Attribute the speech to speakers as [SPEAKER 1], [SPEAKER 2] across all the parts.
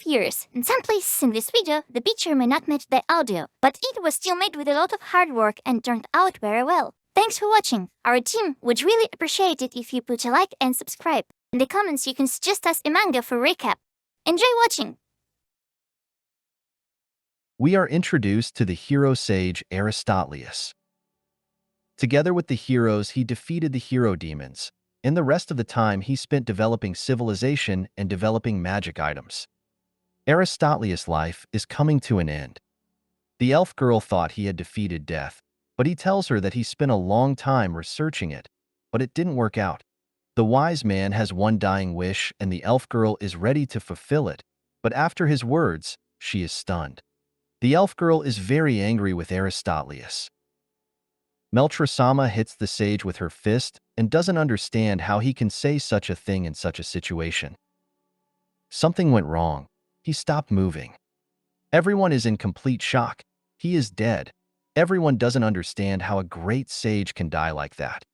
[SPEAKER 1] years. In some places in this video, the picture may not match the audio, but it was still made with a lot of hard work and turned out very well. Thanks for watching. Our team would really appreciate it if you put a like and subscribe. In the comments you can suggest us a manga for recap. Enjoy watching!
[SPEAKER 2] We are introduced to the hero sage Aristotleus. Together with the heroes, he defeated the hero demons, and the rest of the time he spent developing civilization and developing magic items. Aristotleus' life is coming to an end. The elf girl thought he had defeated death, but he tells her that he spent a long time researching it, but it didn't work out. The wise man has one dying wish and the elf girl is ready to fulfill it, but after his words, she is stunned. The elf girl is very angry with Aristotleus. Meltra-sama hits the sage with her fist and doesn't understand how he can say such a thing in such a situation. Something went wrong. He stopped moving. Everyone is in complete shock. He is dead. Everyone doesn't understand how a great sage can die like that.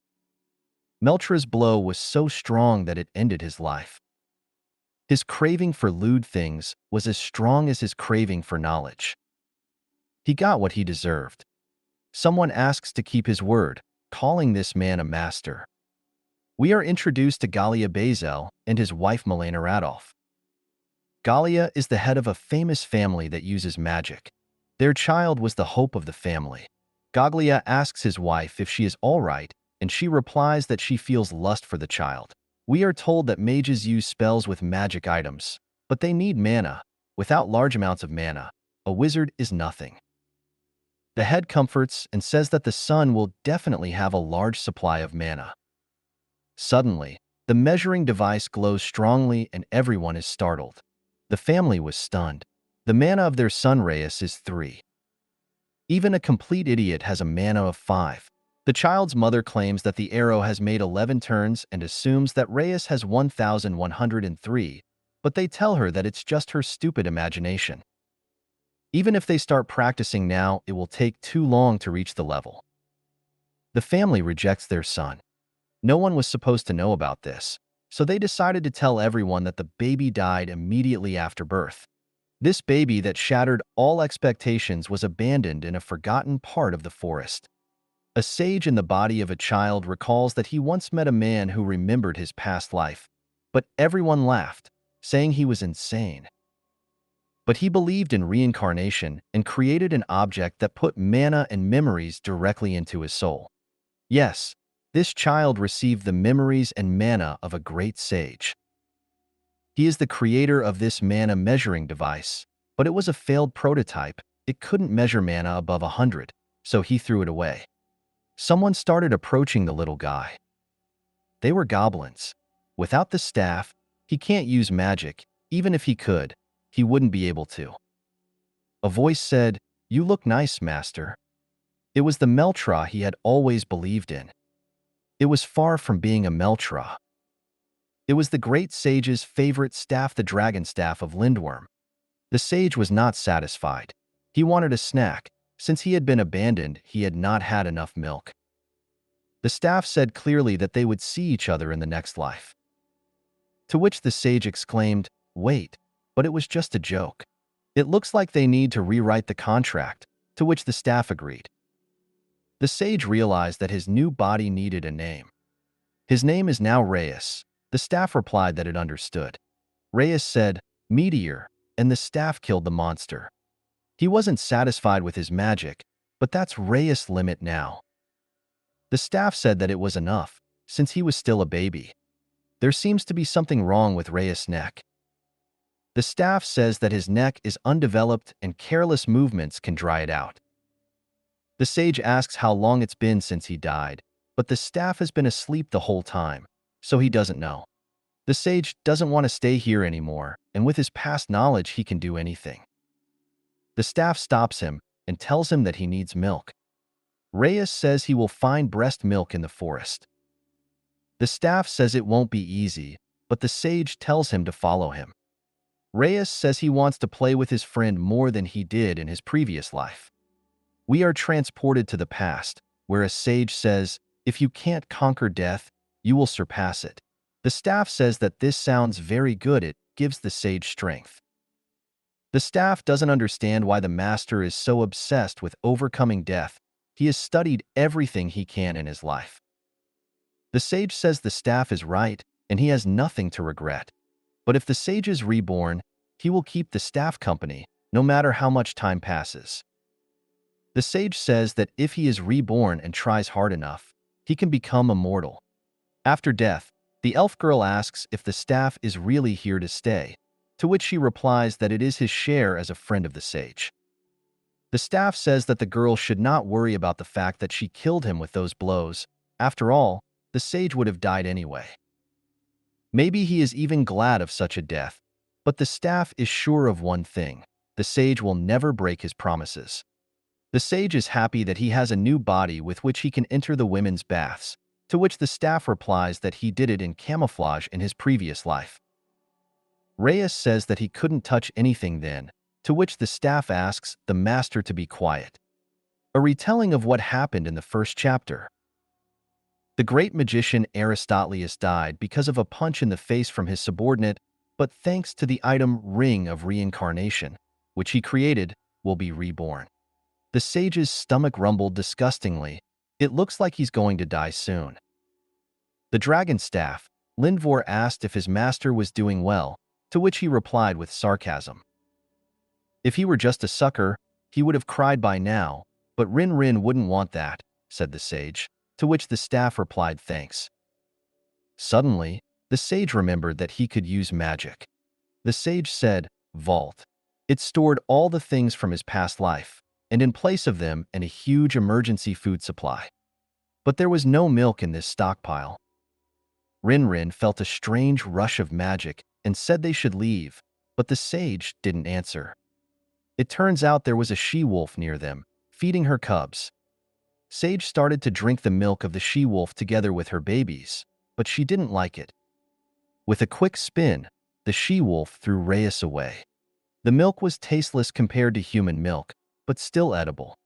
[SPEAKER 2] Meltra's blow was so strong that it ended his life. His craving for lewd things was as strong as his craving for knowledge. He got what he deserved. Someone asks to keep his word, calling this man a master. We are introduced to Gallia Bazel and his wife Milena Radolf. Gallia is the head of a famous family that uses magic. Their child was the hope of the family. Gaglia asks his wife if she is all right, and she replies that she feels lust for the child. We are told that mages use spells with magic items, but they need mana. Without large amounts of mana, a wizard is nothing. The head comforts and says that the son will definitely have a large supply of mana. Suddenly, the measuring device glows strongly and everyone is startled. The family was stunned. The mana of their son Reus is 3. Even a complete idiot has a mana of 5. The child's mother claims that the arrow has made 11 turns and assumes that Reus has 1,103, but they tell her that it's just her stupid imagination. Even if they start practicing now, it will take too long to reach the level. The family rejects their son. No one was supposed to know about this, so they decided to tell everyone that the baby died immediately after birth. This baby that shattered all expectations was abandoned in a forgotten part of the forest. A sage in the body of a child recalls that he once met a man who remembered his past life, but everyone laughed, saying he was insane. But he believed in reincarnation and created an object that put mana and memories directly into his soul. Yes, this child received the memories and mana of a great sage. He is the creator of this mana measuring device, but it was a failed prototype. It couldn't measure mana above 100, so he threw it away. Someone started approaching the little guy. They were goblins. Without the staff, he can't use magic. Even if he could, he wouldn't be able to. A voice said, "You look nice, master." It was the Meltra he had always believed in. It was far from being a Meltra. It was the great sage's favorite staff, the dragon staff of Lindworm. The sage was not satisfied. He wanted a snack. Since he had been abandoned, he had not had enough milk. The staff said clearly that they would see each other in the next life. To which the sage exclaimed, "Wait, but it was just a joke. It looks like they need to rewrite the contract," to which the staff agreed. The sage realized that his new body needed a name. His name is now Reus. The staff replied that it understood. Reus said, "Meteor," and the staff killed the monster. He wasn't satisfied with his magic, but that's Reus' limit now. The staff said that it was enough, since he was still a baby. There seems to be something wrong with Reus' neck. The staff says that his neck is undeveloped and careless movements can dry it out. The sage asks how long it's been since he died, but the staff has been asleep the whole time, so he doesn't know. The sage doesn't want to stay here anymore, and with his past knowledge he can do anything. The staff stops him and tells him that he needs milk. Reus says he will find breast milk in the forest. The staff says it won't be easy, but the sage tells him to follow him. Reus says he wants to play with his friend more than he did in his previous life. We are transported to the past, where a sage says, "If you can't conquer death, you will surpass it." The staff says that this sounds very good. It gives the sage strength. The staff doesn't understand why the master is so obsessed with overcoming death. He has studied everything he can in his life. The sage says the staff is right, and he has nothing to regret. But if the sage is reborn, he will keep the staff company, no matter how much time passes. The sage says that if he is reborn and tries hard enough, he can become immortal. After death, the elf girl asks if the staff is really here to stay, to which she replies that it is his share as a friend of the sage. The staff says that the girl should not worry about the fact that she killed him with those blows. After all, the sage would have died anyway. Maybe he is even glad of such a death, but the staff is sure of one thing: the sage will never break his promises. The sage is happy that he has a new body with which he can enter the women's baths, to which the staff replies that he did it in camouflage in his previous life. Reus says that he couldn't touch anything then, to which the staff asks the master to be quiet. A retelling of what happened in the first chapter. The great magician Aristotleus died because of a punch in the face from his subordinate, but thanks to the item Ring of Reincarnation, which he created, will be reborn. The sage's stomach rumbled disgustingly. It looks like he's going to die soon. The dragon staff, Lindworm, asked if his master was doing well, to which he replied with sarcasm. If he were just a sucker, he would have cried by now, but Rin wouldn't want that, said the sage, to which the staff replied thanks. Suddenly, the sage remembered that he could use magic. The sage said, "Vault." It stored all the things from his past life, and in place of them a huge emergency food supply. But there was no milk in this stockpile. Rin felt a strange rush of magic and said they should leave, but the sage didn't answer. It turns out there was a she-wolf near them, feeding her cubs. Sage started to drink the milk of the she-wolf together with her babies, but she didn't like it. With a quick spin, the she-wolf threw Reus away. The milk was tasteless compared to human milk, but still edible.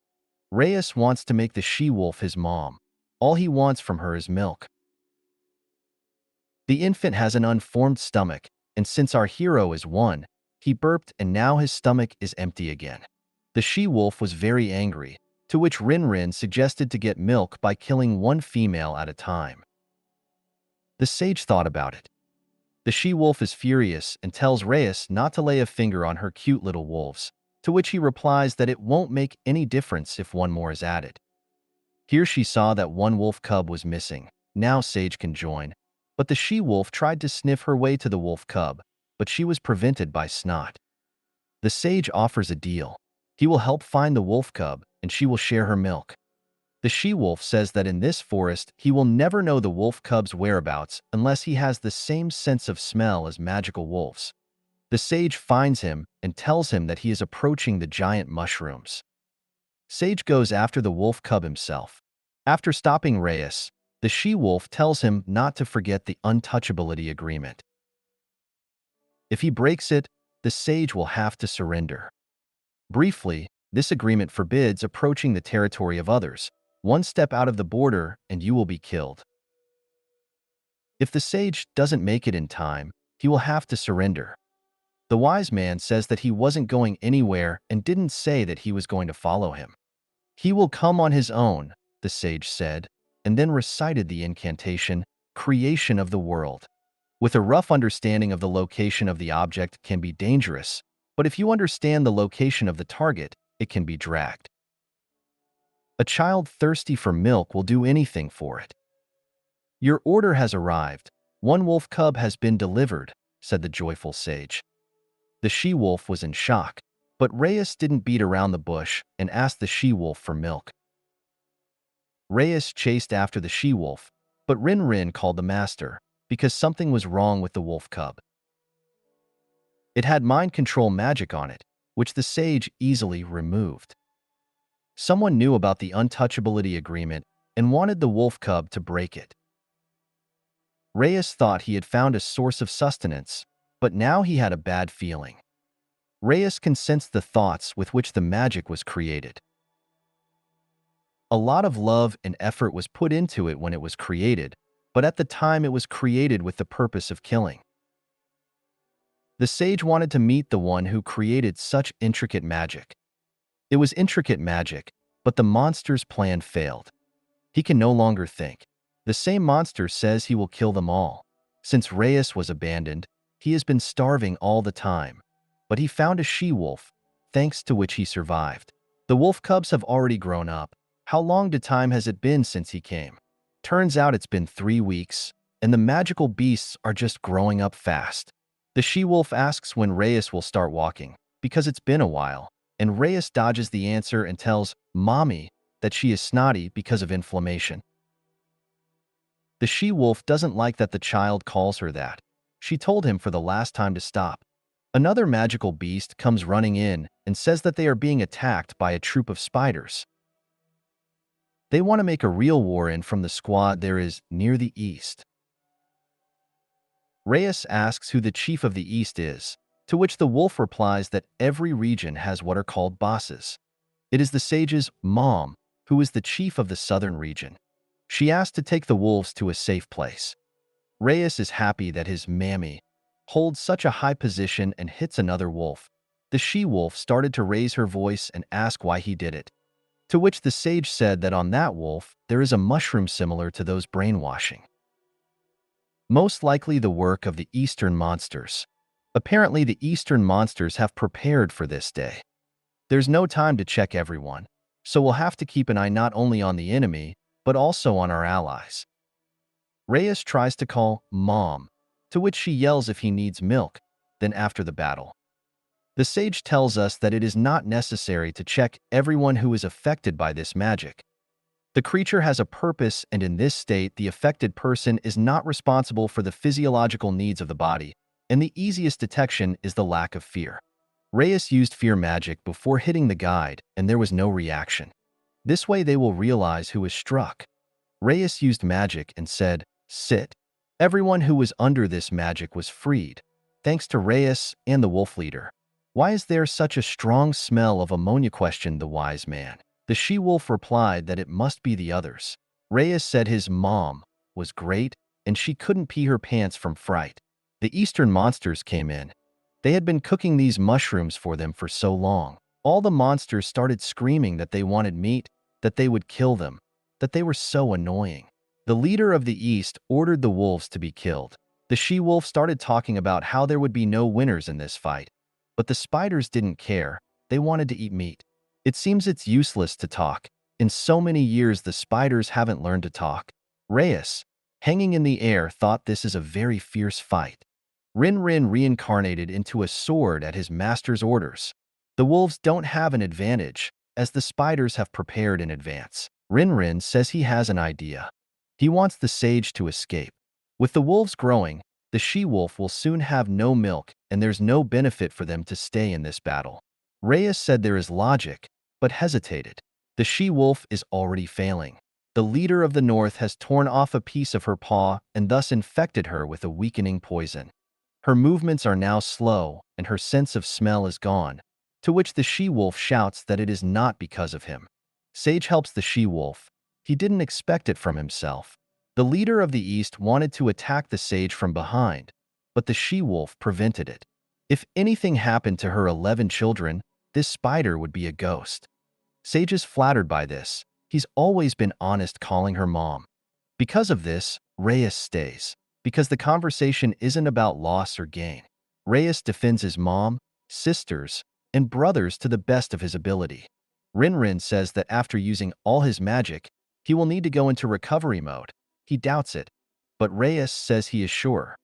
[SPEAKER 2] Reus wants to make the she-wolf his mom. All he wants from her is milk. The infant has an unformed stomach, and since our hero is one, he burped and now his stomach is empty again. The she-wolf was very angry, to which Rin suggested to get milk by killing one female at a time. The sage thought about it. The she-wolf is furious and tells Reus not to lay a finger on her cute little wolves, to which he replies that it won't make any difference if one more is added. Here she saw that one wolf cub was missing. Now Sage can join. But the she-wolf tried to sniff her way to the wolf cub, but she was prevented by snot. The sage offers a deal. He will help find the wolf cub, and she will share her milk. The she-wolf says that in this forest he will never know the wolf cub's whereabouts unless he has the same sense of smell as magical wolves. The sage finds him and tells him that he is approaching the giant mushrooms. Sage goes after the wolf cub himself. After stopping Reus, the she-wolf tells him not to forget the untouchability agreement. If he breaks it, the sage will have to surrender. Briefly, this agreement forbids approaching the territory of others. One step out of the border and you will be killed. If the sage doesn't make it in time, he will have to surrender. The wise man says that he wasn't going anywhere and didn't say that he was going to follow him. He will come on his own, the sage said, and then recited the incantation, creation of the world. With a rough understanding of the location of the object can be dangerous, but if you understand the location of the target, it can be dragged. A child thirsty for milk will do anything for it. Your order has arrived. One wolf cub has been delivered, said the joyful sage. The she-wolf was in shock, but Reus didn't beat around the bush and asked the she-wolf for milk. Reus chased after the she-wolf, but Rin called the master because something was wrong with the wolf cub. It had mind control magic on it, which the sage easily removed. Someone knew about the untouchability agreement and wanted the wolf cub to break it. Reus thought he had found a source of sustenance, but now he had a bad feeling. Reus can sense the thoughts with which the magic was created. A lot of love and effort was put into it when it was created, but at the time it was created with the purpose of killing. The sage wanted to meet the one who created such intricate magic. It was intricate magic, but the monster's plan failed. He can no longer think. The same monster says he will kill them all. Since Reus was abandoned, he has been starving all the time. But he found a she-wolf, thanks to which he survived. The wolf cubs have already grown up. How long has it been since he came? Turns out it's been 3 weeks, and the magical beasts are just growing up fast. The she-wolf asks when Reus will start walking, because it's been a while, and Reus dodges the answer and tells Mommy that she is snotty because of inflammation. The she-wolf doesn't like that the child calls her that. She told him for the last time to stop. Another magical beast comes running in and says that they are being attacked by a troop of spiders. They want to make a real war in from the squad there is near the east. Reus asks who the chief of the east is, to which the wolf replies that every region has what are called bosses. It is the sage's mom, who is the chief of the southern region. She asked to take the wolves to a safe place. Reus is happy that his mammy holds such a high position and hits another wolf. The she-wolf started to raise her voice and ask why he did it, to which the sage said that on that wolf there is a mushroom similar to those brainwashing. Most likely the work of the eastern monsters. Apparently the eastern monsters have prepared for this day. There's no time to check everyone, so we'll have to keep an eye not only on the enemy, but also on our allies. Reus tries to call Mom, to which she yells if he needs milk, then after the battle. The sage tells us that it is not necessary to check everyone who is affected by this magic. The creature has a purpose, and in this state, the affected person is not responsible for the physiological needs of the body, and the easiest detection is the lack of fear. Reus used fear magic before hitting the guide, and there was no reaction. This way they will realize who is struck. Reus used magic and said, "Sit." Everyone who was under this magic was freed, thanks to Reus and the wolf leader. "Why is there such a strong smell of ammonia?" questioned the wise man. The she-wolf replied that it must be the others. Reus said his mom was great, and she couldn't pee her pants from fright. The eastern monsters came in. They had been cooking these mushrooms for them for so long. All the monsters started screaming that they wanted meat, that they would kill them, that they were so annoying. The leader of the east ordered the wolves to be killed. The she-wolf started talking about how there would be no winners in this fight. But the spiders didn't care. They wanted to eat meat. It seems it's useless to talk. In so many years the spiders haven't learned to talk. Reus, hanging in the air, thought this is a very fierce fight. Rin reincarnated into a sword at his master's orders. The wolves don't have an advantage, as the spiders have prepared in advance. Rin says he has an idea. He wants the sage to escape. With the wolves growing, the she-wolf will soon have no milk, and there's no benefit for them to stay in this battle. Reus said there is logic, but hesitated. The she-wolf is already failing. The leader of the north has torn off a piece of her paw and thus infected her with a weakening poison. Her movements are now slow, and her sense of smell is gone, to which the she-wolf shouts that it is not because of him. Sage helps the she-wolf. He didn't expect it from himself. The leader of the east wanted to attack the sage from behind, but the she-wolf prevented it. If anything happened to her 11 children, this spider would be a ghost. Sage is flattered by this. He's always been honest calling her mom. Because of this, Reus stays. Because the conversation isn't about loss or gain. Reus defends his mom, sisters, and brothers to the best of his ability. Rin says that after using all his magic, he will need to go into recovery mode. He doubts it, but Reus says he is sure.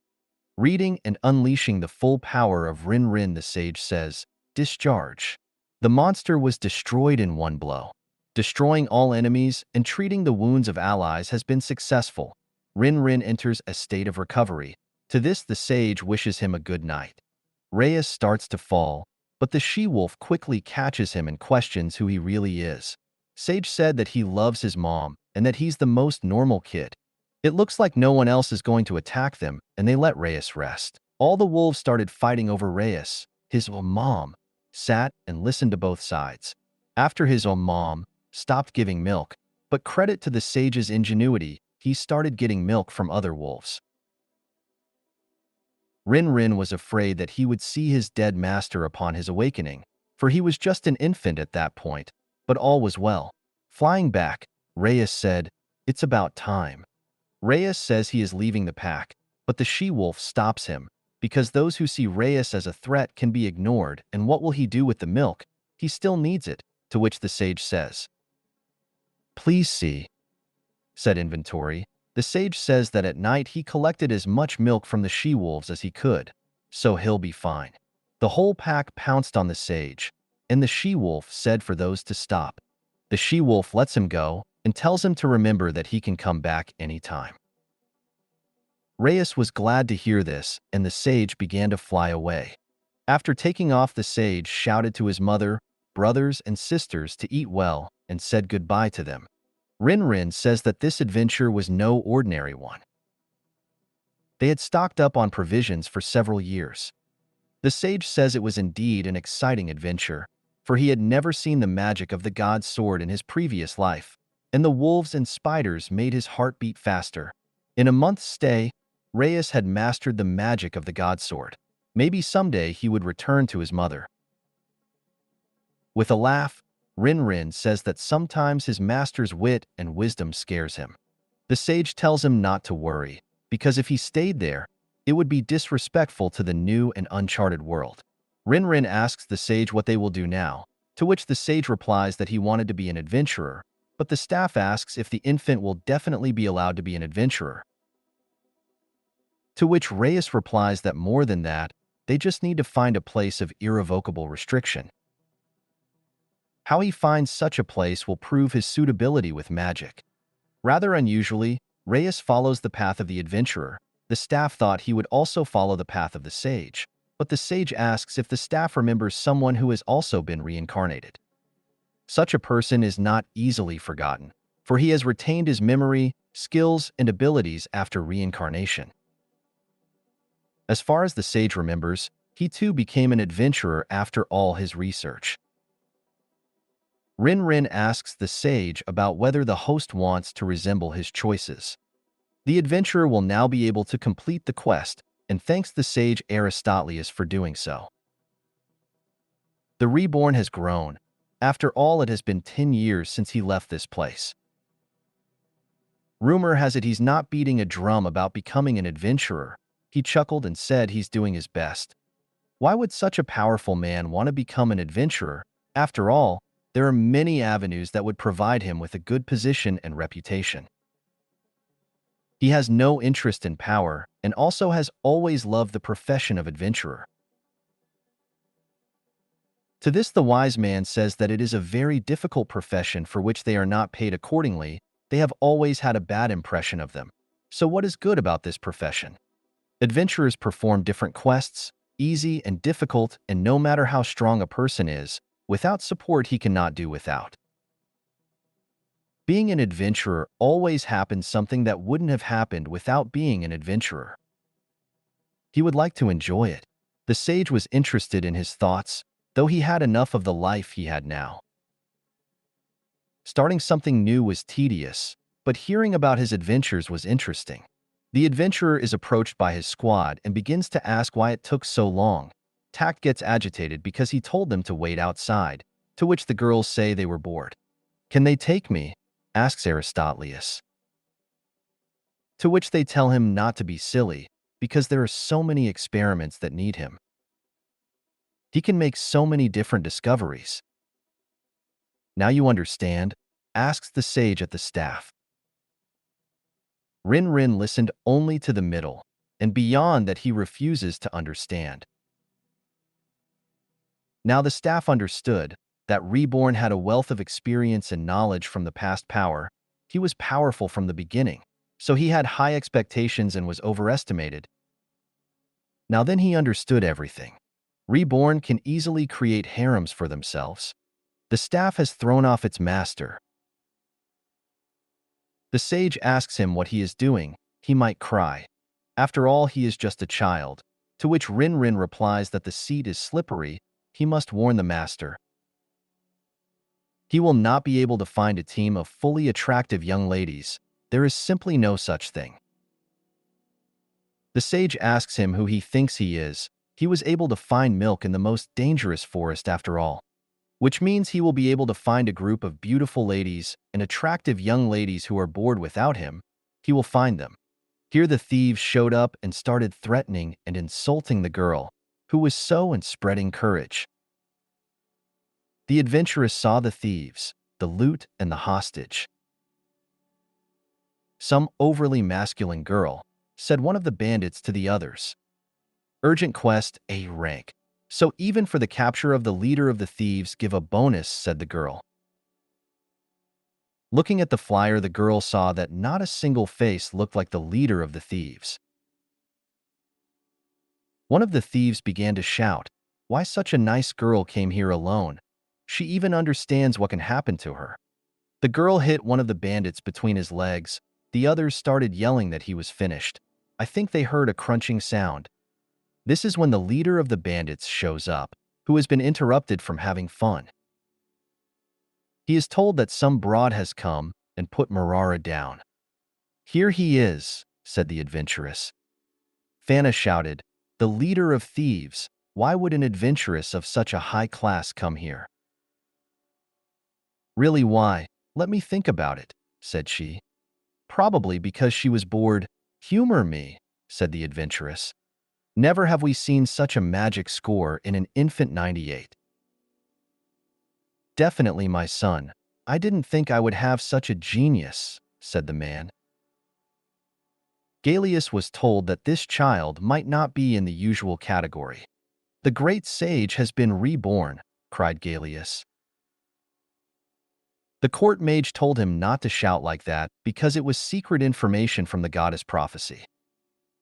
[SPEAKER 2] Reading and unleashing the full power of Rin, the sage says, "Discharge." The monster was destroyed in one blow. Destroying all enemies and treating the wounds of allies has been successful. Rin enters a state of recovery. To this the sage wishes him a good night. Reus starts to fall, but the she-wolf quickly catches him and questions who he really is. Sage said that he loves his mom and that he's the most normal kid. It looks like no one else is going to attack them, and they let Reus rest. All the wolves started fighting over Reus. His mom sat and listened to both sides. After his mom stopped giving milk, but credit to the sage's ingenuity, he started getting milk from other wolves. Rin was afraid that he would see his dead master upon his awakening, for he was just an infant at that point, but all was well. Flying back, Reus said, "It's about time." Reus says he is leaving the pack, but the she-wolf stops him, because those who see Reus as a threat can be ignored, and what will he do with the milk? He still needs it, to which the sage says, "Please see," said Inventory. The sage says that at night he collected as much milk from the she-wolves as he could, so he'll be fine. The whole pack pounced on the sage, and the she-wolf said for those to stop. The she-wolf lets him go and tells him to remember that he can come back anytime. Reus was glad to hear this, and the sage began to fly away. After taking off, the sage shouted to his mother, brothers, and sisters to eat well and said goodbye to them. Rin says that this adventure was no ordinary one. They had stocked up on provisions for several years. The sage says it was indeed an exciting adventure, for he had never seen the magic of the god's sword in his previous life, and the wolves and spiders made his heart beat faster. In a month's stay, Reus had mastered the magic of the god's sword. Maybe someday he would return to his mother. With a laugh, Rin says that sometimes his master's wit and wisdom scares him. The sage tells him not to worry, because if he stayed there, it would be disrespectful to the new and uncharted world. Rin asks the sage what they will do now, to which the sage replies that he wanted to be an adventurer, but the staff asks if the infant will definitely be allowed to be an adventurer. To which Reus replies that more than that, they just need to find a place of irrevocable restriction. How he finds such a place will prove his suitability with magic. Rather unusually, Reus follows the path of the adventurer. The staff thought he would also follow the path of the sage, but the sage asks if the staff remembers someone who has also been reincarnated. Such a person is not easily forgotten, for he has retained his memory, skills, and abilities after reincarnation. As far as the sage remembers, he too became an adventurer after all his research. Rin asks the sage about whether the host wants to resemble his choices. The adventurer will now be able to complete the quest, and thanks the sage Aristotleus for doing so. The Reborn has grown. After all, it has been 10 years since he left this place. Rumor has it he's not beating a drum about becoming an adventurer. He chuckled and said he's doing his best. Why would such a powerful man want to become an adventurer? After all, there are many avenues that would provide him with a good position and reputation. He has no interest in power and also has always loved the profession of adventurer. To this, the wise man says that it is a very difficult profession for which they are not paid accordingly. They have always had a bad impression of them. So what is good about this profession? Adventurers perform different quests, easy and difficult, and no matter how strong a person is, without support he cannot do without. Being an adventurer always happens something that wouldn't have happened without being an adventurer. He would like to enjoy it. The sage was interested in his thoughts, though he had enough of the life he had now. Starting something new was tedious, but hearing about his adventures was interesting. The adventurer is approached by his squad and begins to ask why it took so long. Tact gets agitated because he told them to wait outside, to which the girls say they were bored. "Can they take me?" asks Aristotleus. To which they tell him not to be silly, because there are so many experiments that need him. He can make so many different discoveries. "Now you understand?" asks the sage at the staff. Rin listened only to the middle, and beyond that he refuses to understand. Now the staff understood that Reborn had a wealth of experience and knowledge from the past power. He was powerful from the beginning, so he had high expectations and was overestimated. Now then he understood everything. Reborn can easily create harems for themselves. The staff has thrown off its master. The sage asks him what he is doing. He might cry. After all, he is just a child. To which Rin replies that the seat is slippery. He must warn the master. He will not be able to find a team of fully attractive young ladies. There is simply no such thing. The sage asks him who he thinks he is. He was able to find milk in the most dangerous forest after all, which means he will be able to find a group of beautiful ladies and attractive young ladies who are bored without him. He will find them. Here the thieves showed up and started threatening and insulting the girl, who was so and spreading courage. The adventuress saw the thieves, the loot, and the hostage. "Some overly masculine girl," said one of the bandits to the others. "Urgent quest, A rank. So even for the capture of the leader of the thieves, give a bonus," said the girl. Looking at the flyer, the girl saw that not a single face looked like the leader of the thieves. One of the thieves began to shout, "Why such a nice girl came here alone? She even understands what can happen to her." The girl hit one of the bandits between his legs. The others started yelling that he was finished. I think they heard a crunching sound. This is when the leader of the bandits shows up, who has been interrupted from having fun. He is told that some broad has come and put Marara down. "Here he is," said the adventuress. Fana shouted, "The leader of thieves, why would an adventuress of such a high class come here?" "Really, why? Let me think about it," said she. "Probably because she was bored." "Humor me," said the adventuress. "Never have we seen such a magic score in an infant 98. "Definitely, my son. I didn't think I would have such a genius," said the man. Galeus was told that this child might not be in the usual category. "The Great Sage has been reborn," cried Galeus. The court mage told him not to shout like that because it was secret information from the goddess prophecy.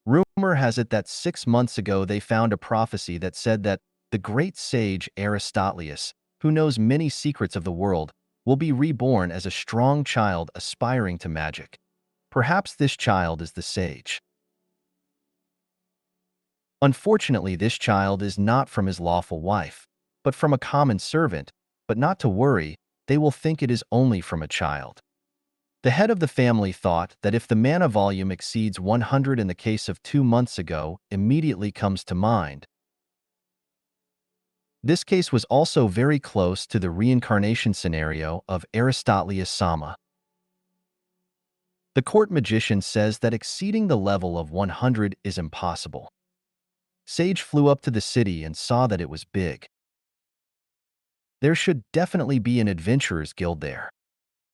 [SPEAKER 2] Rumor has it that 6 months ago they found a prophecy that said that the great sage Aristotleus, who knows many secrets of the world, will be reborn as a strong child aspiring to magic. Perhaps this child is the sage. Unfortunately, this child is not from his lawful wife, but from a common servant, but not to worry, they will think it is only from a child. The head of the family thought that if the mana volume exceeds 100 in the case of 2 months ago, immediately comes to mind. This case was also very close to the reincarnation scenario of Aristotleus Sama. The court magician says that exceeding the level of 100 is impossible. Sage flew up to the city and saw that it was big. There should definitely be an adventurer's guild there.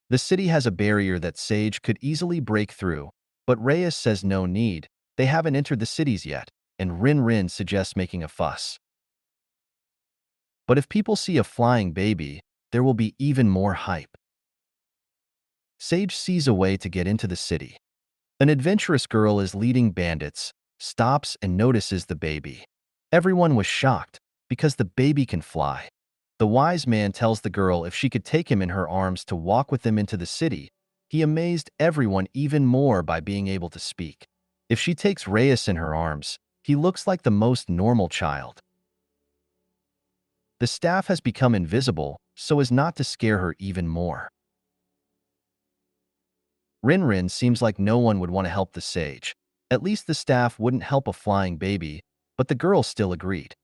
[SPEAKER 2] The city has a barrier that Sage could easily break through, but Reus says no need, they haven't entered the cities yet, and Rin suggests making a fuss. But if people see a flying baby, there will be even more hype. Sage sees a way to get into the city. An adventurous girl is leading bandits, stops and notices the baby. Everyone was shocked, because the baby can fly. The wise man tells the girl if she could take him in her arms to walk with them into the city. He amazed everyone even more by being able to speak. If she takes Reus in her arms, he looks like the most normal child. The staff has become invisible so as not to scare her even more. Rin seems like no one would want to help the sage. At least the staff wouldn't help a flying baby, but the girl still agreed.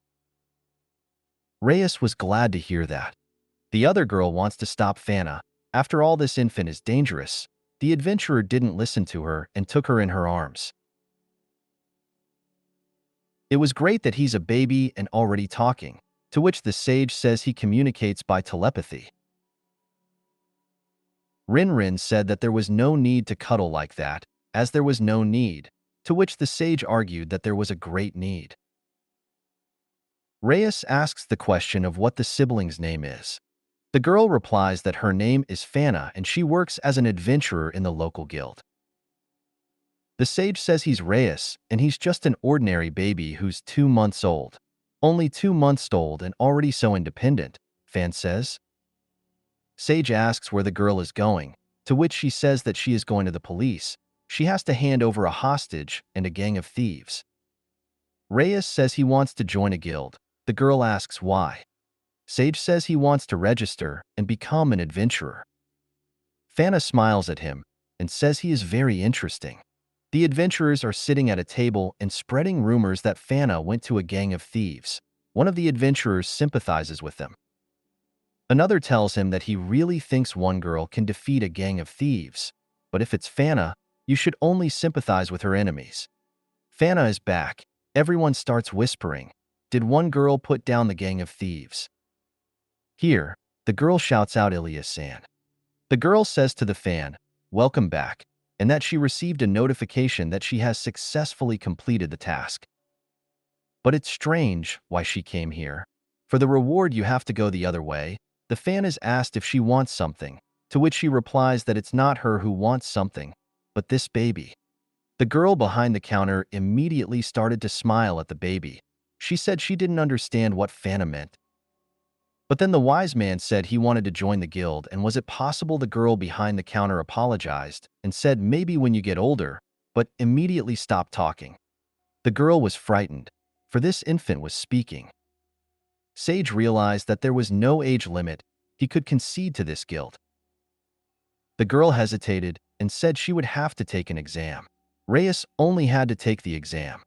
[SPEAKER 2] Reus was glad to hear that. The other girl wants to stop Fana. After all, this infant is dangerous. The adventurer didn't listen to her and took her in her arms. It was great that he's a baby and already talking, to which the sage says he communicates by telepathy. Rin said that there was no need to cuddle like that, as there was no need, to which the sage argued that there was a great need. Reus asks the question of what the sibling's name is. The girl replies that her name is Fana and she works as an adventurer in the local guild. The sage says he's Reus and he's just an ordinary baby who's 2 months old. Only 2 months old and already so independent, Fan says. Sage asks where the girl is going, to which she says that she is going to the police. She has to hand over a hostage and a gang of thieves. Reus says he wants to join a guild. The girl asks why. Sage says he wants to register and become an adventurer. Fana smiles at him and says he is very interesting. The adventurers are sitting at a table and spreading rumors that Fana went to a gang of thieves. One of the adventurers sympathizes with them. Another tells him that he really thinks one girl can defeat a gang of thieves, but if it's Fana, you should only sympathize with her enemies. Fana is back. Everyone starts whispering, "Did one girl put down the gang of thieves?" Here, the girl shouts out Ilya-san. The girl says to the fan, "Welcome back," and that she received a notification that she has successfully completed the task. But it's strange why she came here. For the reward, you have to go the other way. The fan is asked if she wants something, to which she replies that it's not her who wants something, but this baby. The girl behind the counter immediately started to smile at the baby. She said she didn't understand what Fana meant. But then the wise man said he wanted to join the guild, and was it possible the girl behind the counter apologized and said maybe when you get older, but immediately stopped talking. The girl was frightened, for this infant was speaking. Sage realized that there was no age limit. He could concede to this guild. The girl hesitated and said she would have to take an exam. Reus only had to take the exam.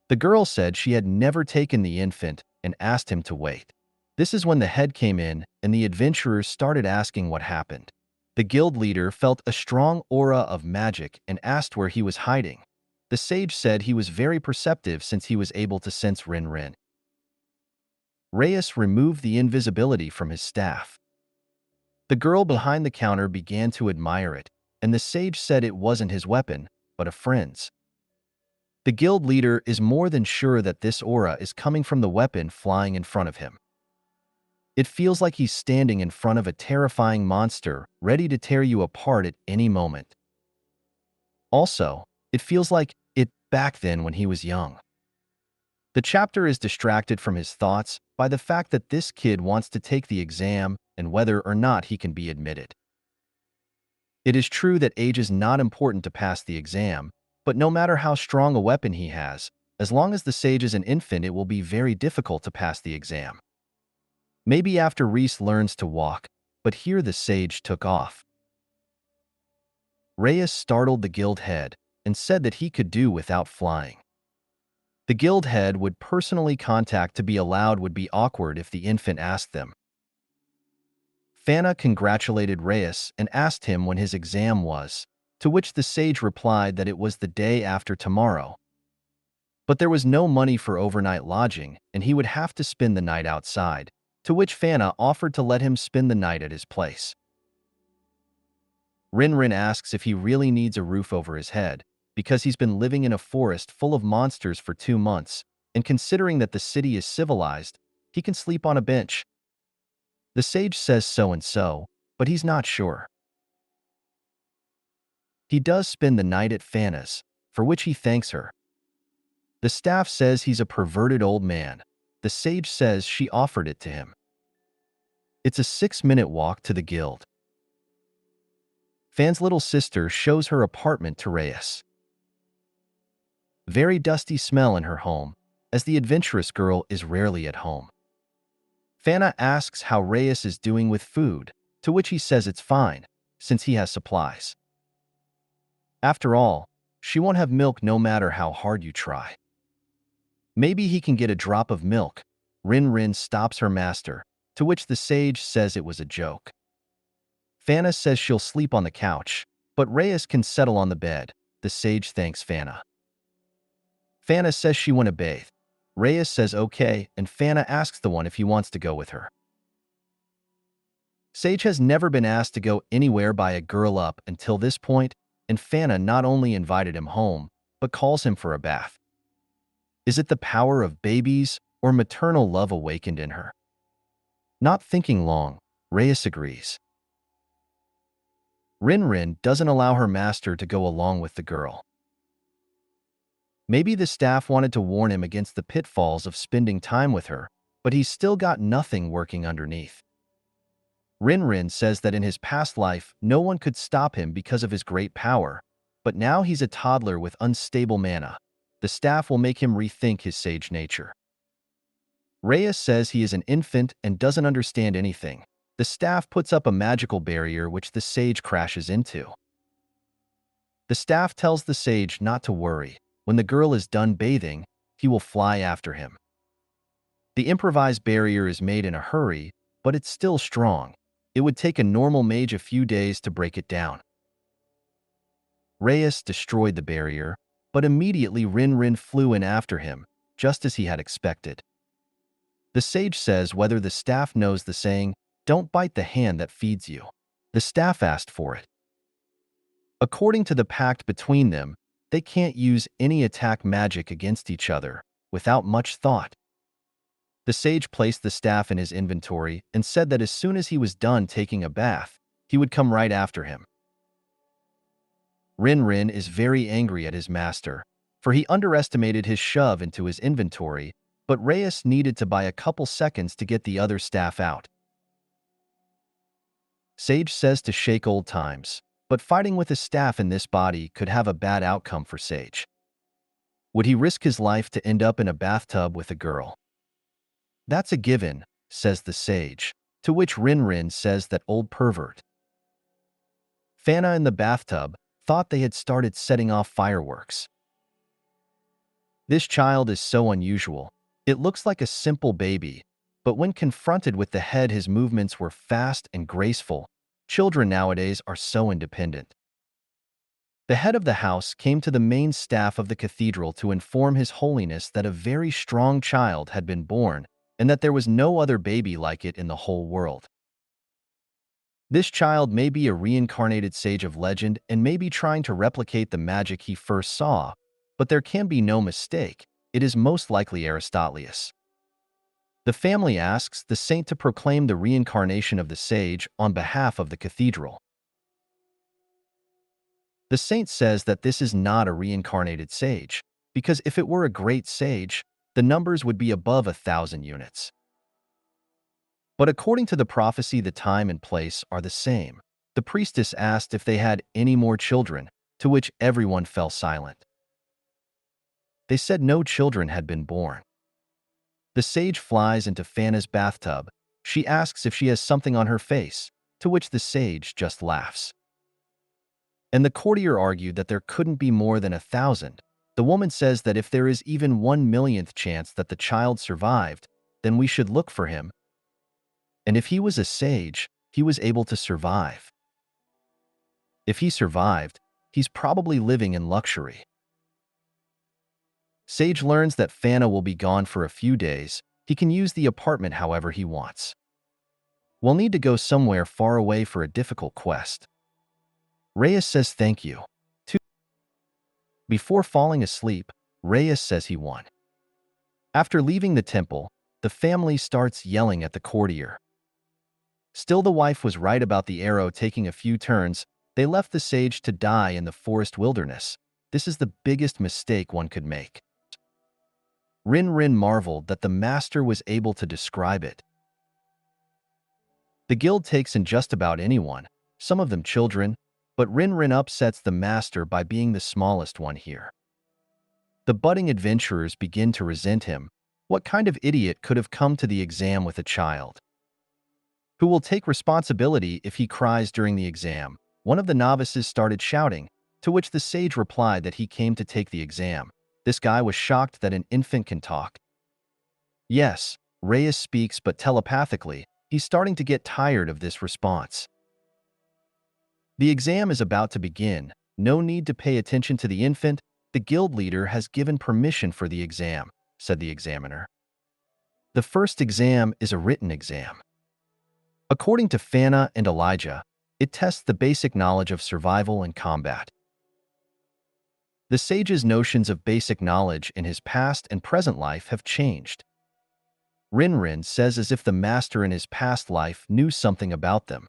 [SPEAKER 2] The girl said she had never taken the infant and asked him to wait. This is when the head came in and the adventurers started asking what happened. The guild leader felt a strong aura of magic and asked where he was hiding. The sage said he was very perceptive since he was able to sense Rin. Reus removed the invisibility from his staff. The girl behind the counter began to admire it, and the sage said it wasn't his weapon, but a friend's. The guild leader is more than sure that this aura is coming from the weapon flying in front of him. It feels like he's standing in front of a terrifying monster, ready to tear you apart at any moment. Also, it feels like it back then when he was young. The chapter is distracted from his thoughts by the fact that this kid wants to take the exam and whether or not he can be admitted. It is true that age is not important to pass the exam, but no matter how strong a weapon he has, as long as the sage is an infant, it will be very difficult to pass the exam. Maybe after Reus learns to walk, but here the sage took off. Reus startled the guild head and said that he could do without flying. The guild head would personally contact to be allowed would be awkward if the infant asked them. Fana congratulated Reus and asked him when his exam was, to which the sage replied that it was the day after tomorrow. But there was no money for overnight lodging, and he would have to spend the night outside, to which Fana offered to let him spend the night at his place. Rin asks if he really needs a roof over his head, because he's been living in a forest full of monsters for 2 months, and considering that the city is civilized, he can sleep on a bench. The sage says so and so, but he's not sure. He does spend the night at Fana's, for which he thanks her. The staff says he's a perverted old man. The sage says she offered it to him. It's a 6-minute walk to the guild. Fan's little sister shows her apartment to Reus. Very dusty smell in her home, as the adventurous girl is rarely at home. Fana asks how Reus is doing with food, to which he says it's fine, since he has supplies. After all, she won't have milk no matter how hard you try. Maybe he can get a drop of milk. Rin stops her master, to which the sage says it was a joke. Fana says she'll sleep on the couch, but Reus can settle on the bed. The sage thanks Fana. Fana says she want to bathe. Reus says okay, and Fana asks the one if he wants to go with her. Sage has never been asked to go anywhere by a girl up until this point, and Fana not only invited him home, but calls him for a bath. Is it the power of babies or maternal love awakened in her? Not thinking long, Reus agrees. Rin doesn't allow her master to go along with the girl. Maybe the staff wanted to warn him against the pitfalls of spending time with her, but he's still got nothing working underneath. Rin says that in his past life, no one could stop him because of his great power, but now he's a toddler with unstable mana. The staff will make him rethink his sage nature. Reus says he is an infant and doesn't understand anything. The staff puts up a magical barrier which the sage crashes into. The staff tells the sage not to worry. When the girl is done bathing, he will fly after him. The improvised barrier is made in a hurry, but it's still strong. It would take a normal mage a few days to break it down. Reus destroyed the barrier, but immediately Rin flew in after him, just as he had expected. The sage says whether the staff knows the saying, "Don't bite the hand that feeds you." The staff asked for it. According to the pact between them, they can't use any attack magic against each other, without much thought. The sage placed the staff in his inventory and said that as soon as he was done taking a bath, he would come right after him. Rin is very angry at his master, for he underestimated his shove into his inventory, but Reus needed to buy a couple seconds to get the other staff out. Sage says to shake old times, but fighting with a staff in this body could have a bad outcome for Sage. Would he risk his life to end up in a bathtub with a girl? That's a given, says the sage, to which Rin says that old pervert. Fana in the bathtub thought they had started setting off fireworks. This child is so unusual. It looks like a simple baby, but when confronted with the head, his movements were fast and graceful. Children nowadays are so independent. The head of the house came to the main staff of the cathedral to inform His Holiness that a very strong child had been born and that there was no other baby like it in the whole world. This child may be a reincarnated sage of legend and may be trying to replicate the magic he first saw, but there can be no mistake. It is most likely Aristotleus. The family asks the saint to proclaim the reincarnation of the sage on behalf of the cathedral. The saint says that this is not a reincarnated sage, because if it were a great sage, the numbers would be above 1,000 units. But according to the prophecy, the time and place are the same. The priestess asked if they had any more children, to which everyone fell silent. They said no children had been born. The sage flies into Fana's bathtub. She asks if she has something on her face, to which the sage just laughs. And the courtier argued that there couldn't be more than 1,000. The woman says that if there is even 1/1,000,000th chance that the child survived, then we should look for him. And if he was a sage, he was able to survive. If he survived, he's probably living in luxury. Sage learns that Fana will be gone for a few days. He can use the apartment however he wants. We'll need to go somewhere far away for a difficult quest. Reus says thank you. Before falling asleep, Reus says he won. After leaving the temple, the family starts yelling at the courtier. Still, the wife was right about the arrow taking a few turns. They left the sage to die in the forest wilderness. This is the biggest mistake one could make. Rin marveled that the master was able to describe it. The guild takes in just about anyone, some of them children, but Rin upsets the master by being the smallest one here. The budding adventurers begin to resent him. What kind of idiot could have come to the exam with a child? Who will take responsibility if he cries during the exam? One of the novices started shouting, to which the sage replied that he came to take the exam. This guy was shocked that an infant can talk. Yes, Reus speaks, but telepathically. He's starting to get tired of this response. The exam is about to begin. No need to pay attention to the infant. The guild leader has given permission for the exam, said the examiner. The first exam is a written exam. According to Fana and Elijah, it tests the basic knowledge of survival and combat. The sage's notions of basic knowledge in his past and present life have changed. Rin says as if the master in his past life knew something about them.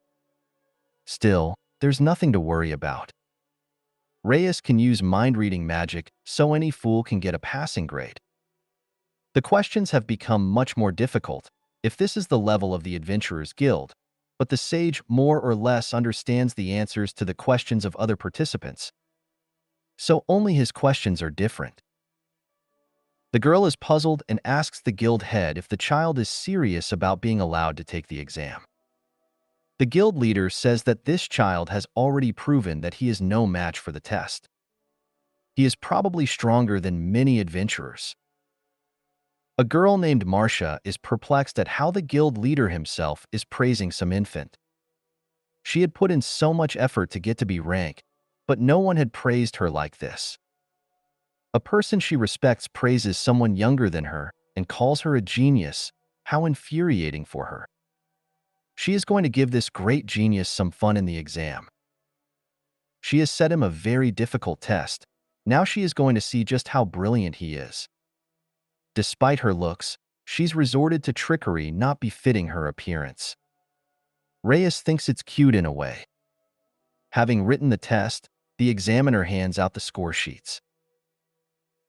[SPEAKER 2] Still, there's nothing to worry about. Reus can use mind-reading magic, so any fool can get a passing grade. The questions have become much more difficult, if this is the level of the Adventurers Guild, but the sage more or less understands the answers to the questions of other participants. So only his questions are different. The girl is puzzled and asks the guild head if the child is serious about being allowed to take the exam. The guild leader says that this child has already proven that he is no match for the test. He is probably stronger than many adventurers. A girl named Marcia is perplexed at how the guild leader himself is praising some infant. She had put in so much effort to get to be rank, but no one had praised her like this. A person she respects praises someone younger than her and calls her a genius. How infuriating for her. She is going to give this great genius some fun in the exam. She has set him a very difficult test. Now she is going to see just how brilliant he is. Despite her looks, she's resorted to trickery not befitting her appearance. Reus thinks it's cute in a way. Having written the test, the examiner hands out the score sheets.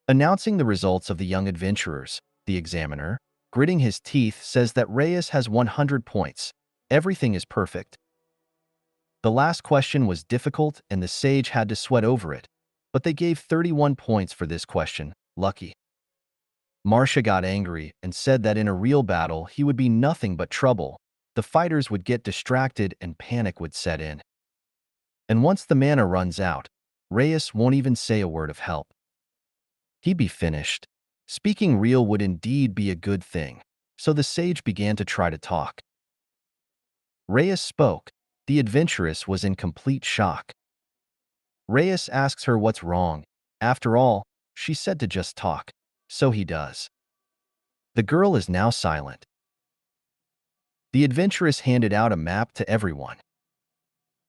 [SPEAKER 2] Announcing the results of the young adventurers, the examiner, gritting his teeth, says that Reus has 100 points. Everything is perfect. The last question was difficult and the sage had to sweat over it, but they gave 31 points for this question. Lucky. Marcia got angry and said that in a real battle he would be nothing but trouble. The fighters would get distracted and panic would set in. And once the mana runs out, Reus won't even say a word of help. He'd be finished. Speaking real would indeed be a good thing, so the sage began to try to talk. Reus spoke. The adventuress was in complete shock. Reus asks her what's wrong. After all, she said to just talk. So he does. The girl is now silent. The adventuress handed out a map to everyone.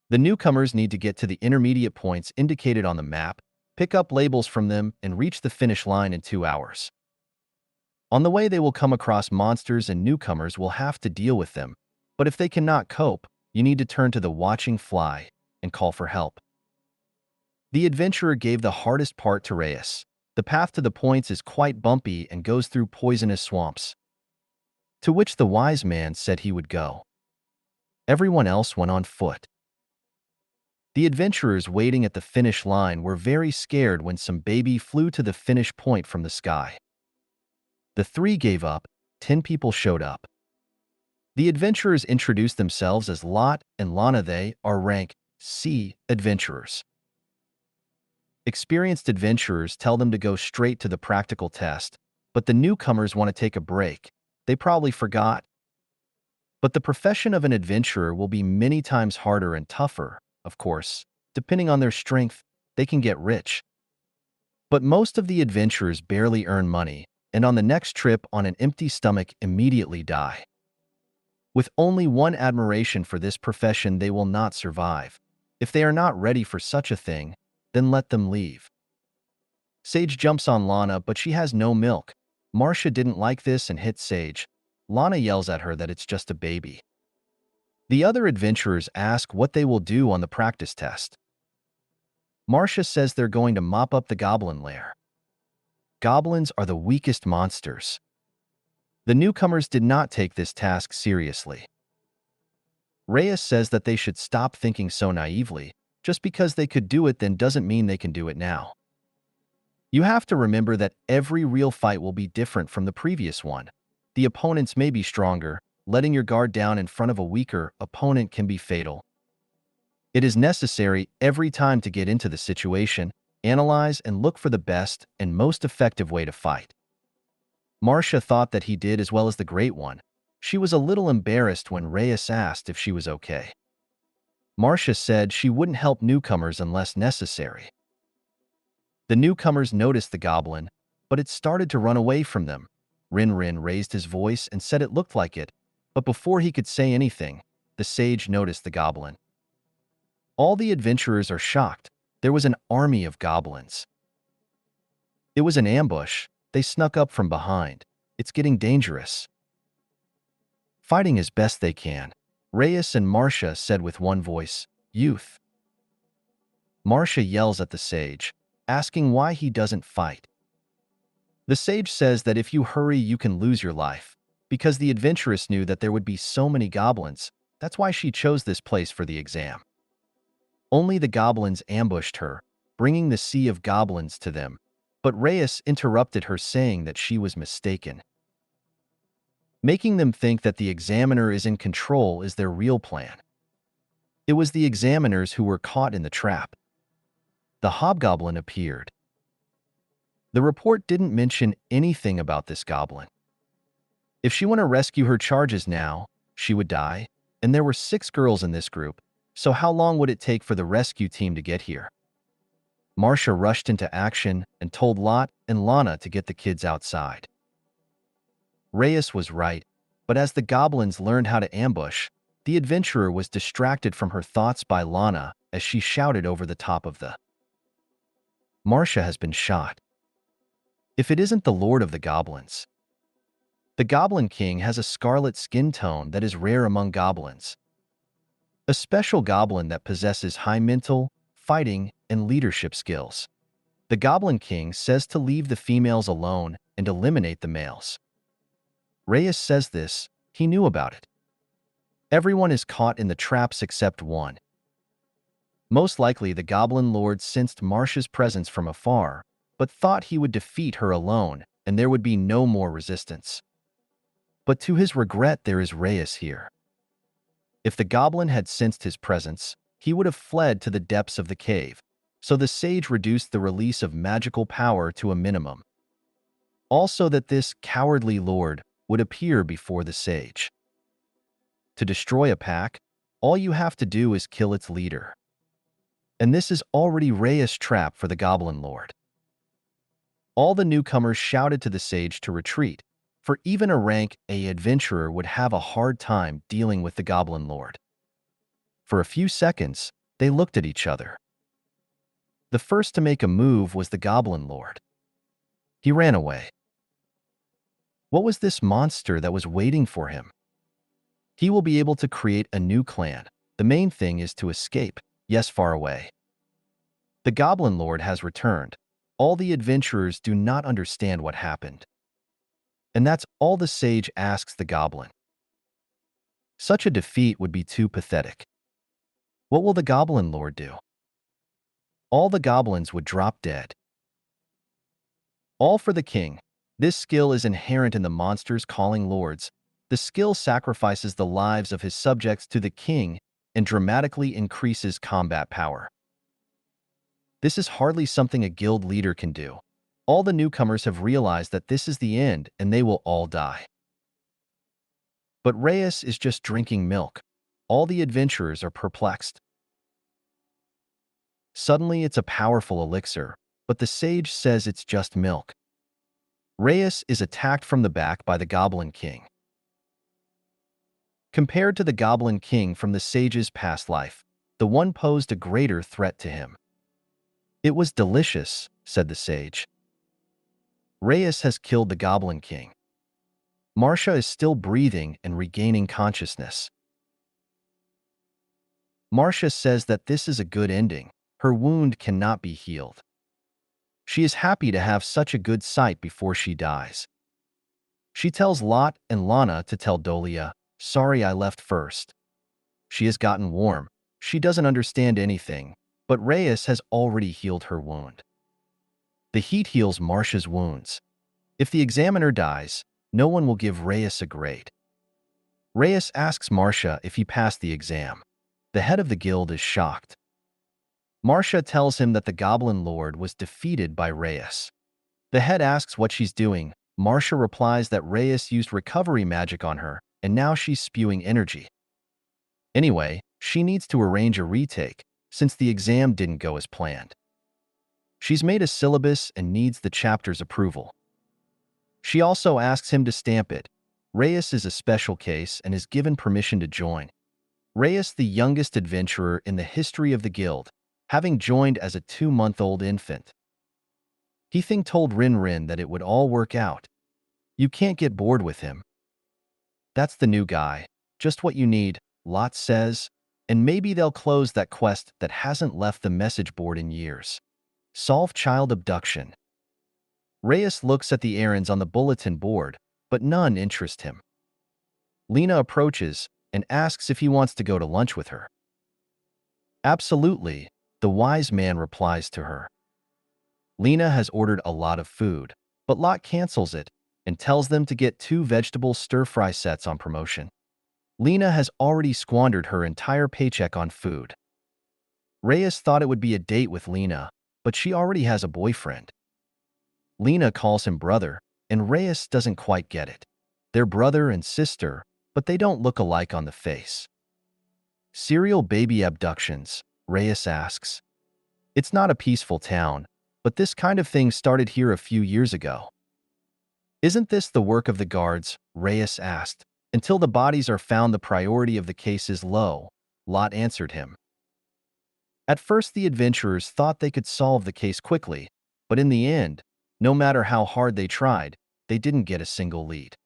[SPEAKER 2] The newcomers need to get to the intermediate points indicated on the map, pick up labels from them, and reach the finish line in 2 hours. On the way they will come across monsters and newcomers will have to deal with them, but if they cannot cope, you need to turn to the watching fly and call for help. The adventurer gave the hardest part to Reus. The path to the points is quite bumpy and goes through poisonous swamps, to which the wise man said he would go. Everyone else went on foot. The adventurers waiting at the finish line were very scared when some baby flew to the finish point from the sky. The 3 gave up. 10 people showed up. The adventurers introduced themselves as Lot and Lana. They are rank C adventurers. Experienced adventurers tell them to go straight to the practical test, but the newcomers want to take a break. They probably forgot. But the profession of an adventurer will be many times harder and tougher, of course. Depending on their strength, they can get rich. But most of the adventurers barely earn money, and on the next trip on an empty stomach immediately die. With only one admiration for this profession, they will not survive. If they are not ready for such a thing, then let them leave. Sage jumps on Lana, but she has no milk. Marcia didn't like this and hits Sage. Lana yells at her that it's just a baby. The other adventurers ask what they will do on the practice test. Marcia says they're going to mop up the goblin lair. Goblins are the weakest monsters. The newcomers did not take this task seriously. Reus says that they should stop thinking so naively. Just because they could do it then doesn't mean they can do it now. You have to remember that every real fight will be different from the previous one. The opponents may be stronger. Letting your guard down in front of a weaker opponent can be fatal. It is necessary every time to get into the situation, analyze and look for the best and most effective way to fight. Marcia thought that he did as well as the Great One. She was a little embarrassed when Reus asked if she was okay. Marcia said she wouldn't help newcomers unless necessary. The newcomers noticed the goblin, but it started to run away from them. Rin raised his voice and said it looked like it, but before he could say anything, the sage noticed the goblin. All the adventurers are shocked. There was an army of goblins. It was an ambush. They snuck up from behind. It's getting dangerous. Fighting as best they can, Reus and Marcia said with one voice, "Youth." Marcia yells at the sage, asking why he doesn't fight. The sage says that if you hurry you can lose your life, because the adventuress knew that there would be so many goblins. That's why she chose this place for the exam. Only the goblins ambushed her, bringing the sea of goblins to them, but Reus interrupted her saying that she was mistaken. Making them think that the examiner is in control is their real plan. It was the examiners who were caught in the trap. The hobgoblin appeared. The report didn't mention anything about this goblin. If she went to rescue her charges now, she would die, and there were 6 girls in this group, so how long would it take for the rescue team to get here? Marcia rushed into action and told Lot and Lana to get the kids outside. Reus was right, but as the goblins learned how to ambush, the adventurer was distracted from her thoughts by Lana as she shouted over the top of the Marcia has been shot. If it isn't the Lord of the Goblins. The Goblin King has a scarlet skin tone that is rare among goblins. A special goblin that possesses high mental, fighting, and leadership skills. The Goblin King says to leave the females alone and eliminate the males. Reus says this, he knew about it. Everyone is caught in the traps except one. Most likely the Goblin Lord sensed Marcia's presence from afar, but thought he would defeat her alone and there would be no more resistance. But to his regret there is Reus here. If the goblin had sensed his presence, he would have fled to the depths of the cave, so the sage reduced the release of magical power to a minimum. Also that this cowardly lord would appear before the sage. To destroy a pack, all you have to do is kill its leader. And this is already Reus' trap for the Goblin Lord. All the newcomers shouted to the sage to retreat, for even a rank A adventurer would have a hard time dealing with the Goblin Lord. For a few seconds, they looked at each other. The first to make a move was the Goblin Lord. He ran away. What was this monster that was waiting for him? He will be able to create a new clan. The main thing is to escape, yes, far away. The Goblin Lord has returned. All the adventurers do not understand what happened. And that's all the sage asks the goblin. Such a defeat would be too pathetic. What will the Goblin Lord do? All the goblins would drop dead. All for the king. This skill is inherent in the monsters calling lords. The skill sacrifices the lives of his subjects to the king and dramatically increases combat power. This is hardly something a guild leader can do. All the newcomers have realized that this is the end and they will all die. But Reus is just drinking milk. All the adventurers are perplexed. Suddenly it's a powerful elixir, but the sage says it's just milk. Reus is attacked from the back by the Goblin King. Compared to the Goblin King from the sage's past life, the one posed a greater threat to him. It was delicious, said the sage. Reus has killed the Goblin King. Marcia is still breathing and regaining consciousness. Marcia says that this is a good ending. Her wound cannot be healed. She is happy to have such a good sight before she dies. She tells Lot and Lana to tell Dolia, sorry I left first. She has gotten warm. She doesn't understand anything, but Reus has already healed her wound. The heat heals Marcia's wounds. If the examiner dies, no one will give Reus a grade. Reus asks Marcia if he passed the exam. The head of the guild is shocked. Marcia tells him that the Goblin Lord was defeated by Reus. The head asks what she's doing. Marcia replies that Reus used recovery magic on her, and now she's spewing energy. Anyway, she needs to arrange a retake, since the exam didn't go as planned. She's made a syllabus and needs the chapter's approval. She also asks him to stamp it. Reus is a special case and is given permission to join. Reus, the youngest adventurer in the history of the guild, having joined as a 2-month-old infant. He told Rin that it would all work out. You can't get bored with him. That's the new guy, just what you need, Lot says, and maybe they'll close that quest that hasn't left the message board in years. Solve child abduction. Reus looks at the errands on the bulletin board, but none interest him. Lena approaches and asks if he wants to go to lunch with her. Absolutely, the wise man replies to her. Lena has ordered a lot of food, but Lot cancels it and tells them to get 2 vegetable stir-fry sets on promotion. Lena has already squandered her entire paycheck on food. Reus thought it would be a date with Lena, but she already has a boyfriend. Lena calls him brother, and Reus doesn't quite get it. They're brother and sister, but they don't look alike on the face. Serial baby abductions, Reus asks. It's not a peaceful town, but this kind of thing started here a few years ago. Isn't this the work of the guards? Reus asked. Until the bodies are found, the priority of the case is low, Lot answered him. At first, the adventurers thought they could solve the case quickly, but in the end, no matter how hard they tried, they didn't get a single lead.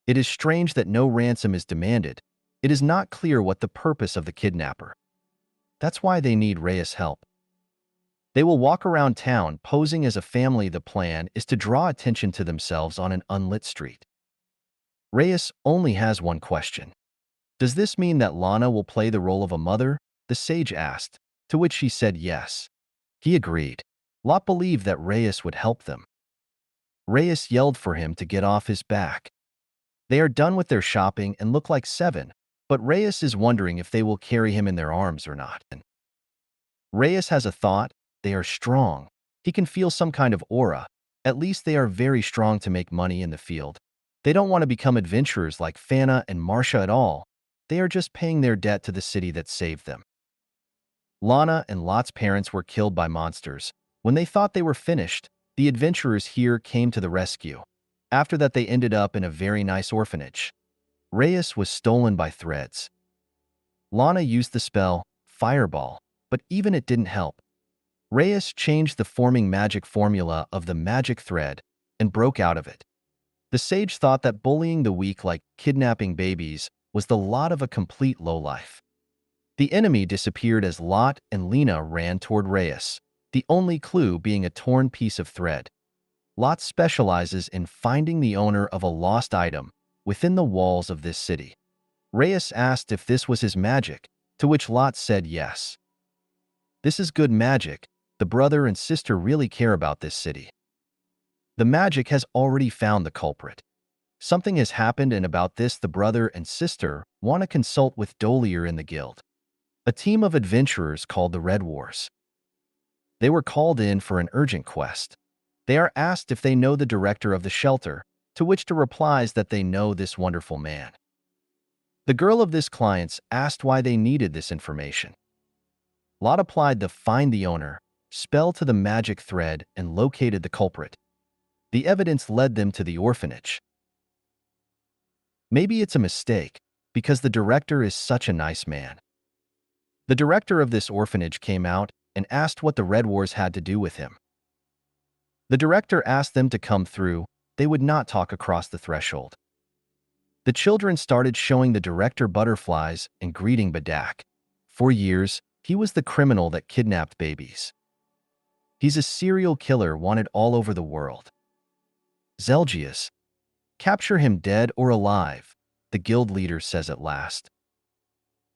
[SPEAKER 2] It is strange that no ransom is demanded. It is not clear what the purpose of the kidnapper. That's why they need Reus' help. They will walk around town posing as a family. The plan is to draw attention to themselves on an unlit street. Reus only has one question. Does this mean that Lana will play the role of a mother? The sage asked, to which she said yes. He agreed. Lot believed that Reus would help them. Reus yelled for him to get off his back. They are done with their shopping and look like 7, but Reus is wondering if they will carry him in their arms or not. Reus has a thought. They are strong. He can feel some kind of aura. At least they are very strong to make money in the field. They don't want to become adventurers like Fana and Marcia at all. They are just paying their debt to the city that saved them. Lana and Lot's parents were killed by monsters. When they thought they were finished, the adventurers here came to the rescue. After that, they ended up in a very nice orphanage. Reus was stolen by threads. Lana used the spell, Fireball, but even it didn't help. Reus changed the forming magic formula of the magic thread and broke out of it. The sage thought that bullying the weak like kidnapping babies was the lot of a complete lowlife. The enemy disappeared as Lot and Lena ran toward Reus, the only clue being a torn piece of thread. Lot specializes in finding the owner of a lost item within the walls of this city. Reus asked if this was his magic, to which Lot said yes. This is good magic. The brother and sister really care about this city. The magic has already found the culprit. Something has happened, and about this the brother and sister want to consult with Dolier in the guild, a team of adventurers called the Red Wars. They were called in for an urgent quest. They are asked if they know the director of the shelter, to which the replies that they know this wonderful man. The girl of this client's asked why they needed this information. Lot applied the find the owner spell to the magic thread and located the culprit. The evidence led them to the orphanage. Maybe it's a mistake, because the director is such a nice man. The director of this orphanage came out and asked what the Red Wars had to do with him. The director asked them to come through. They would not talk across the threshold. The children started showing the director butterflies and greeting Badak. For years, he was the criminal that kidnapped babies. He's a serial killer wanted all over the world. Zelgius. Capture him dead or alive, the guild leader says at last.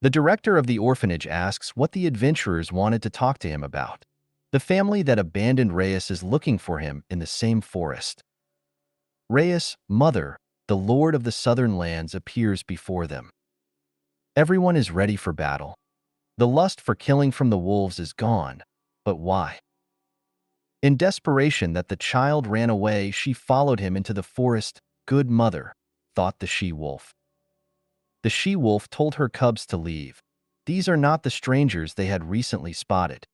[SPEAKER 2] The director of the orphanage asks what the adventurers wanted to talk to him about. The family that abandoned Reus is looking for him in the same forest. Reus, mother, the lord of the southern lands, appears before them. Everyone is ready for battle. The lust for killing from the wolves is gone, but why? In desperation that the child ran away, she followed him into the forest. Good mother, thought the she-wolf. The she-wolf told her cubs to leave. These are not the strangers they had recently spotted.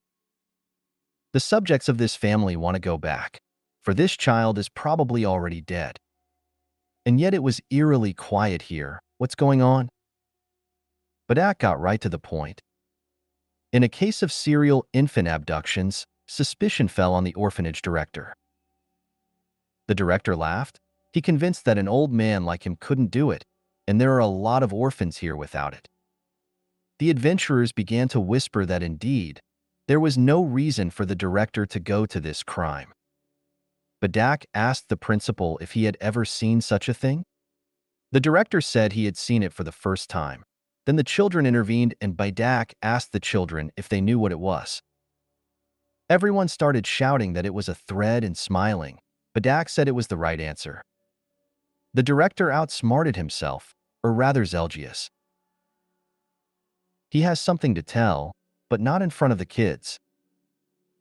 [SPEAKER 2] The subjects of this family want to go back, for this child is probably already dead. And yet it was eerily quiet here. What's going on? Badak got right to the point. In a case of serial infant abductions, suspicion fell on the orphanage director. The director laughed. He convinced that an old man like him couldn't do it, and there are a lot of orphans here without it. The adventurers began to whisper that indeed, there was no reason for the director to go to this crime. Badak asked the principal if he had ever seen such a thing. The director said he had seen it for the first time. Then the children intervened, and Badak asked the children if they knew what it was. Everyone started shouting that it was a thread and smiling. Badak said it was the right answer. The director outsmarted himself, or rather Zelgius. He has something to tell, but not in front of the kids.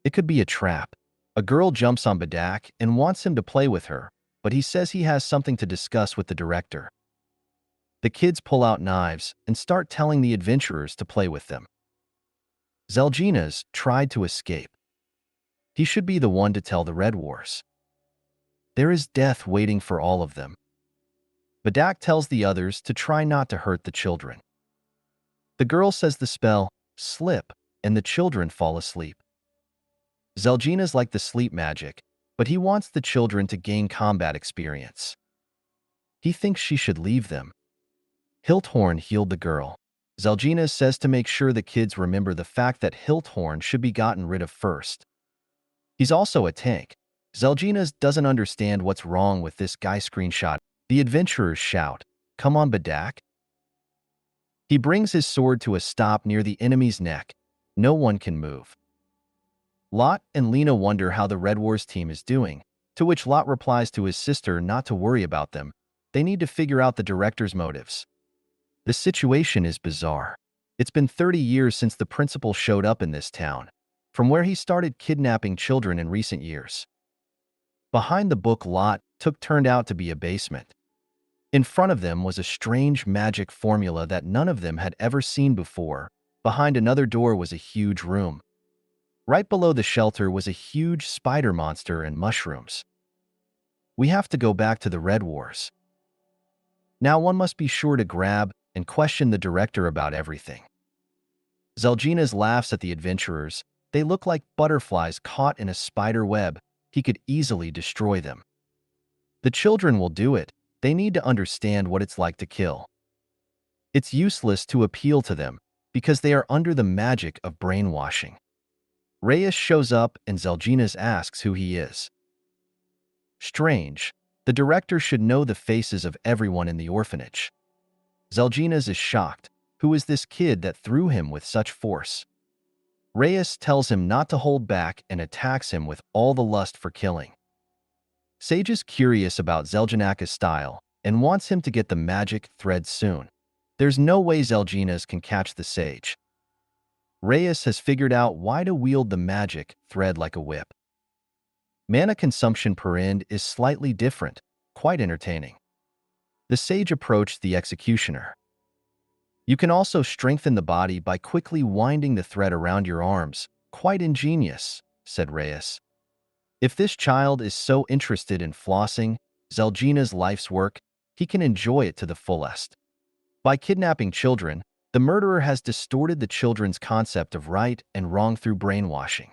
[SPEAKER 2] It could be a trap. A girl jumps on Bedak and wants him to play with her, but he says he has something to discuss with the director. The kids pull out knives and start telling the adventurers to play with them. Zelginas tried to escape. He should be the one to tell the Red Wars. There is death waiting for all of them. Bedak tells the others to try not to hurt the children. The girl says the spell, slip, and the children fall asleep. Zelginas like the sleep magic, but he wants the children to gain combat experience. He thinks she should leave them. Hilthorn healed the girl. Zelginas says to make sure the kids remember the fact that Hilthorn should be gotten rid of first. He's also a tank. Zelginas doesn't understand what's wrong with this guy. Screenshot. The adventurers shout, "Come on, Bedak." He brings his sword to a stop near the enemy's neck. No one can move. Lot and Lena wonder how the Red Wars team is doing, to which Lot replies to his sister not to worry about them. They need to figure out the director's motives. The situation is bizarre. It's been 30 years since the principal showed up in this town, from where he started kidnapping children in recent years. Behind the book Lot turned out to be a basement. In front of them was a strange magic formula that none of them had ever seen before. Behind another door was a huge room. Right below the shelter was a huge spider monster and mushrooms. We have to go back to the Red Wars. Now one must be sure to grab and question the director about everything. Zelginas laughs at the adventurers. They look like butterflies caught in a spider web. He could easily destroy them. The children will do it. They need to understand what it's like to kill. It's useless to appeal to them because they are under the magic of brainwashing. Reus shows up and Zelginas asks who he is. Strange. The director should know the faces of everyone in the orphanage. Zelginas is shocked. Who is this kid that threw him with such force? Reus tells him not to hold back and attacks him with all the lust for killing. Sage is curious about Zeljanaka's style and wants him to get the magic thread soon. There's no way Zelginas can catch the sage. Reus has figured out why to wield the magic thread like a whip. Mana consumption per end is slightly different, quite entertaining. The sage approached the executioner. You can also strengthen the body by quickly winding the thread around your arms. Quite ingenious, said Reus. If this child is so interested in flossing Zelgina's life's work, he can enjoy it to the fullest. By kidnapping children, the murderer has distorted the children's concept of right and wrong through brainwashing.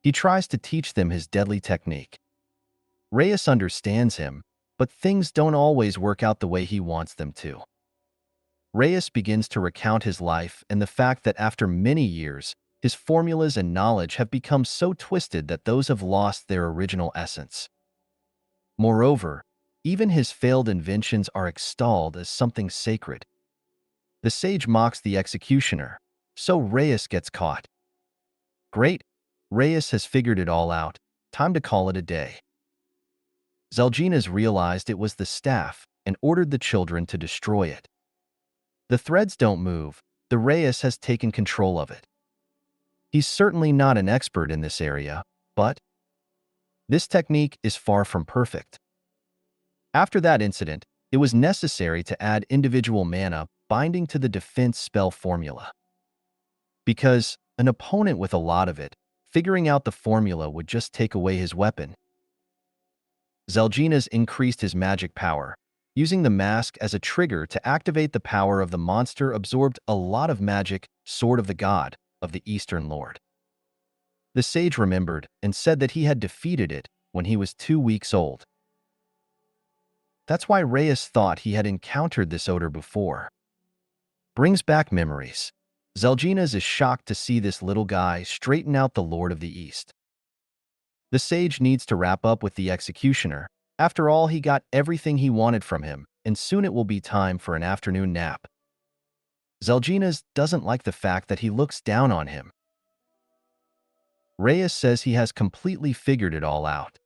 [SPEAKER 2] He tries to teach them his deadly technique. Reus understands him, but things don't always work out the way he wants them to. Reus begins to recount his life and the fact that after many years, his formulas and knowledge have become so twisted that those have lost their original essence. Moreover, even his failed inventions are extolled as something sacred. The sage mocks the executioner, so Reus gets caught. Great, Reus has figured it all out. Time to call it a day. Zelginas realized it was the staff and ordered the children to destroy it. The threads don't move. The Reus has taken control of it. He's certainly not an expert in this area, but this technique is far from perfect. After that incident, it was necessary to add individual mana binding to the defense spell formula. Because an opponent with a lot of it, figuring out the formula would just take away his weapon. Zelginas increased his magic power, using the mask as a trigger to activate the power of the monster absorbed a lot of magic, Sword of the God, of the Eastern Lord. The sage remembered and said that he had defeated it when he was 2 weeks old. That's why Reus thought he had encountered this odor before. Brings back memories. Zelginas is shocked to see this little guy straighten out the Lord of the East. The sage needs to wrap up with the executioner. After all, he got everything he wanted from him, and soon it will be time for an afternoon nap. Zelginas doesn't like the fact that he looks down on him. Reus says he has completely figured it all out.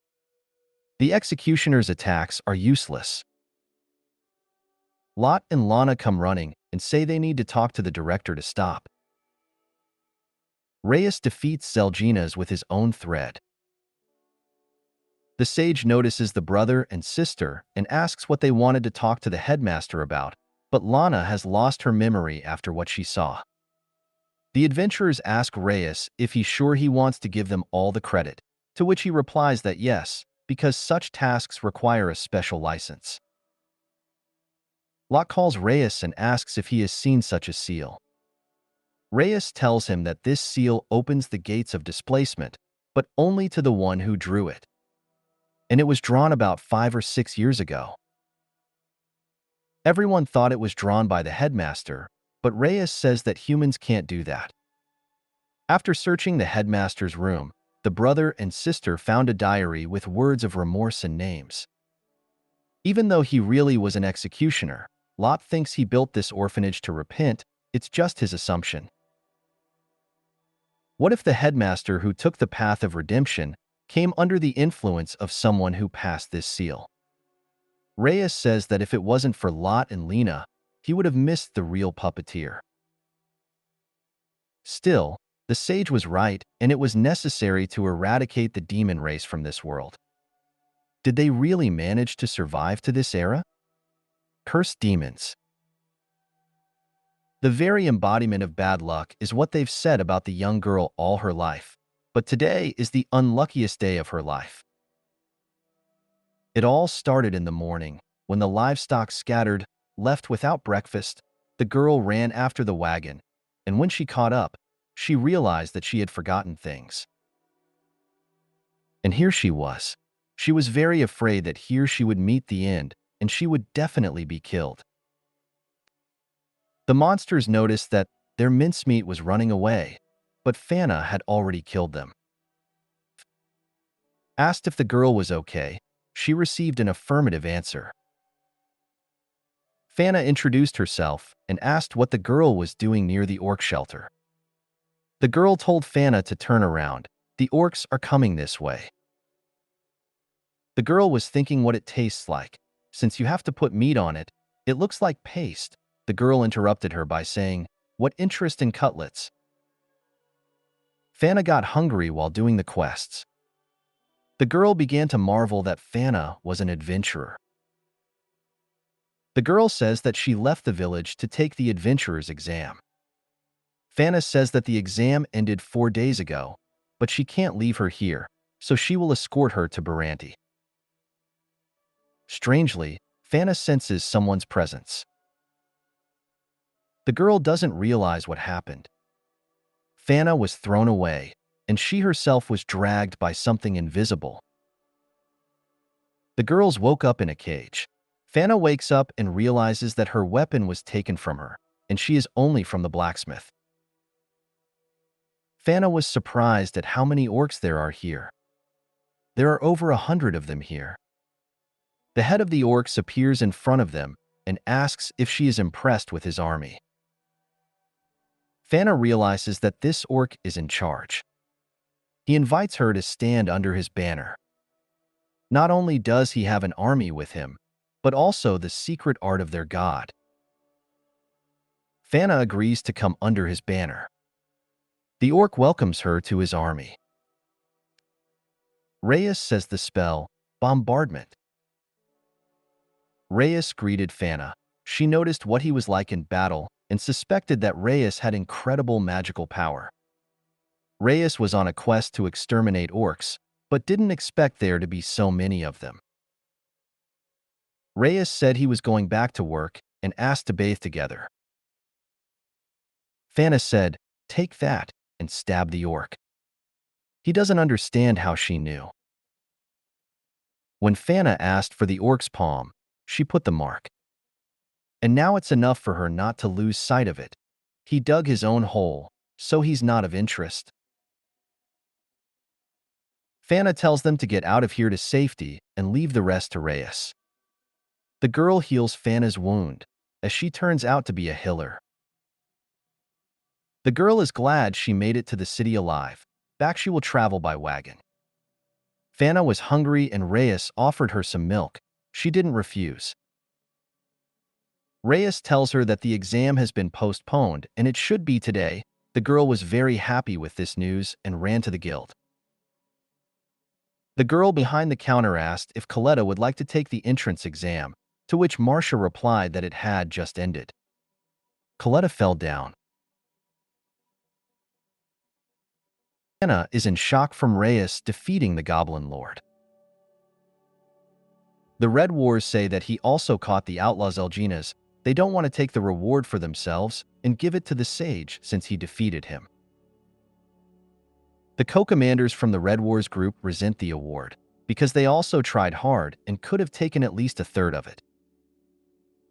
[SPEAKER 2] The executioner's attacks are useless. Lot and Lana come running and say they need to talk to the director to stop. Reus defeats Zelginas with his own thread. The sage notices the brother and sister and asks what they wanted to talk to the headmaster about, but Lana has lost her memory after what she saw. The adventurers ask Reus if he's sure he wants to give them all the credit, to which he replies that yes, because such tasks require a special license. Locke calls Reus and asks if he has seen such a seal. Reus tells him that this seal opens the gates of displacement, but only to the one who drew it. And it was drawn about 5 or 6 years ago. Everyone thought it was drawn by the headmaster, but Reus says that humans can't do that. After searching the headmaster's room, the brother and sister found a diary with words of remorse and names. Even though he really was an executioner, Locke thinks he built this orphanage to repent. It's just his assumption. What if the headmaster who took the path of redemption came under the influence of someone who passed this seal? Reus says that if it wasn't for Lot and Lena, he would have missed the real puppeteer. Still, the sage was right, and it was necessary to eradicate the demon race from this world. Did they really manage to survive to this era? Cursed demons. The very embodiment of bad luck is what they've said about the young girl all her life, but today is the unluckiest day of her life. It all started in the morning, when the livestock scattered, left without breakfast. The girl ran after the wagon, and when she caught up, she realized that she had forgotten things. And here she was. She was very afraid that here she would meet the end, and she would definitely be killed. The monsters noticed that their mincemeat was running away, but Fana had already killed them. Asked if the girl was okay, she received an affirmative answer. Fana introduced herself and asked what the girl was doing near the orc shelter. The girl told Fana to turn around. The orcs are coming this way. The girl was thinking what it tastes like. Since you have to put meat on it, it looks like paste. The girl interrupted her by saying, "What interest in cutlets?" Fana got hungry while doing the quests. The girl began to marvel that Fana was an adventurer. The girl says that she left the village to take the adventurer's exam. Fana says that the exam ended 4 days ago, but she can't leave her here, so she will escort her to Baranti. Strangely, Fana senses someone's presence. The girl doesn't realize what happened. Fana was thrown away, and she herself was dragged by something invisible. The girls woke up in a cage. Fana wakes up and realizes that her weapon was taken from her, and she is only from the blacksmith. Fana was surprised at how many orcs there are here. There are over 100 of them here. The head of the orcs appears in front of them and asks if she is impressed with his army. Fana realizes that this orc is in charge. He invites her to stand under his banner. Not only does he have an army with him, but also the secret art of their god. Fana agrees to come under his banner. The orc welcomes her to his army. Reus says the spell, bombardment. Reus greeted Fana. She noticed what he was like in battle and suspected that Reus had incredible magical power. Reus was on a quest to exterminate orcs, but didn't expect there to be so many of them. Reus said he was going back to work and asked to bathe together. Fana said, "Take that," and stabbed the orc. He doesn't understand how she knew. When Fana asked for the orc's palm, she put the mark. And now it's enough for her not to lose sight of it. He dug his own hole, so he's not of interest. Fana tells them to get out of here to safety and leave the rest to Reus. The girl heals Fana's wound, as she turns out to be a healer. The girl is glad she made it to the city alive. Back she will travel by wagon. Fana was hungry and Reus offered her some milk. She didn't refuse. Reus tells her that the exam has been postponed and it should be today. The girl was very happy with this news and ran to the guild. The girl behind the counter asked if Coletta would like to take the entrance exam, to which Marcia replied that it had just ended. Coletta fell down. Anna is in shock from Reus defeating the Goblin Lord. The Red Wars say that he also caught the outlaw Zelginas. They don't want to take the reward for themselves and give it to the sage since he defeated him. The co-commanders from the Red Wars group resent the award because they also tried hard and could have taken at least a third of it.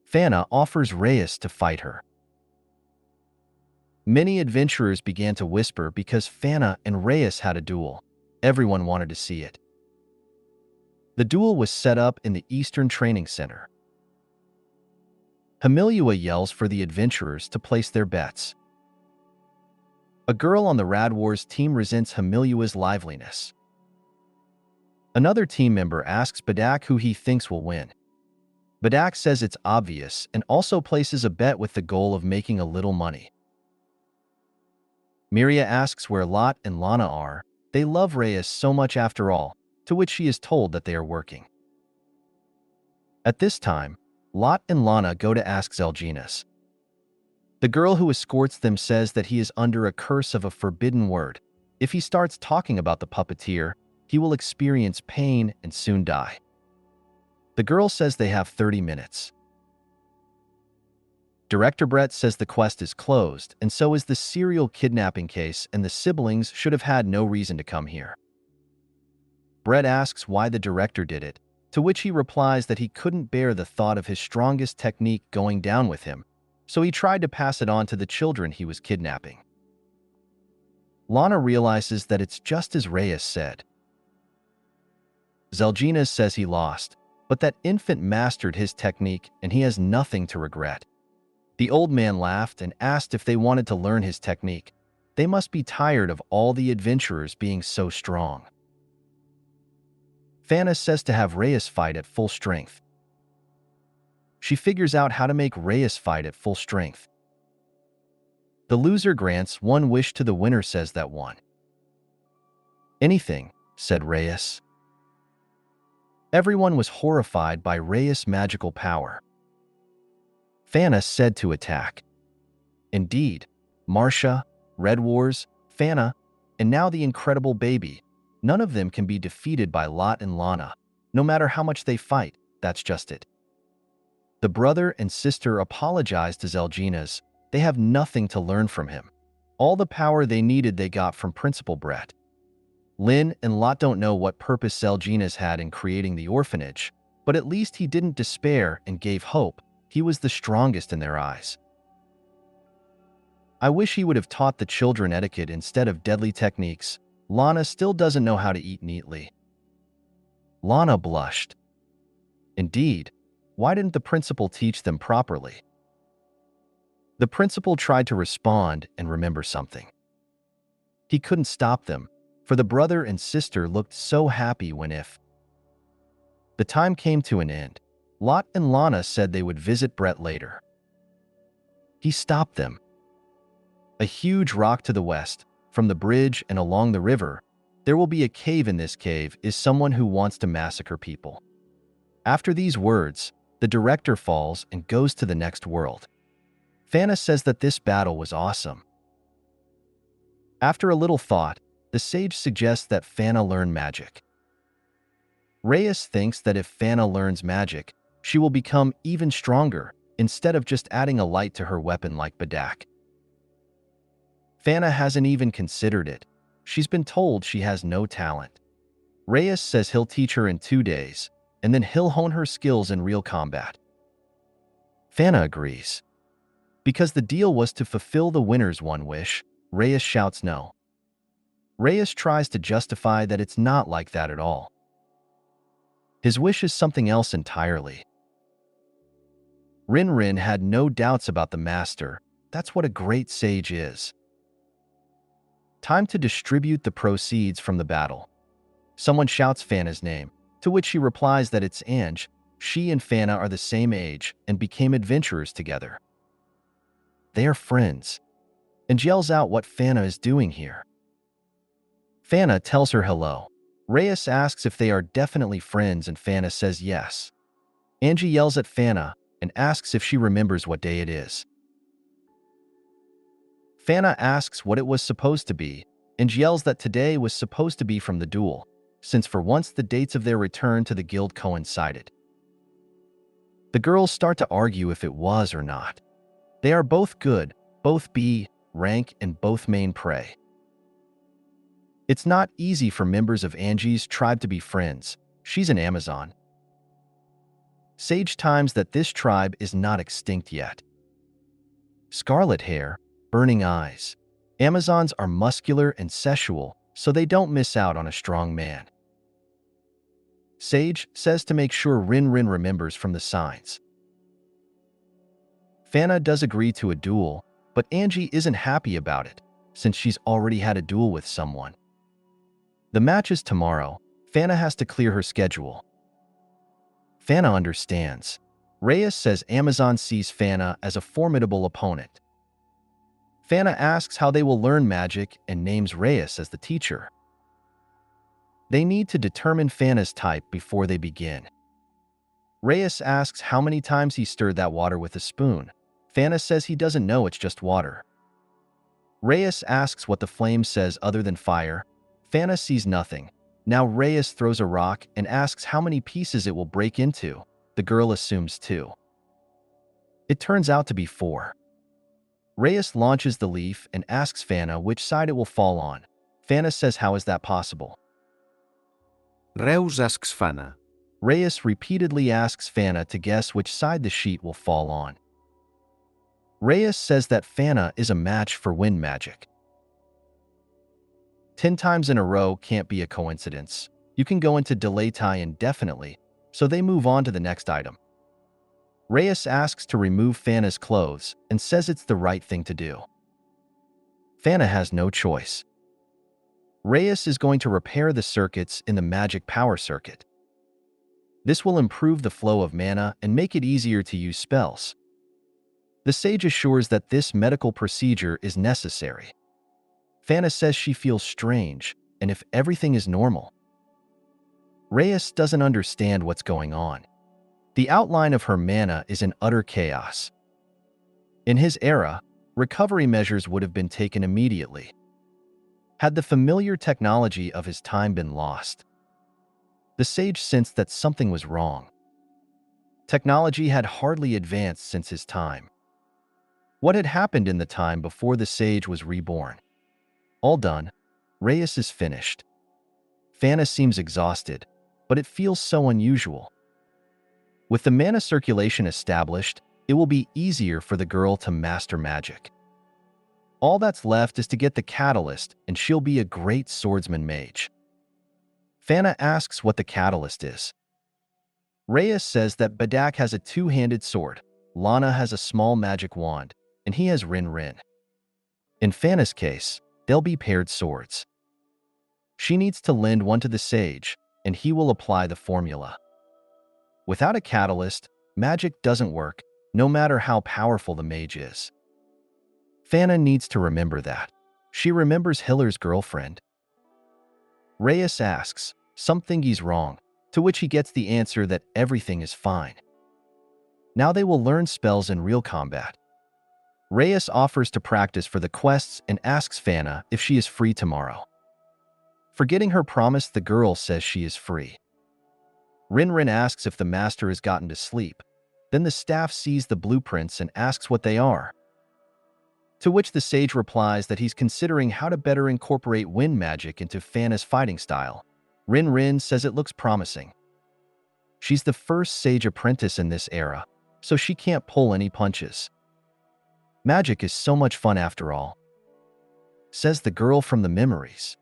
[SPEAKER 2] Fana offers Reus to fight her. Many adventurers began to whisper because Fana and Reus had a duel. Everyone wanted to see it. The duel was set up in the Eastern Training Center. Hamilua yells for the adventurers to place their bets. A girl on the Rad Wars team resents Hamilua's liveliness. Another team member asks Badak who he thinks will win. Badak says it's obvious and also places a bet with the goal of making a little money. Miria asks where Lot and Lana are. They love Reus so much after all, to which she is told that they are working. At this time, Lot and Lana go to ask Zelginas. The girl who escorts them says that he is under a curse of a forbidden word. If he starts talking about the puppeteer, he will experience pain and soon die. The girl says they have 30 minutes. Director Brett says the quest is closed, and so is the serial kidnapping case, and the siblings should have had no reason to come here. Brett asks why the director did it, to which he replies that he couldn't bear the thought of his strongest technique going down with him, so he tried to pass it on to the children he was kidnapping. Lana realizes that it's just as Reus said. Zelginas says he lost, but that infant mastered his technique and he has nothing to regret. The old man laughed and asked if they wanted to learn his technique. They must be tired of all the adventurers being so strong. Fana says to have Reus fight at full strength. She figures out how to make Reus fight at full strength. The loser grants one wish to the winner, says that one. Anything, said Reus. Everyone was horrified by Reus' magical power. Fana said to attack. Indeed, Marcia, Red Wars, Fana, and now the incredible baby, none of them can be defeated by Lot and Lana. No matter how much they fight, that's just it. The brother and sister apologize to Zelginas. They have nothing to learn from him. All the power they needed they got from Principal Brett. Lynn and Lot don't know what purpose Zelginas had in creating the orphanage, but at least he didn't despair and gave hope. He was the strongest in their eyes. I wish he would have taught the children etiquette instead of deadly techniques. Lana still doesn't know how to eat neatly. Lana blushed. Indeed, why didn't the principal teach them properly? The principal tried to respond and remember something. He couldn't stop them, for the brother and sister looked so happy when the time came to an end. Lot and Lana said they would visit Brett later. He stopped them. A huge rock to the west, from the bridge and along the river, there will be a cave. In this cave is someone who wants to massacre people. After these words, the director falls and goes to the next world. Fana says that this battle was awesome. After a little thought, the sage suggests that Fana learn magic. Reus thinks that if Fana learns magic, she will become even stronger, instead of just adding a light to her weapon like Badak. Fana hasn't even considered it. She's been told she has no talent. Reus says he'll teach her in 2 days, and then he'll hone her skills in real combat. Fana agrees. Because the deal was to fulfill the winner's one wish, Reus shouts no. Reus tries to justify that it's not like that at all. His wish is something else entirely. Rin had no doubts about the master. That's what a great sage is. Time to distribute the proceeds from the battle. Someone shouts Fana's name, to which she replies that it's Ange. She and Fana are the same age and became adventurers together. They are friends. And yells out what Fana is doing here. Fana tells her hello. Reus asks if they are definitely friends and Fana says yes. Angie yells at Fana and asks if she remembers what day it is. Fana asks what it was supposed to be and yells that today was supposed to be from the duel, since for once the dates of their return to the guild coincided. The girls start to argue if it was or not. They are both good, both B rank, and both main prey. It's not easy for members of Angie's tribe to be friends. She's an Amazon. Sage times that this tribe is not extinct yet. Scarlet hair, burning eyes. Amazons are muscular and sexual, so they don't miss out on a strong man. Sage says to make sure Rin remembers from the signs. Fana does agree to a duel, but Angie isn't happy about it, since she's already had a duel with someone. The match is tomorrow. Fana has to clear her schedule. Fana understands. Reus says Amazon sees Fana as a formidable opponent. Fana asks how they will learn magic and names Reus as the teacher. They need to determine Fana's type before they begin. Reus asks how many times he stirred that water with a spoon. Fana says he doesn't know, it's just water. Reus asks what the flame says other than fire. Fana sees nothing. Now Reus throws a rock and asks how many pieces it will break into. The girl assumes 2. It turns out to be 4. Reus launches the leaf and asks Fana which side it will fall on. Fana says how is that possible?
[SPEAKER 3] Reus asks Fana.
[SPEAKER 2] Reus repeatedly asks Fana to guess which side the sheet will fall on. Reus says that Fana is a match for wind magic. 10 times in a row can't be a coincidence. You can go into delay tie indefinitely, so they move on to the next item. Reus asks to remove Fana's clothes and says it's the right thing to do. Fana has no choice. Reus is going to repair the circuits in the magic power circuit. This will improve the flow of mana and make it easier to use spells. The sage assures that this medical procedure is necessary. Fana says she feels strange, and if everything is normal. Reus doesn't understand what's going on. The outline of her mana is in utter chaos. In his era, recovery measures would have been taken immediately. Had the familiar technology of his time been lost? The sage sensed that something was wrong. Technology had hardly advanced since his time. What had happened in the time before the sage was reborn? All done. Reus is finished. Fana seems exhausted, but it feels so unusual. With the mana circulation established, it will be easier for the girl to master magic. All that's left is to get the catalyst, and she'll be a great swordsman mage. Fana asks what the catalyst is. Reus says that Badak has a 2-handed sword, Lana has a small magic wand, and he has Rin. In Fana's case, they'll be paired swords. She needs to lend one to the sage, and he will apply the formula. Without a catalyst, magic doesn't work, no matter how powerful the mage is. Fana needs to remember that. She remembers Hiller's girlfriend. Reus asks, something's wrong, to which he gets the answer that everything is fine. Now they will learn spells in real combat. Reus offers to practice for the quests and asks Fana if she is free tomorrow. Forgetting her promise, the girl says she is free. Rin asks if the master has gotten to sleep. Then the staff sees the blueprints and asks what they are. To which the sage replies that he's considering how to better incorporate wind magic into Fana's fighting style. Rin says it looks promising. She's the first sage apprentice in this era, so she can't pull any punches. Magic is so much fun after all, says the girl from the memories.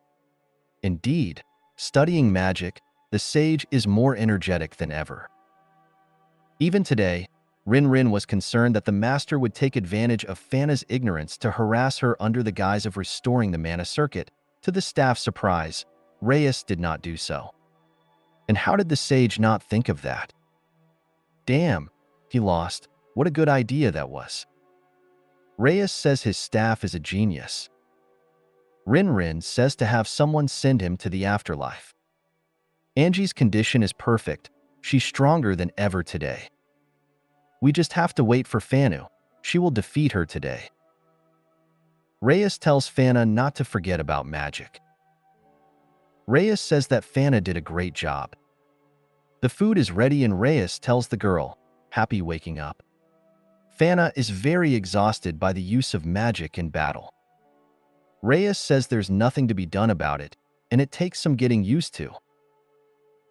[SPEAKER 2] Indeed, studying magic, the sage is more energetic than ever. Even today, Rin was concerned that the master would take advantage of Fana's ignorance to harass her under the guise of restoring the mana circuit. To the staff's surprise, Reus did not do so. And how did the sage not think of that? Damn, he lost. What a good idea that was. Reus says his staff is a genius. Rin says to have someone send him to the afterlife. Angie's condition is perfect. She's stronger than ever today. We just have to wait for Fanu. She will defeat her today. Reus tells Fana not to forget about magic. Reus says that Fana did a great job. The food is ready and Reus tells the girl, happy waking up. Fana is very exhausted by the use of magic in battle. Reus says there's nothing to be done about it, and it takes some getting used to.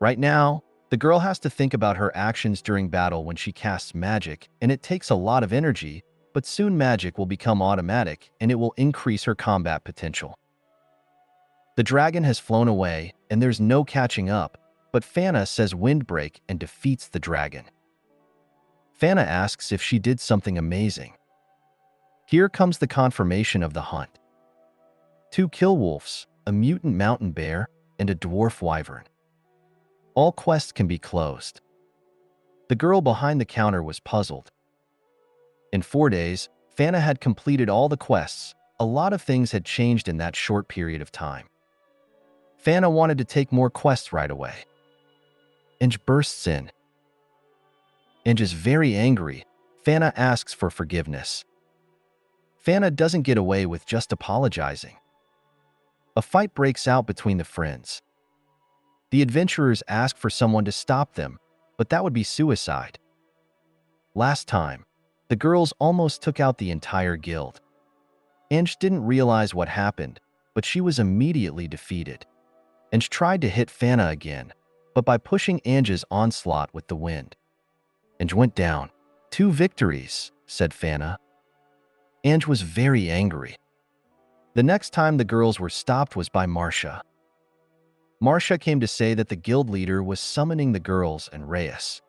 [SPEAKER 2] Right now, the girl has to think about her actions during battle when she casts magic, and it takes a lot of energy, but soon magic will become automatic and it will increase her combat potential. The dragon has flown away, and there's no catching up, but Fana says windbreak and defeats the dragon. Fana asks if she did something amazing. Here comes the confirmation of the hunt. 2 kill wolves, a mutant mountain bear, and a dwarf wyvern. All quests can be closed. The girl behind the counter was puzzled. In 4 days, Fana had completed all the quests. A lot of things had changed in that short period of time. Fana wanted to take more quests right away. Inge bursts in. Inge is very angry. Fana asks for forgiveness. Fana doesn't get away with just apologizing. A fight breaks out between the friends. The adventurers ask for someone to stop them, but that would be suicide. Last time, the girls almost took out the entire guild. Inge didn't realize what happened, but she was immediately defeated. Inge tried to hit Fana again, but by pushing Ange's onslaught with the wind. Inge went down. 2 victories, said Fana. Ange was very angry. The next time the girls were stopped was by Marcia. Marcia came to say that the guild leader was summoning the girls and Reus.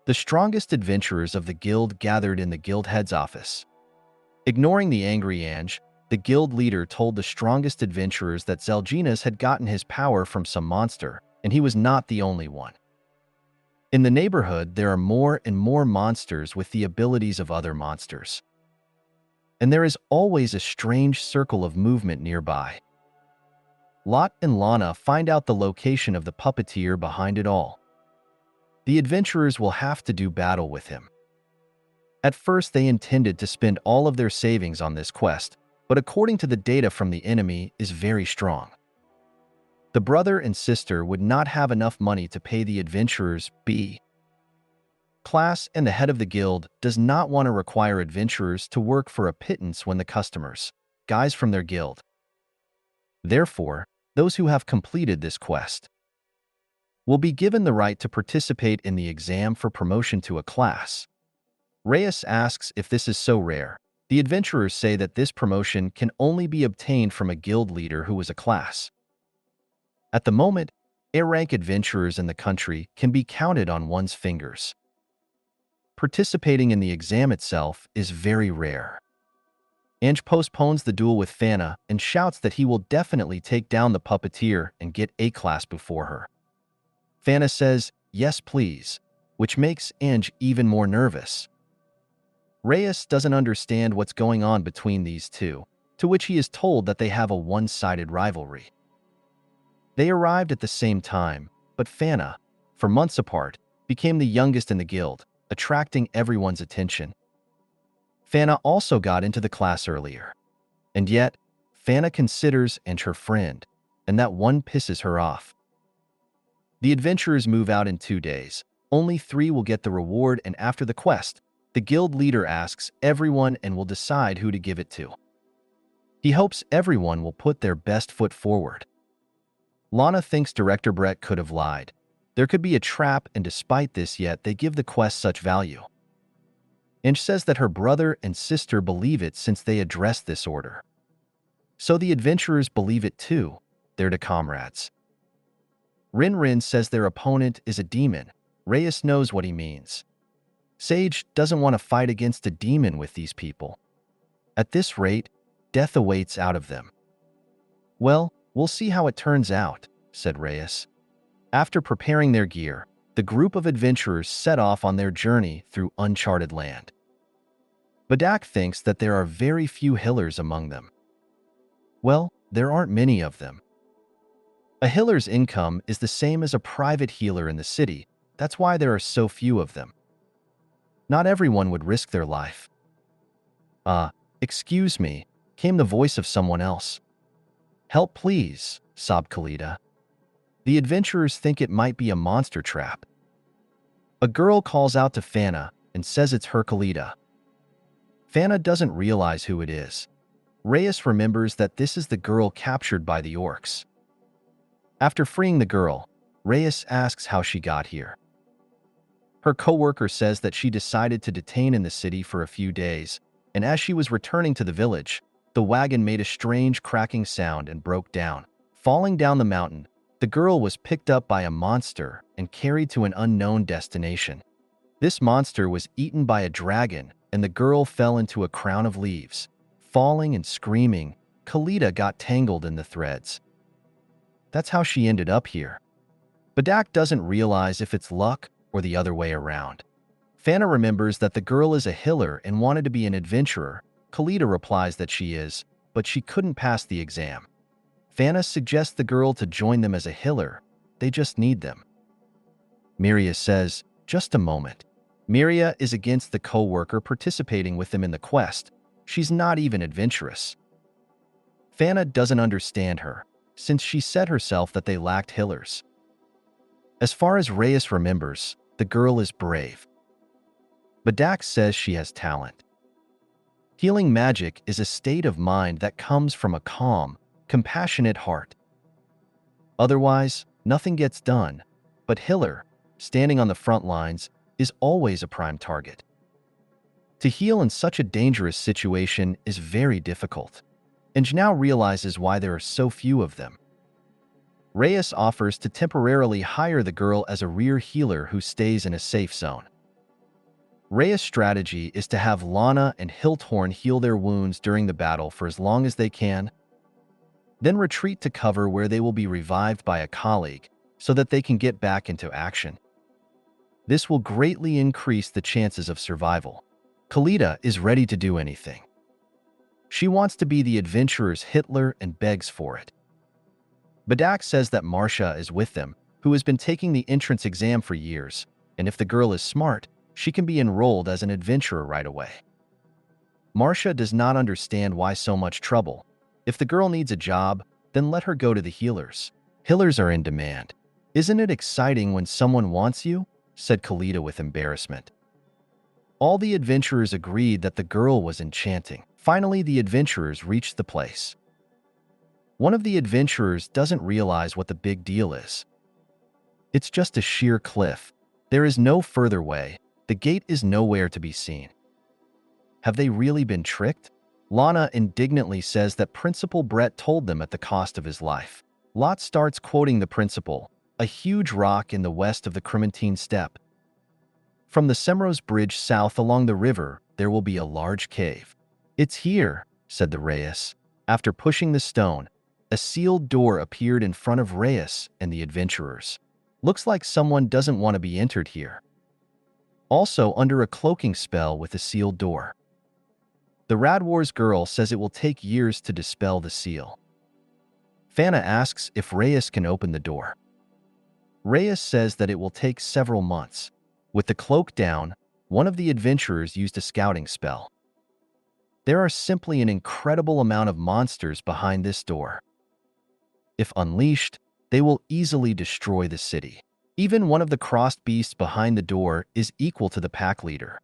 [SPEAKER 2] The strongest adventurers of the guild gathered in the guild head's office. Ignoring the angry Ange, the guild leader told the strongest adventurers that Zelginas had gotten his power from some monster, and he was not the only one. In the neighborhood, there are more and more monsters with the abilities of other monsters. And there is always a strange circle of movement nearby. Lot and Lana find out the location of the puppeteer behind it all. The adventurers will have to do battle with him. At first, they intended to spend all of their savings on this quest, but according to the data from the enemy is very strong. The brother and sister would not have enough money to pay the adventurers B class, and the head of the guild does not want to require adventurers to work for a pittance when the customers, guys from their guild. Therefore, those who have completed this quest will be given the right to participate in the exam for promotion to a class. Reus asks if this is so rare. The adventurers say that this promotion can only be obtained from a guild leader who was a class. At the moment, A-rank adventurers in the country can be counted on one's fingers. Participating in the exam itself is very rare. Ange postpones the duel with Fana and shouts that he will definitely take down the puppeteer and get A-class before her. Fana says, yes please, which makes Ange even more nervous. Reus doesn't understand what's going on between these two, to which he is told that they have a one-sided rivalry. They arrived at the same time, but Fana, for months apart, became the youngest in the guild, attracting everyone's attention. Fana also got into the class earlier. And yet, Fana considers Ange her friend, and that one pisses her off. The adventurers move out in 2 days. Only 3 will get the reward, and after the quest, the guild leader asks everyone and will decide who to give it to. He hopes everyone will put their best foot forward. Lana thinks Director Brett could have lied. There could be a trap, and despite this yet they give the quest such value. Inge says that her brother and sister believe it since they addressed this order. So the adventurers believe it too. They're the comrades. Rin says their opponent is a demon. Reus knows what he means. Sage doesn't want to fight against a demon with these people. At this rate, death awaits out of them. Well, we'll see how it turns out, said Reus. After preparing their gear, the group of adventurers set off on their journey through uncharted land. Badak thinks that there are very few healers among them. Well, there aren't many of them. A healer's income is the same as a private healer in the city. That's why there are so few of them. Not everyone would risk their life. Excuse me, came the voice of someone else. Help please, sobbed Kalita. The adventurers think it might be a monster trap. A girl calls out to Fana and says it's her Kalita. Fana doesn't realize who it is. Reus remembers that this is the girl captured by the orcs. After freeing the girl, Reus asks how she got here. Her co-worker says that she decided to detain in the city for a few days, and as she was returning to the village, the wagon made a strange cracking sound and broke down. Falling down the mountain, the girl was picked up by a monster and carried to an unknown destination. This monster was eaten by a dragon, and the girl fell into a crown of leaves. Falling and screaming, Kalita got tangled in the threads. That's how she ended up here. Badak doesn't realize if it's luck or the other way around. Fana remembers that the girl is a healer and wanted to be an adventurer. Kalita replies that she is, but she couldn't pass the exam. Fana suggests the girl to join them as a healer. They just need them. Miria says, just a moment. Miria is against the co-worker participating with them in the quest. She's not even adventurous. Fana doesn't understand her, since she said herself that they lacked healers. As far as Reus remembers, the girl is brave. Badak says she has talent. Healing magic is a state of mind that comes from a calm, compassionate heart. Otherwise, nothing gets done, but healer, standing on the front lines, is always a prime target. To heal in such a dangerous situation is very difficult, and now realizes why there are so few of them. Reus offers to temporarily hire the girl as a rear healer who stays in a safe zone. Reus' strategy is to have Lana and Hilthorn heal their wounds during the battle for as long as they can, then retreat to cover where they will be revived by a colleague so that they can get back into action. This will greatly increase the chances of survival. Kalita is ready to do anything. She wants to be the adventurer's Hitler and begs for it. Badak says that Marcia is with them, who has been taking the entrance exam for years, and if the girl is smart, she can be enrolled as an adventurer right away. Marcia does not understand why so much trouble. If the girl needs a job, then let her go to the healers. Healers are in demand. Isn't it exciting when someone wants you? Said Kalita with embarrassment. All the adventurers agreed that the girl was enchanting. Finally, the adventurers reached the place. One of the adventurers doesn't realize what the big deal is. It's just a sheer cliff. There is no further way. The gate is nowhere to be seen. Have they really been tricked? Lana indignantly says that Principal Brett told them at the cost of his life. Lot starts quoting the principal, a huge rock in the west of the Cremantine Steppe. From the Semrose Bridge south along the river, there will be a large cave. It's here, said the Reus. After pushing the stone, a sealed door appeared in front of Reus and the adventurers. Looks like someone doesn't want to be entered here. Also under a cloaking spell with a sealed door. The Radwar's girl says it will take years to dispel the seal. Fana asks if Reus can open the door. Reus says that it will take several months. With the cloak down, one of the adventurers used a scouting spell. There are simply an incredible amount of monsters behind this door. If unleashed, they will easily destroy the city. Even one of the crossed beasts behind the door is equal to the pack leader.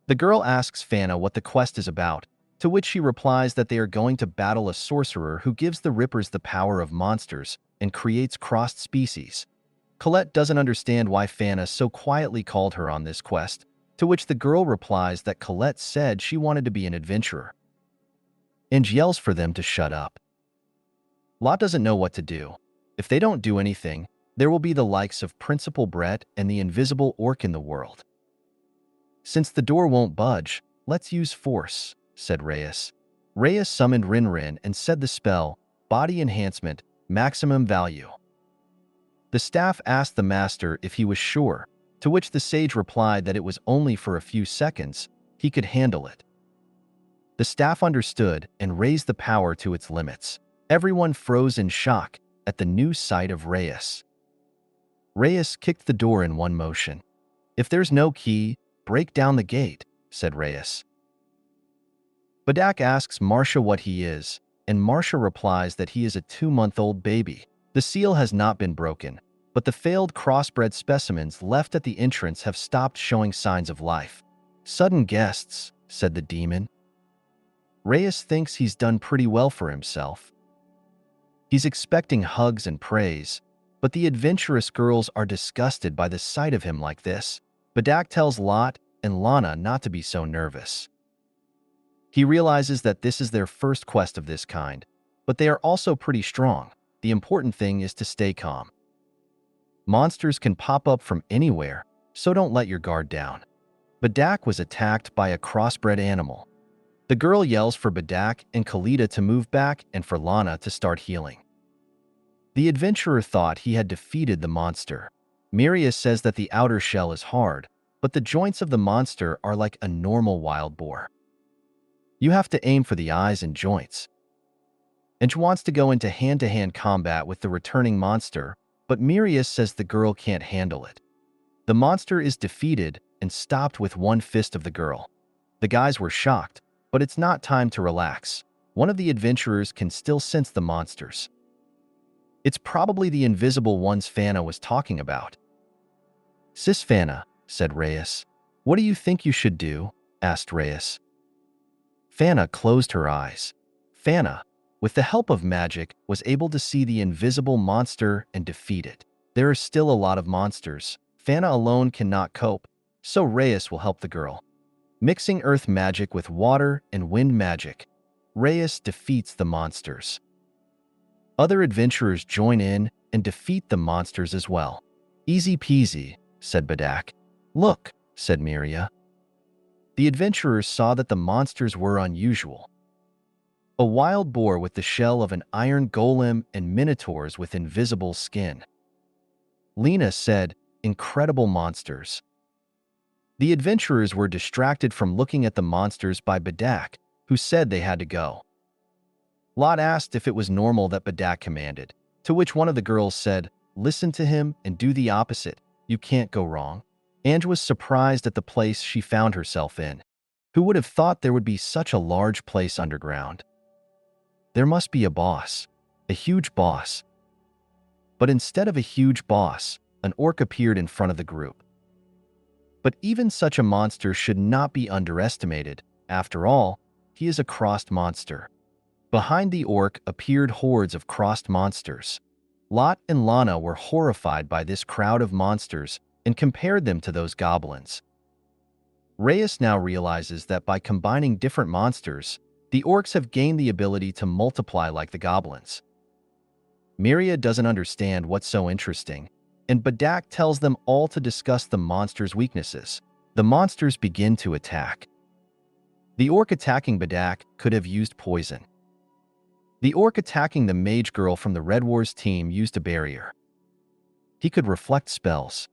[SPEAKER 2] The girl asks Fana what the quest is about, to which she replies that they are going to battle a sorcerer who gives the Rippers the power of monsters and creates crossed species. Colette doesn't understand why Fana so quietly called her on this quest, to which the girl replies that Colette said she wanted to be an adventurer, and yells for them to shut up. Lot doesn't know what to do. If they don't do anything, there will be the likes of Principal Brett and the invisible orc in the world. Since the door won't budge, let's use force, said Reus. Reus summoned Rinrin and said the spell, Body Enhancement, Maximum Value. The staff asked the master if he was sure, to which the sage replied that it was only for a few seconds, he could handle it. The staff understood and raised the power to its limits. Everyone froze in shock. at the new sight of Reus. Reus kicked the door in one motion. "If there's no key, break down the gate," said Reus. Badak asks Marcia what he is, and Marcia replies that he is a 2-month-old baby. The seal has not been broken, but the failed crossbred specimens left at the entrance have stopped showing signs of life. "Sudden guests," said the demon. Reus thinks he's done pretty well for himself. He's expecting hugs and praise, but the adventurous girls are disgusted by the sight of him like this. Badak tells Lot and Lana not to be so nervous. He realizes that this is their first quest of this kind, but they are also pretty strong. The important thing is to stay calm. Monsters can pop up from anywhere, so don't let your guard down. Badak was attacked by a crossbred animal. The girl yells for Badak and Khalida to move back and for Lana to start healing. The adventurer thought he had defeated the monster. Mirius says that the outer shell is hard, but the joints of the monster are like a normal wild boar. You have to aim for the eyes and joints. Ange wants to go into hand-to-hand combat with the returning monster, but Mirius says the girl can't handle it. The monster is defeated and stopped with one fist of the girl. The guys were shocked, but it's not time to relax. One of the adventurers can still sense the monsters. It's probably the invisible ones Fana was talking about. "Sis Fana," said Reus. "What do you think you should do?" asked Reus. Fana closed her eyes. Fana, with the help of magic, was able to see the invisible monster and defeat it. There are still a lot of monsters. Fana alone cannot cope, so Reus will help the girl. Mixing earth magic with water and wind magic, Reus defeats the monsters. Other adventurers join in and defeat the monsters as well. "Easy peasy," said Badak. "Look," said Miria. The adventurers saw that the monsters were unusual. A wild boar with the shell of an iron golem and minotaurs with invisible skin. Lena said, "Incredible monsters." The adventurers were distracted from looking at the monsters by Badak, who said they had to go. Lot asked if it was normal that Badak commanded, to which one of the girls said, "Listen to him and do the opposite. You can't go wrong." Ange was surprised at the place she found herself in. Who would have thought there would be such a large place underground? There must be a boss, a huge boss. But instead of a huge boss, an orc appeared in front of the group. But even such a monster should not be underestimated. After all, he is a crossed monster. Behind the orc appeared hordes of crossed monsters. Lot and Lana were horrified by this crowd of monsters and compared them to those goblins. Reus now realizes that by combining different monsters, the orcs have gained the ability to multiply like the goblins. Miria doesn't understand what's so interesting, and Badak tells them all to discuss the monsters' weaknesses. The monsters begin to attack. The orc attacking Badak could have used poison. The orc attacking the mage girl from the Red Wars team used a barrier. He could reflect spells.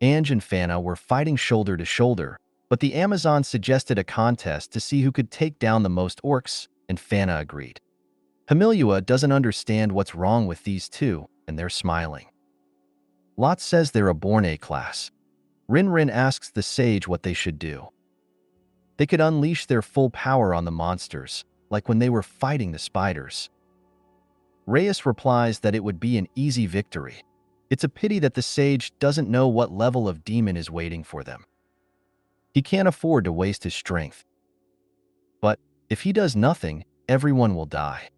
[SPEAKER 2] Ange and Fana were fighting shoulder to shoulder, but the Amazon suggested a contest to see who could take down the most orcs, and Fana agreed. Hamilua doesn't understand what's wrong with these two, and they're smiling. Lot says they're a born A-class. Rin asks the sage what they should do. They could unleash their full power on the monsters, like when they were fighting the spiders. Reus replies that it would be an easy victory. It's a pity that the sage doesn't know what level of demon is waiting for them. He can't afford to waste his strength. But if he does nothing, everyone will die.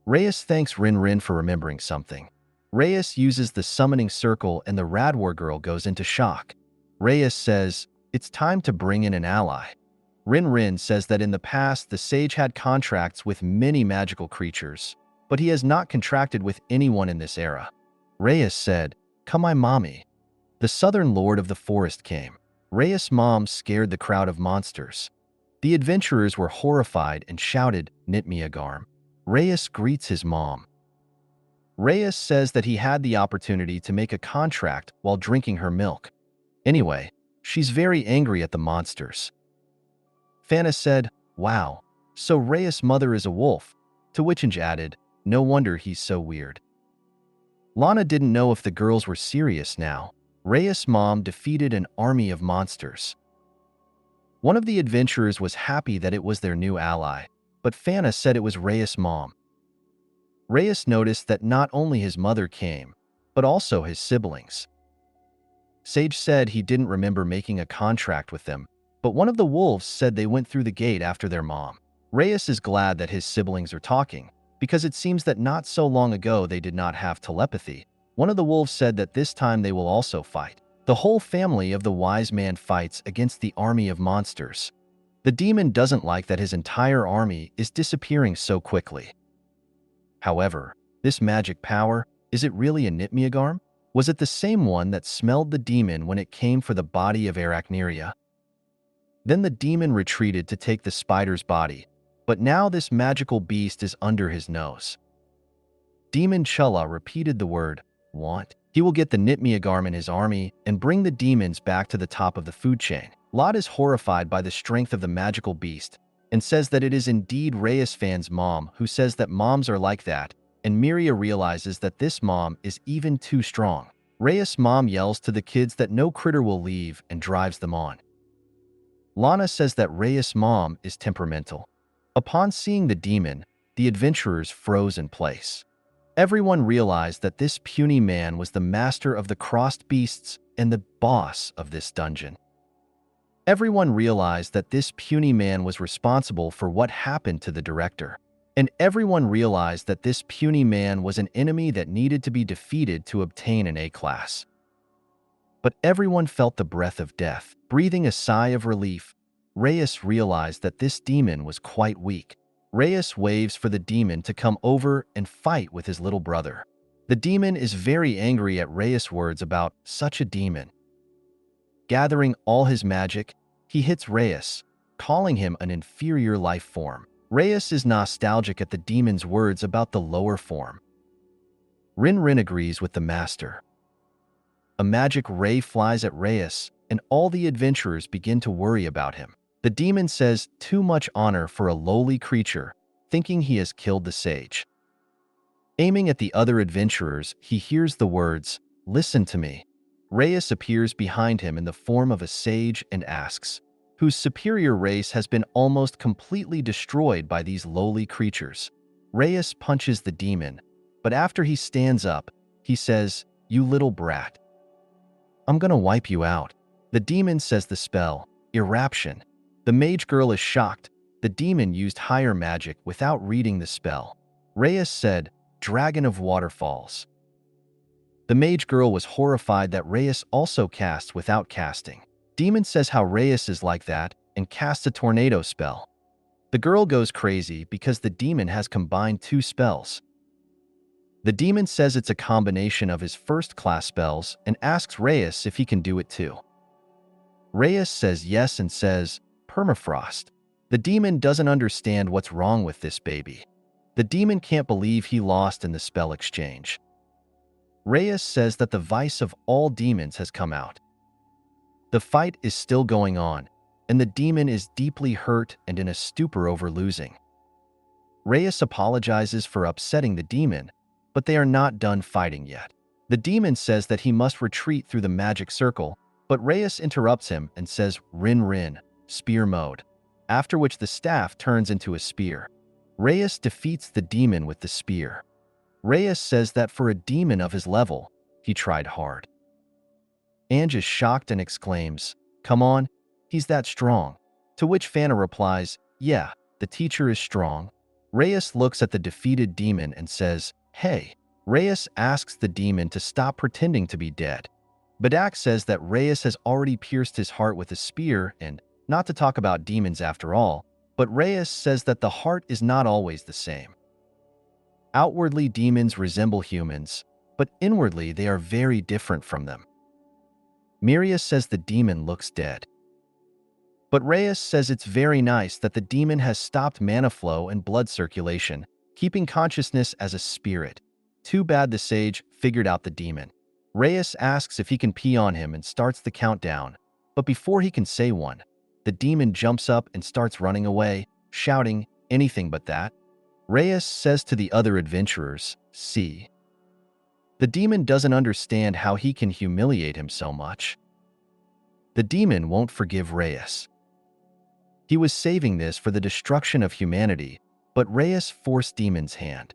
[SPEAKER 2] Reus thanks Rin for remembering something. Reus uses the summoning circle and the Radwar girl goes into shock. Reus says, "It's time to bring in an ally." Rin says that in the past the sage had contracts with many magical creatures, but he has not contracted with anyone in this era. Reus said, "Come my mommy." The southern lord of the forest came. Reus' mom scared the crowd of monsters. The adventurers were horrified and shouted, "Nitmiagarm." Reus greets his mom. Reus says that he had the opportunity to make a contract while drinking her milk. Anyway, she's very angry at the monsters. Fana said, "Wow, so Reus' mother is a wolf," to which Inge added, "No wonder he's so weird." Lana didn't know if the girls were serious now. Reus' mom defeated an army of monsters. One of the adventurers was happy that it was their new ally, but Fana said it was Reus' mom. Reus noticed that not only his mother came, but also his siblings. Sage said he didn't remember making a contract with them, but one of the wolves said they went through the gate after their mom. Reus is glad that his siblings are talking, because it seems that not so long ago they did not have telepathy. One of the wolves said that this time they will also fight. The whole family of the wise man fights against the army of monsters. The demon doesn't like that his entire army is disappearing so quickly. However, this magic power, is it really a Nitmiagarm? Was it the same one that smelled the demon when it came for the body of Arachneria? Then the demon retreated to take the spider's body, but now this magical beast is under his nose. Demon Chulla repeated the word, want. He will get the Nitmiagarm in his army and bring the demons back to the top of the food chain. Lot is horrified by the strength of the magical beast and says that it is indeed Reus Fan's mom who says that moms are like that, and Miria realizes that this mom is even too strong. Reus' mom yells to the kids that no critter will leave and drives them on. Lana says that Reus' mom is temperamental. Upon seeing the demon, the adventurers froze in place. Everyone realized that this puny man was the master of the crossed beasts and the boss of this dungeon. Everyone realized that this puny man was responsible for what happened to the director. And everyone realized that this puny man was an enemy that needed to be defeated to obtain an A-class. But everyone felt the breath of death. Breathing a sigh of relief, Reus realized that this demon was quite weak. Reus waves for the demon to come over and fight with his little brother. The demon is very angry at Reus' words about such a demon. Gathering all his magic, he hits Reus, calling him an inferior life form. Reus is nostalgic at the demon's words about the lower form. Rin agrees with the master. A magic ray flies at Reus, and all the adventurers begin to worry about him. The demon says too much honor for a lowly creature, thinking he has killed the sage. Aiming at the other adventurers, he hears the words, "Listen to me." Reus appears behind him in the form of a sage and asks, whose superior race has been almost completely destroyed by these lowly creatures. Reus punches the demon, but after he stands up, he says, "You little brat. I'm gonna wipe you out." The demon says the spell, Eruption. The mage girl is shocked. The demon used higher magic without reading the spell. Reus said, "Dragon of Waterfalls." The mage girl was horrified that Reus also casts without casting. Demon says how Reus is like that and casts a tornado spell. The girl goes crazy because the demon has combined two spells. The demon says it's a combination of his first-class spells and asks Reus if he can do it too. Reus says yes and says, "Permafrost." The demon doesn't understand what's wrong with this baby. The demon can't believe he lost in the spell exchange. Reus says that the vice of all demons has come out. The fight is still going on, and the demon is deeply hurt and in a stupor over losing. Reus apologizes for upsetting the demon, but they are not done fighting yet. The demon says that he must retreat through the magic circle, but Reus interrupts him and says, Rin, spear mode, after which the staff turns into a spear. Reus defeats the demon with the spear. Reus says that for a demon of his level, he tried hard. Ange is shocked and exclaims, "Come on, he's that strong." To which Fana replies, "Yeah, the teacher is strong." Reus looks at the defeated demon and says, "Hey." Reus asks the demon to stop pretending to be dead. Badak says that Reus has already pierced his heart with a spear and, not to talk about demons after all, but Reus says that the heart is not always the same. Outwardly, demons resemble humans, but inwardly they are very different from them. Miria says the demon looks dead. But Reus says it's very nice that the demon has stopped mana flow and blood circulation, keeping consciousness as a spirit. Too bad the sage figured out the demon. Reus asks if he can pee on him and starts the countdown, but before he can say one, the demon jumps up and starts running away, shouting, "Anything but that." Reus says to the other adventurers, "See." The demon doesn't understand how he can humiliate him so much. The demon won't forgive Reus. He was saving this for the destruction of humanity, but Reus forced Demon's hand.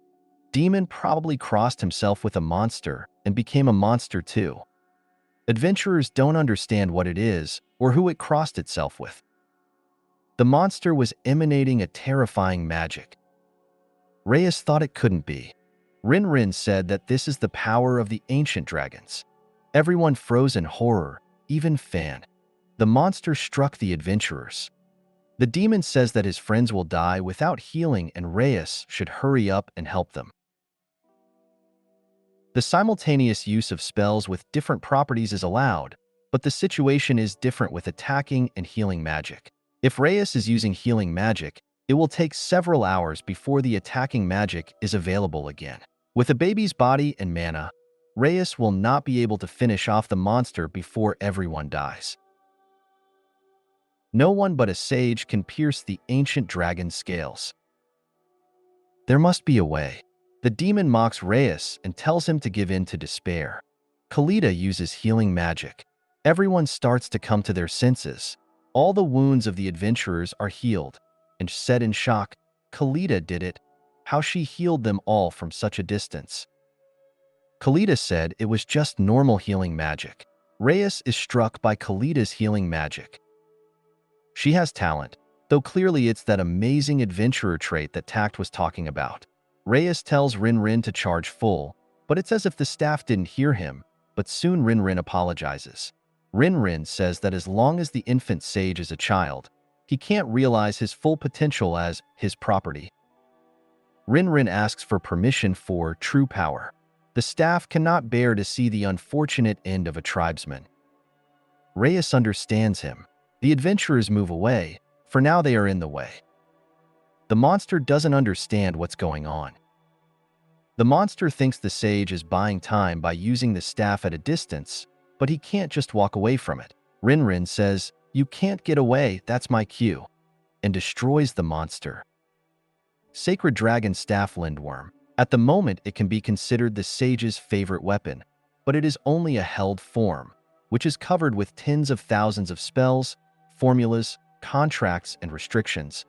[SPEAKER 2] Demon probably crossed himself with a monster and became a monster too. Adventurers don't understand what it is or who it crossed itself with. The monster was emanating a terrifying magic. Reus thought it couldn't be. Rin said that this is the power of the ancient dragons. Everyone froze in horror, even Fan. The monster struck the adventurers. The demon says that his friends will die without healing and Reus should hurry up and help them. The simultaneous use of spells with different properties is allowed, but the situation is different with attacking and healing magic. If Reus is using healing magic, it will take several hours before the attacking magic is available again. With a baby's body and mana, Reus will not be able to finish off the monster before everyone dies. No one but a sage can pierce the ancient dragon's scales. There must be a way. The demon mocks Reus and tells him to give in to despair. Kalita uses healing magic. Everyone starts to come to their senses. All the wounds of the adventurers are healed, and said in shock, Kalita did it. How she healed them all from such a distance. Kalita said it was just normal healing magic. Reus is struck by Kalita's healing magic. She has talent, though clearly it's that amazing adventurer trait that Tact was talking about. Reus tells Rin to charge full, but it's as if the staff didn't hear him, but soon Rin apologizes. Rin says that as long as the infant sage is a child, he can't realize his full potential as his property. Rin asks for permission for true power. The staff cannot bear to see the unfortunate end of a tribesman. Reus understands him. The adventurers move away, for now they are in the way. The monster doesn't understand what's going on. The monster thinks the sage is buying time by using the staff at a distance, but he can't just walk away from it. Rin says, "You can't get away, that's my cue," and destroys the monster. Sacred Dragon Staff Lindworm. At the moment, it can be considered the sage's favorite weapon, but it is only a held form, which is covered with tens of thousands of spells, formulas, contracts, and restrictions.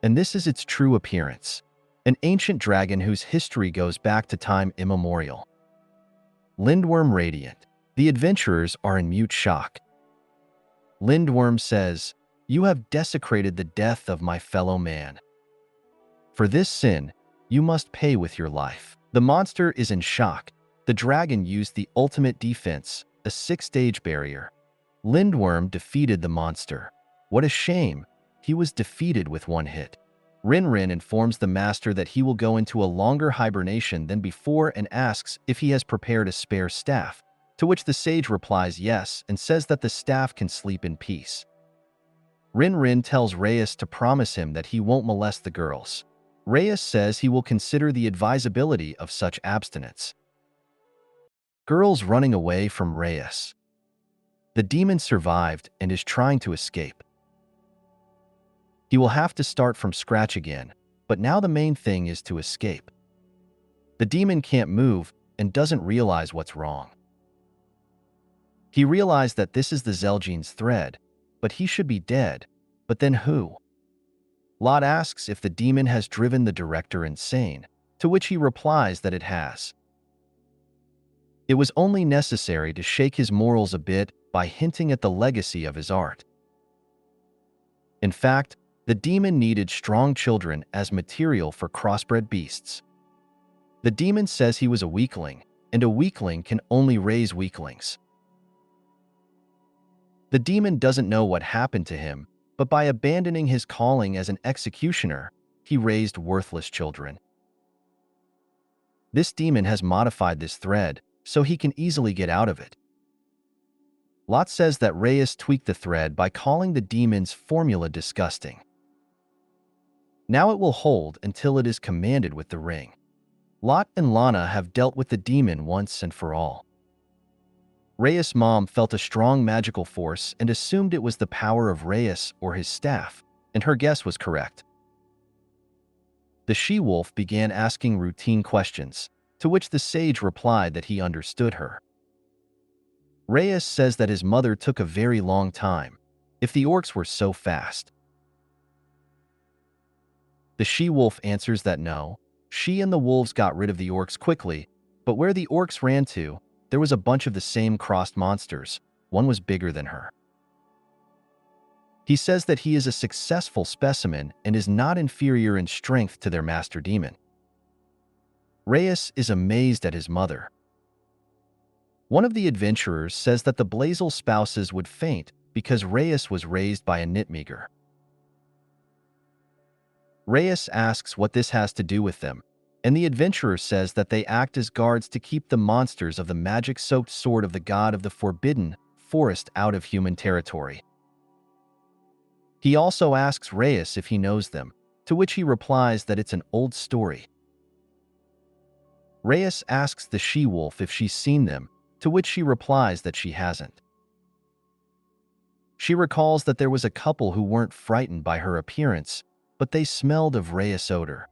[SPEAKER 2] And this is its true appearance. An ancient dragon whose history goes back to time immemorial. Lindworm Radiant. The adventurers are in mute shock. Lindworm says, "You have desecrated the death of my fellow man. For this sin, you must pay with your life." The monster is in shock. The dragon used the ultimate defense, a 6-stage barrier. Lindworm defeated the monster. What a shame, he was defeated with one hit. Rin informs the master that he will go into a longer hibernation than before and asks if he has prepared a spare staff, to which the sage replies yes and says that the staff can sleep in peace. Rin tells Reus to promise him that he won't molest the girls. Reus says he will consider the advisability of such abstinence. Girls running away from Reus. The demon survived and is trying to escape. He will have to start from scratch again, but now the main thing is to escape. The demon can't move and doesn't realize what's wrong. He realized that this is the Zeljine's thread, but he should be dead. But then who? Lot asks if the demon has driven the director insane, to which he replies that it has. It was only necessary to shake his morals a bit by hinting at the legacy of his art. In fact, the demon needed strong children as material for crossbred beasts. The demon says he was a weakling, and a weakling can only raise weaklings. The demon doesn't know what happened to him, but by abandoning his calling as an executioner, he raised worthless children. This demon has modified this thread, so he can easily get out of it. Lot says that Reus tweaked the thread by calling the demon's formula disgusting. Now it will hold until it is commanded with the ring. Lot and Lana have dealt with the demon once and for all. Reus' mom felt a strong magical force and assumed it was the power of Reus or his staff, and her guess was correct. The she-wolf began asking routine questions. to which the sage replied that he understood her. Reus says that his mother took a very long time, if the orcs were so fast. The she-wolf answers that no, she and the wolves got rid of the orcs quickly, but where the orcs ran to, there was a bunch of the same crossed monsters. One was bigger than her. He says that he is a successful specimen and is not inferior in strength to their master demon. Reus is amazed at his mother. One of the adventurers says that the Blazel spouses would faint because Reus was raised by a Nitmeager. Reus asks what this has to do with them, and the adventurer says that they act as guards to keep the monsters of the magic-soaked sword of the god of the forbidden forest out of human territory. He also asks Reus if he knows them, to which he replies that it's an old story. Reus asks the she-wolf if she's seen them, to which she replies that she hasn't. She recalls that there was a couple who weren't frightened by her appearance, but they smelled of Reus odor.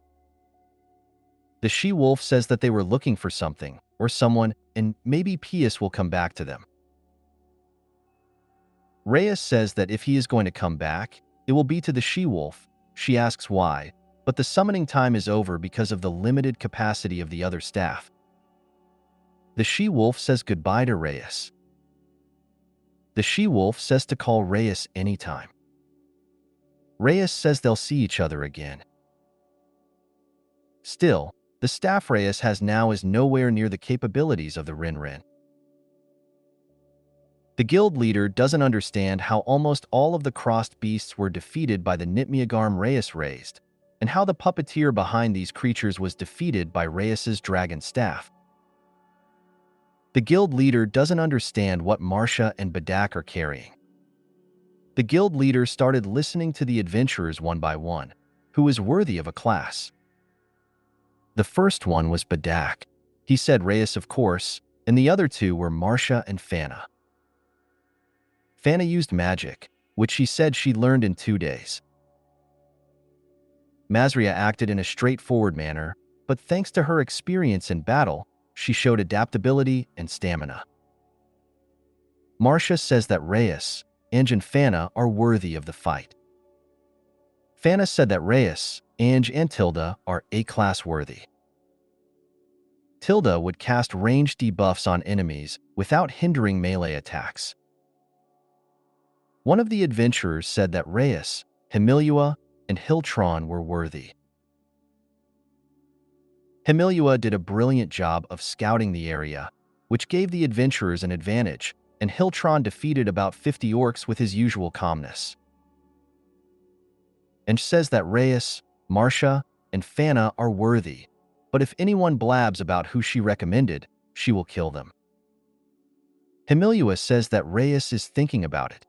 [SPEAKER 2] The she-wolf says that they were looking for something, or someone, and maybe Pius will come back to them. Reus says that if he is going to come back, it will be to the she-wolf. She asks why, but the summoning time is over because of the limited capacity of the other staff. The she-wolf says goodbye to Reus. The she-wolf says to call Reus anytime. Reus says they'll see each other again. Still, the staff Reus has now is nowhere near the capabilities of the Rin-Rin. The guild leader doesn't understand how almost all of the crossed beasts were defeated by the Nitmeagarm Reus raised, and how the puppeteer behind these creatures was defeated by Reus's dragon staff. The guild leader doesn't understand what Marcia and Badak are carrying. The guild leader started listening to the adventurers one by one, who is worthy of a class. The first one was Badak. He said Reus, of course, and the other two were Marcia and Fana. Fana used magic, which she said she learned in 2 days. Mazria acted in a straightforward manner, but thanks to her experience in battle, she showed adaptability and stamina. Marcia says that Reus, Ange and Fana are worthy of the fight. Fana said that Reus, Ange and Tilda are A-class worthy. Tilda would cast ranged debuffs on enemies without hindering melee attacks. One of the adventurers said that Reus, Himilua, and Hiltron were worthy. Himilua did a brilliant job of scouting the area, which gave the adventurers an advantage, and Hiltron defeated about 50 orcs with his usual calmness. And says that Reus, Marcia, and Fana are worthy, but if anyone blabs about who she recommended, she will kill them. Himilua says that Reus is thinking about it.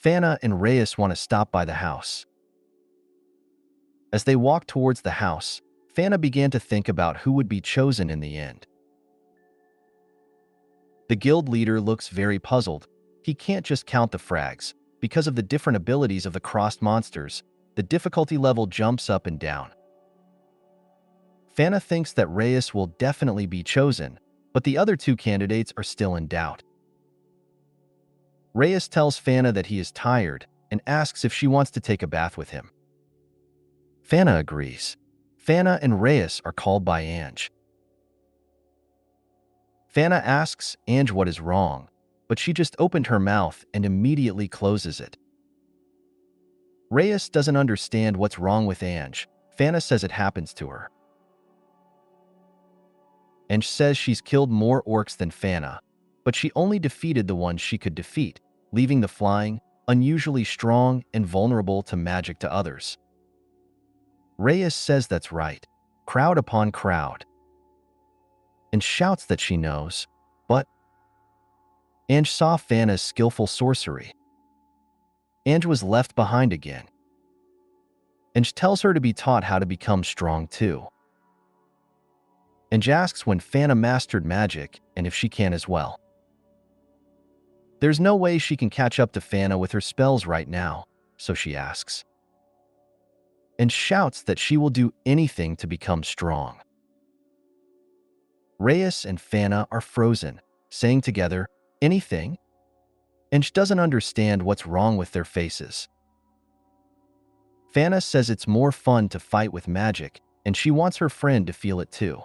[SPEAKER 2] Fana and Reus want to stop by the house. As they walked towards the house, Fana began to think about who would be chosen in the end. The guild leader looks very puzzled. He can't just count the frags. Because of the different abilities of the crossed monsters, the difficulty level jumps up and down. Fana thinks that Reus will definitely be chosen, but the other two candidates are still in doubt. Reus tells Fana that he is tired and asks if she wants to take a bath with him. Fana agrees. Fana and Reus are called by Ange. Fana asks Ange what is wrong, but she just opened her mouth and immediately closes it. Reus doesn't understand what's wrong with Ange. Fana says it happens to her. Ange says she's killed more orcs than Fana, but she only defeated the ones she could defeat, leaving the flying, unusually strong and vulnerable to magic to others. Reus says that's right, crowd upon crowd, and shouts that she knows, but Ange saw Fana's skillful sorcery. Ange was left behind again. Ange tells her to be taught how to become strong too. Ange asks when Fana mastered magic and if she can as well. There's no way she can catch up to Fana with her spells right now, so she asks. And shouts that she will do anything to become strong. Reus and Fana are frozen, saying together, "Anything?" And she doesn't understand what's wrong with their faces. Fana says it's more fun to fight with magic, and she wants her friend to feel it too.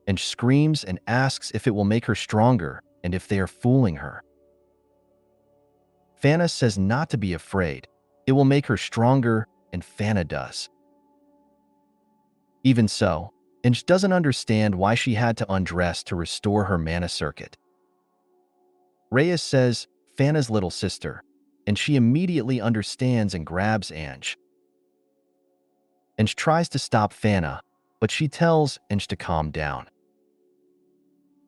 [SPEAKER 2] And she screams and asks if it will make her stronger and if they are fooling her. Fana says not to be afraid. It will make her stronger, and Fana does. Even so, Inch doesn't understand why she had to undress to restore her mana circuit. Reus says, Fana's little sister, and she immediately understands and grabs Ange. Ange tries to stop Fana, but she tells Ange to calm down.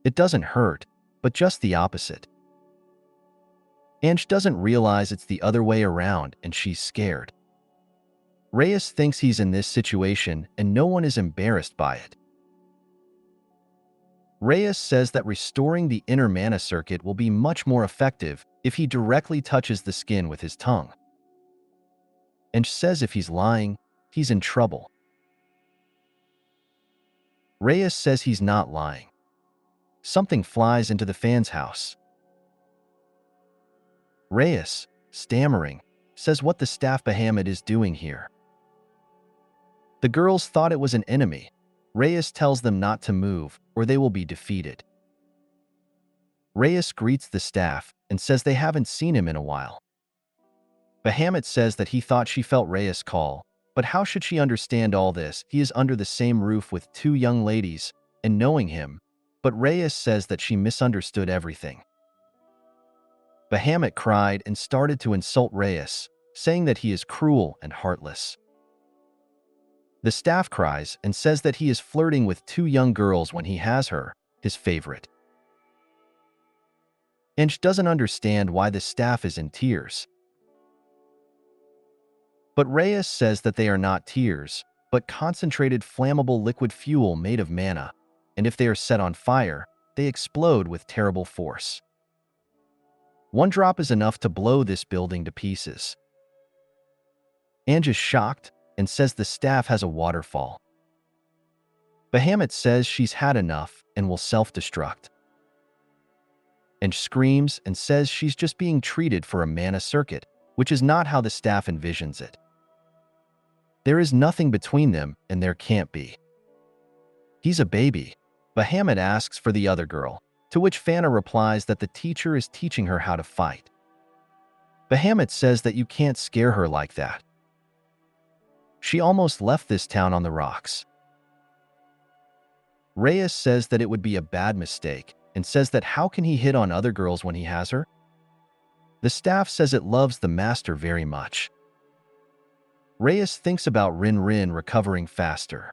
[SPEAKER 2] It doesn't hurt, but just the opposite. Ange doesn't realize it's the other way around, and she's scared. Reus thinks he's in this situation, and no one is embarrassed by it. Reus says that restoring the inner mana circuit will be much more effective if he directly touches the skin with his tongue. Ange says if he's lying, he's in trouble. Reus says he's not lying. Something flies into the fan's house. Reus, stammering, says what the staff Bahamut is doing here. The girls thought it was an enemy. Reus tells them not to move, or they will be defeated. Reus greets the staff and says they haven't seen him in a while. Bahamut says that he thought she felt Reus call, but how should she understand all this? He is under the same roof with two young ladies, and knowing him, but Reus says that she misunderstood everything. Bahamut cried and started to insult Reus, saying that he is cruel and heartless. The staff cries and says that he is flirting with two young girls when he has her, his favorite. Inch doesn't understand why the staff is in tears. But Reus says that they are not tears, but concentrated flammable liquid fuel made of mana, and if they are set on fire, they explode with terrible force. One drop is enough to blow this building to pieces. Ange is shocked and says the staff has a waterfall. Bahamut says she's had enough and will self-destruct. Ange screams and says she's just being treated for a mana circuit, which is not how the staff envisions it. There is nothing between them, and there can't be. He's a baby. Bahamut asks for the other girl, to which Fana replies that the teacher is teaching her how to fight. Bahamut says that you can't scare her like that. She almost left this town on the rocks. Reus says that it would be a bad mistake, and says that how can he hit on other girls when he has her? The staff says it loves the master very much. Reus thinks about Rin recovering faster.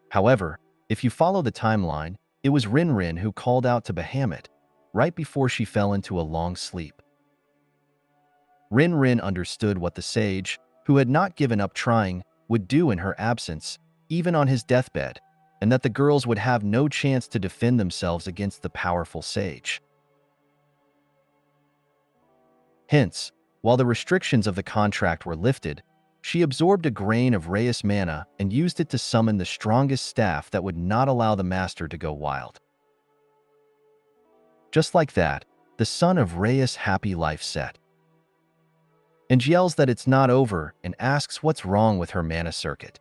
[SPEAKER 2] However, if you follow the timeline, it was Rin who called out to Bahamut right before she fell into a long sleep. Rin understood what the sage, who had not given up trying, would do in her absence, even on his deathbed, and that the girls would have no chance to defend themselves against the powerful sage. Hence, while the restrictions of the contract were lifted, she absorbed a grain of Reus mana and used it to summon the strongest staff that would not allow the master to go wild. Just like that, the sun of Reus' happy life set. And yells that it's not over and asks what's wrong with her mana circuit.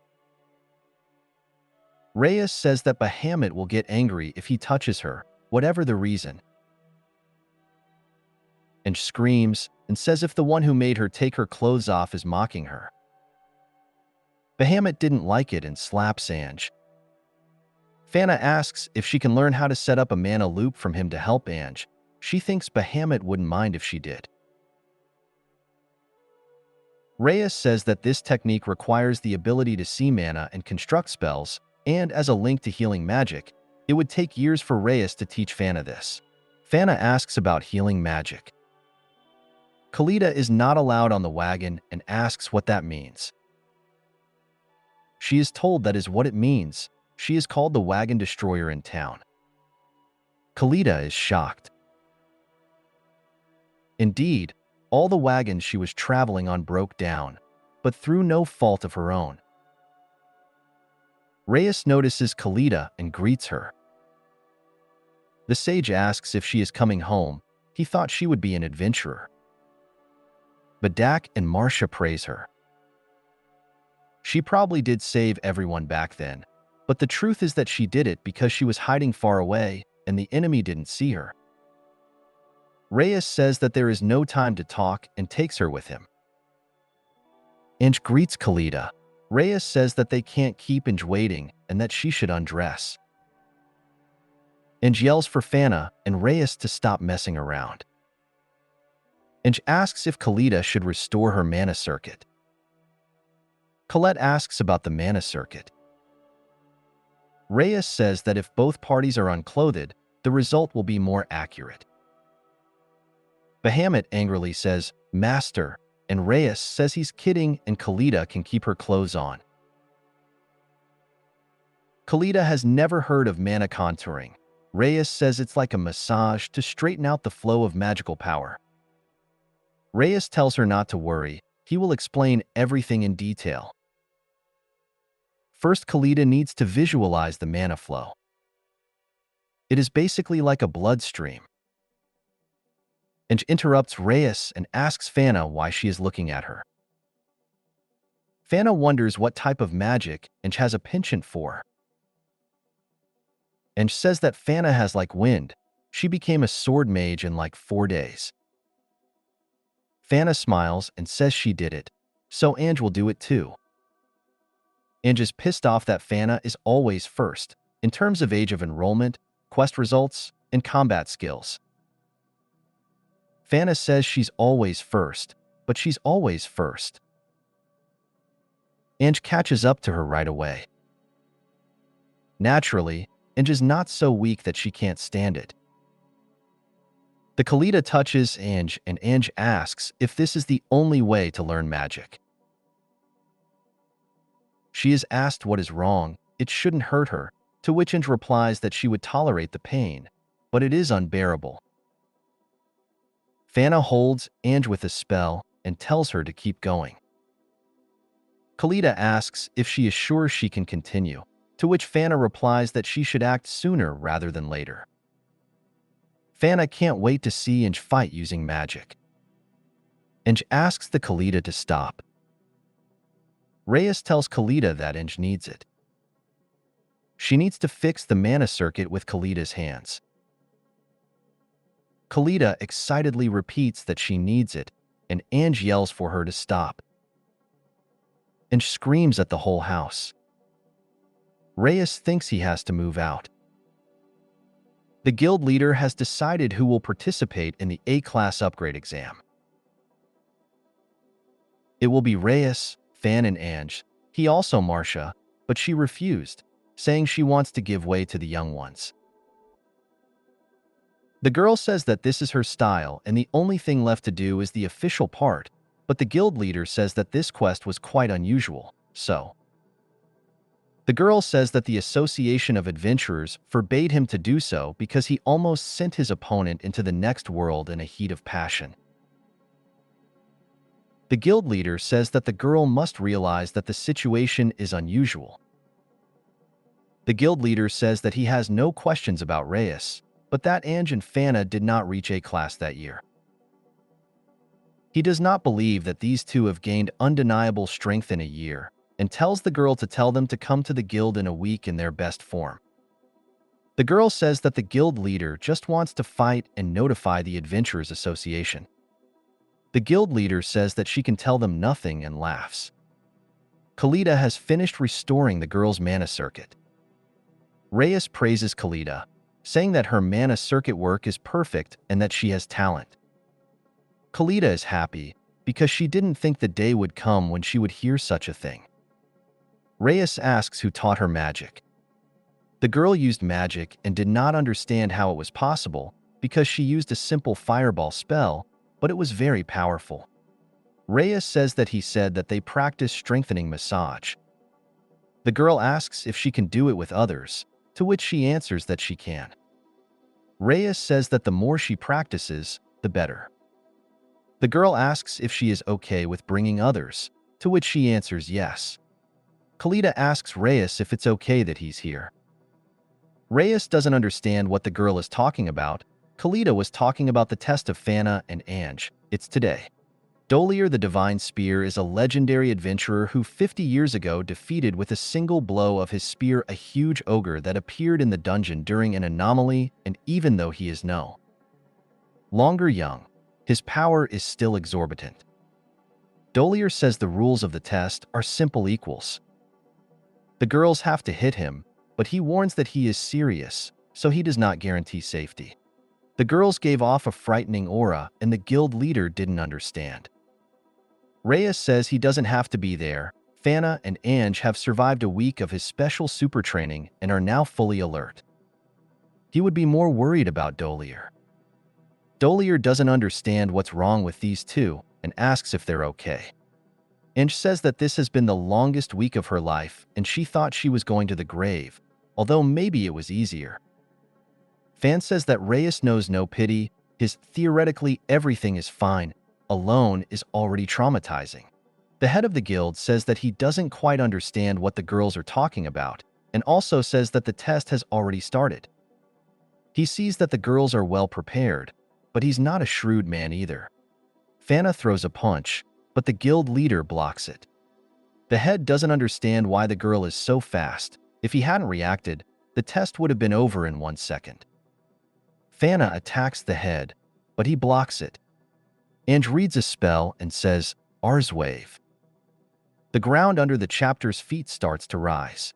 [SPEAKER 2] Reus says that Bahamut will get angry if he touches her, whatever the reason. And screams and says if the one who made her take her clothes off is mocking her. Bahamut didn't like it and slaps Ange. Fana asks if she can learn how to set up a mana loop from him to help Ange. She thinks Bahamut wouldn't mind if she did. Reus says that this technique requires the ability to see mana and construct spells, and as a link to healing magic, it would take years for Reus to teach Fana this. Fana asks about healing magic. Kalita is not allowed on the wagon and asks what that means. She is told that is what it means. She is called the wagon destroyer in town. Kalita is shocked. Indeed, all the wagons she was traveling on broke down, but through no fault of her own. Reus notices Kalita and greets her. The sage asks if she is coming home. He thought she would be an adventurer. Badak and Marcia praise her. She probably did save everyone back then, but the truth is that she did it because she was hiding far away and the enemy didn't see her. Reus says that there is no time to talk and takes her with him. Inge greets Kalita. Reus says that they can't keep Inge waiting and that she should undress. Inge yells for Fana and Reus to stop messing around. Inge asks if Kalita should restore her mana circuit. Colette asks about the mana circuit. Reus says that if both parties are unclothed, the result will be more accurate. Bahamut angrily says, "Master," and Reus says he's kidding and Kalita can keep her clothes on. Kalita has never heard of mana contouring. Reus says it's like a massage to straighten out the flow of magical power. Reus tells her not to worry, he will explain everything in detail. First, Kalita needs to visualize the mana flow. It is basically like a bloodstream. And interrupts Reus and asks Fana why she is looking at her. Fana wonders what type of magic Inge has a penchant for. Inge says that Fana has like wind. She became a sword mage in like 4 days. Fana smiles and says she did it, so Inge will do it too. Inge is pissed off that Fana is always first, in terms of age of enrollment, quest results, and combat skills. Fana says she's always first, but she's always first. Inge catches up to her right away. Naturally, Inge is not so weak that she can't stand it. The Kalita touches Inge and Inge asks if this is the only way to learn magic. She is asked what is wrong, it shouldn't hurt her, to which Inge replies that she would tolerate the pain, but it is unbearable. Fana holds Inge with a spell and tells her to keep going. Kalita asks if she is sure she can continue, to which Fana replies that she should act sooner rather than later. Fana can't wait to see Inge fight using magic. Inge asks the Kalita to stop. Reus tells Kalita that Inge needs it. She needs to fix the mana circuit with Kalita's hands. Kalita excitedly repeats that she needs it, and Inge yells for her to stop. Inge screams at the whole house. Reus thinks he has to move out. The guild leader has decided who will participate in the A-class upgrade exam. It will be Reus, Fan and Inge, he also Marcia, but she refused, saying she wants to give way to the young ones. The girl says that this is her style and the only thing left to do is the official part, but the guild leader says that this quest was quite unusual, so. The girl says that the Association of Adventurers forbade him to do so because he almost sent his opponent into the next world in a heat of passion. The guild leader says that the girl must realize that the situation is unusual. The guild leader says that he has no questions about Reus, but that Inge and Fana did not reach A-class that year. He does not believe that these two have gained undeniable strength in a year, and tells the girl to tell them to come to the guild in a week in their best form. The girl says that the guild leader just wants to fight and notify the Adventurers Association. The guild leader says that she can tell them nothing and laughs. Kalita has finished restoring the girl's mana circuit. Reus praises Kalita, saying that her mana circuit work is perfect and that she has talent. Kalita is happy because she didn't think the day would come when she would hear such a thing. Reus asks who taught her magic. The girl used magic and did not understand how it was possible because she used a simple fireball spell, but it was very powerful. Reus says that he said that they practice strengthening massage. The girl asks if she can do it with others, to which she answers that she can. Reus says that the more she practices, the better. The girl asks if she is okay with bringing others, to which she answers yes. Kalita asks Reus if it's okay that he's here. Reus doesn't understand what the girl is talking about. Kalita was talking about the test of Fana and Ange. It's today. Dolier the Divine Spear is a legendary adventurer who 50 years ago defeated with a single blow of his spear a huge ogre that appeared in the dungeon during an anomaly, and even though he is no longer young, his power is still exorbitant. Dolier says the rules of the test are simple equals. The girls have to hit him, but he warns that he is serious, so he does not guarantee safety. The girls gave off a frightening aura, and the guild leader didn't understand. Reus says he doesn't have to be there. Fana and Ange have survived a week of his special super training and are now fully alert. He would be more worried about Dolier. Dolier doesn't understand what's wrong with these two and asks if they're okay. Ange says that this has been the longest week of her life and she thought she was going to the grave, although maybe it was easier. Fan says that Reus knows no pity, his theoretically everything is fine alone is already traumatizing. The head of the guild says that he doesn't quite understand what the girls are talking about and also says that the test has already started. He sees that the girls are well prepared, but he's not a shrewd man either. Fana throws a punch, but the guild leader blocks it. The head doesn't understand why the girl is so fast. If he hadn't reacted, the test would have been over in 1 second. Fana attacks the head, but he blocks it. Ange reads a spell and says, Ars wave. The ground under the chapter's feet starts to rise.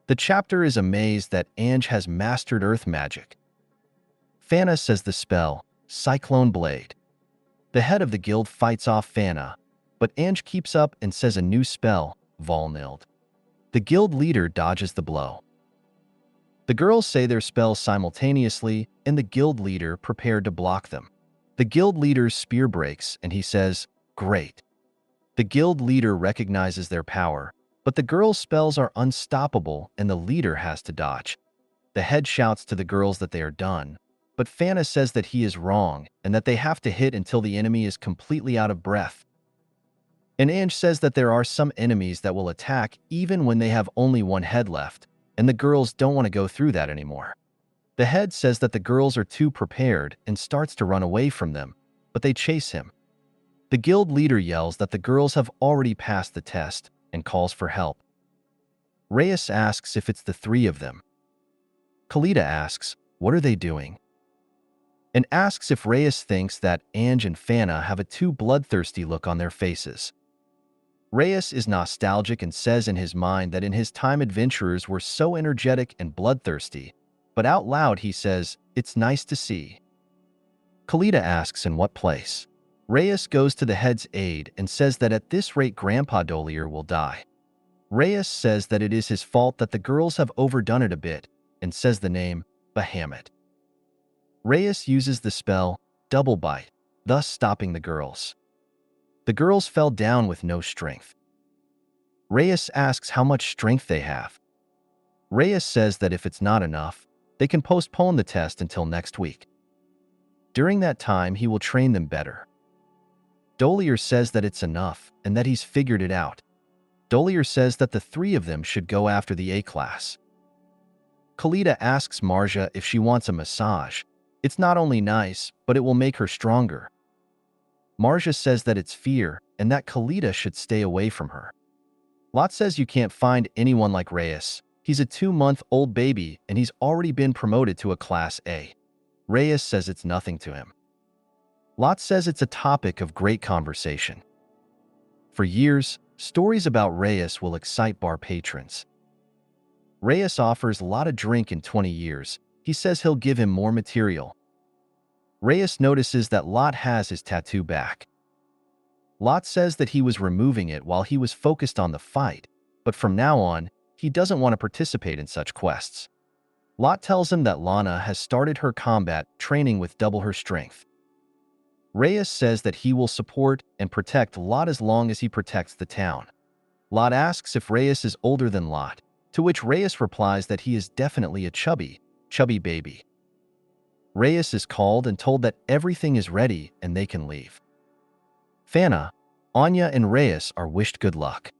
[SPEAKER 2] The chapter is amazed that Ange has mastered earth magic. Fana says the spell, Cyclone Blade. The head of the guild fights off Fana, but Ange keeps up and says a new spell, Volnild. The guild leader dodges the blow. The girls say their spells simultaneously, and the guild leader prepared to block them. The guild leader's spear breaks, and he says, Great. The guild leader recognizes their power, but the girls' spells are unstoppable and the leader has to dodge. The head shouts to the girls that they are done, but Fana says that he is wrong and that they have to hit until the enemy is completely out of breath. And Ange says that there are some enemies that will attack even when they have only one head left, and the girls don't want to go through that anymore. The head says that the girls are too prepared and starts to run away from them, but they chase him. The guild leader yells that the girls have already passed the test and calls for help. Reus asks if it's the three of them. Kalita asks, what are they doing? And asks if Reus thinks that Ange and Fana have a too bloodthirsty look on their faces. Reus is nostalgic and says in his mind that in his time adventurers were so energetic and bloodthirsty, but out loud he says, it's nice to see. Kalita asks in what place. Reus goes to the head's aid and says that at this rate Grandpa Dolier will die. Reus says that it is his fault that the girls have overdone it a bit and says the name, Bahamut. Reus uses the spell, Double Bite, thus stopping the girls. The girls fell down with no strength. Reus asks how much strength they have. Reus says that if it's not enough, they can postpone the test until next week. During that time, he will train them better. Dolier says that it's enough and that he's figured it out. Dolier says that the three of them should go after the A class. Kalita asks Marja if she wants a massage. It's not only nice, but it will make her stronger. Marja says that it's fear and that Kalita should stay away from her. Lot says you can't find anyone like Reus. He's a 2-month-old baby and he's already been promoted to a Class A. Reus says it's nothing to him. Lot says it's a topic of great conversation. For years, stories about Reus will excite bar patrons. Reus offers Lot a drink in 20 years. He says he'll give him more material. Reus notices that Lot has his tattoo back. Lot says that he was removing it while he was focused on the fight, but from now on, he doesn't want to participate in such quests. Lot tells him that Lana has started her combat training with double her strength. Reus says that he will support and protect Lot as long as he protects the town. Lot asks if Reus is older than Lot, to which Reus replies that he is definitely a chubby baby. Reus is called and told that everything is ready and they can leave. Fana, Anya, and Reus are wished good luck.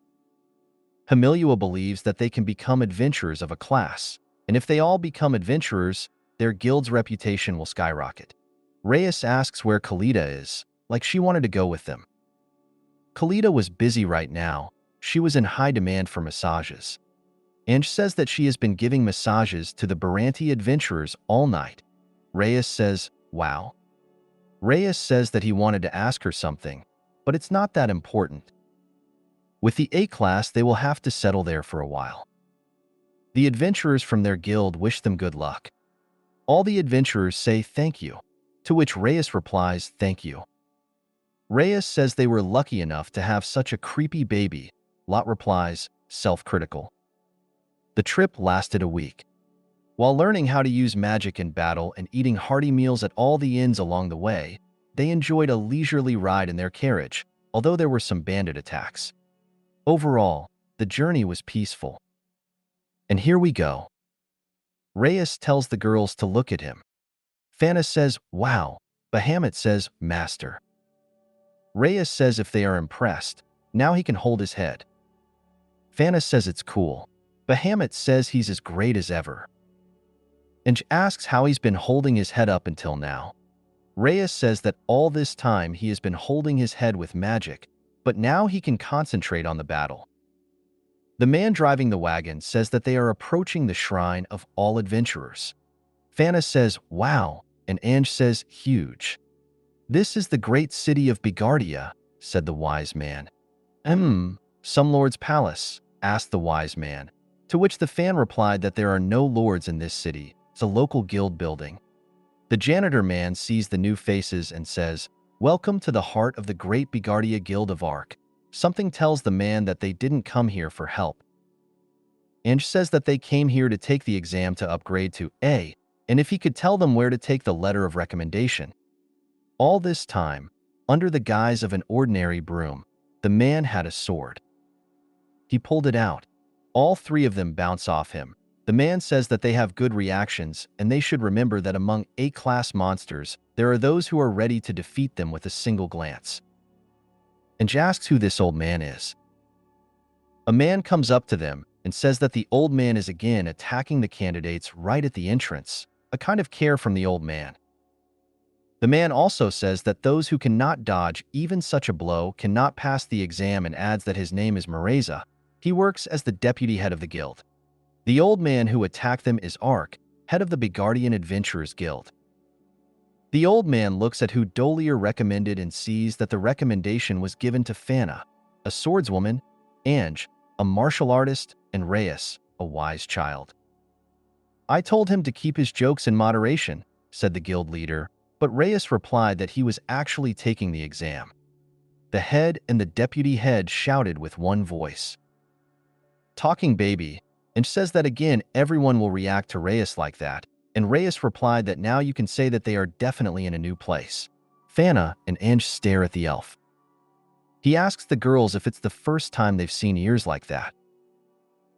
[SPEAKER 2] Himilua believes that they can become adventurers of a class, and if they all become adventurers, their guild's reputation will skyrocket. Reus asks where Kalita is, like she wanted to go with them. Kalita was busy right now. She was in high demand for massages. Ange says that she has been giving massages to the Baranti adventurers all night. Reus says, wow. Reus says that he wanted to ask her something, but it's not that important. With the A class, they will have to settle there for a while. The adventurers from their guild wish them good luck. All the adventurers say thank you, to which Reus replies thank you. Reus says they were lucky enough to have such a creepy baby. Lot replies, self-critical. The trip lasted a week. While learning how to use magic in battle and eating hearty meals at all the inns along the way, they enjoyed a leisurely ride in their carriage, although there were some bandit attacks. Overall, the journey was peaceful. And here we go. Reus tells the girls to look at him. Fana says, wow. Bahamut says, master. Reus says if they are impressed, now he can hold his head. Fana says it's cool. Bahamut says he's as great as ever. Ange asks how he's been holding his head up until now. Reus says that all this time he has been holding his head with magic, but now he can concentrate on the battle. The man driving the wagon says that they are approaching the shrine of all adventurers. Fana says, wow, and Ange says, huge. This is the great city of Bigardia, said the wise man. Some lord's palace, asked the wise man, to which the fan replied that there are no lords in this city. It's a local guild building. The janitor man sees the new faces and says, welcome to the heart of the Great Bigardia Guild of Arc. Something tells the man that they didn't come here for help. Ange says that they came here to take the exam to upgrade to A, and if he could tell them where to take the letter of recommendation. All this time, under the guise of an ordinary broom, the man had a sword. He pulled it out. All three of them bounce off him. The man says that they have good reactions, and they should remember that among A-class monsters, there are those who are ready to defeat them with a single glance. Ange asks who this old man is. A man comes up to them and says that the old man is again attacking the candidates right at the entrance, a kind of care from the old man. The man also says that those who cannot dodge even such a blow cannot pass the exam and adds that his name is Mareza. He works as the deputy head of the guild. The old man who attacked them is Ark, head of the Bigardian Adventurers Guild. The old man looks at who Dolier recommended and sees that the recommendation was given to Fana, a swordswoman, Ange, a martial artist, and Reus, a wise child. I told him to keep his jokes in moderation, said the guild leader, but Reus replied that he was actually taking the exam. The head and the deputy head shouted with one voice. Talking baby, and says that again everyone will react to Reus like that, and Reus replied that now you can say that they are definitely in a new place. Fana and Ange stare at the elf. He asks the girls if it's the first time they've seen ears like that.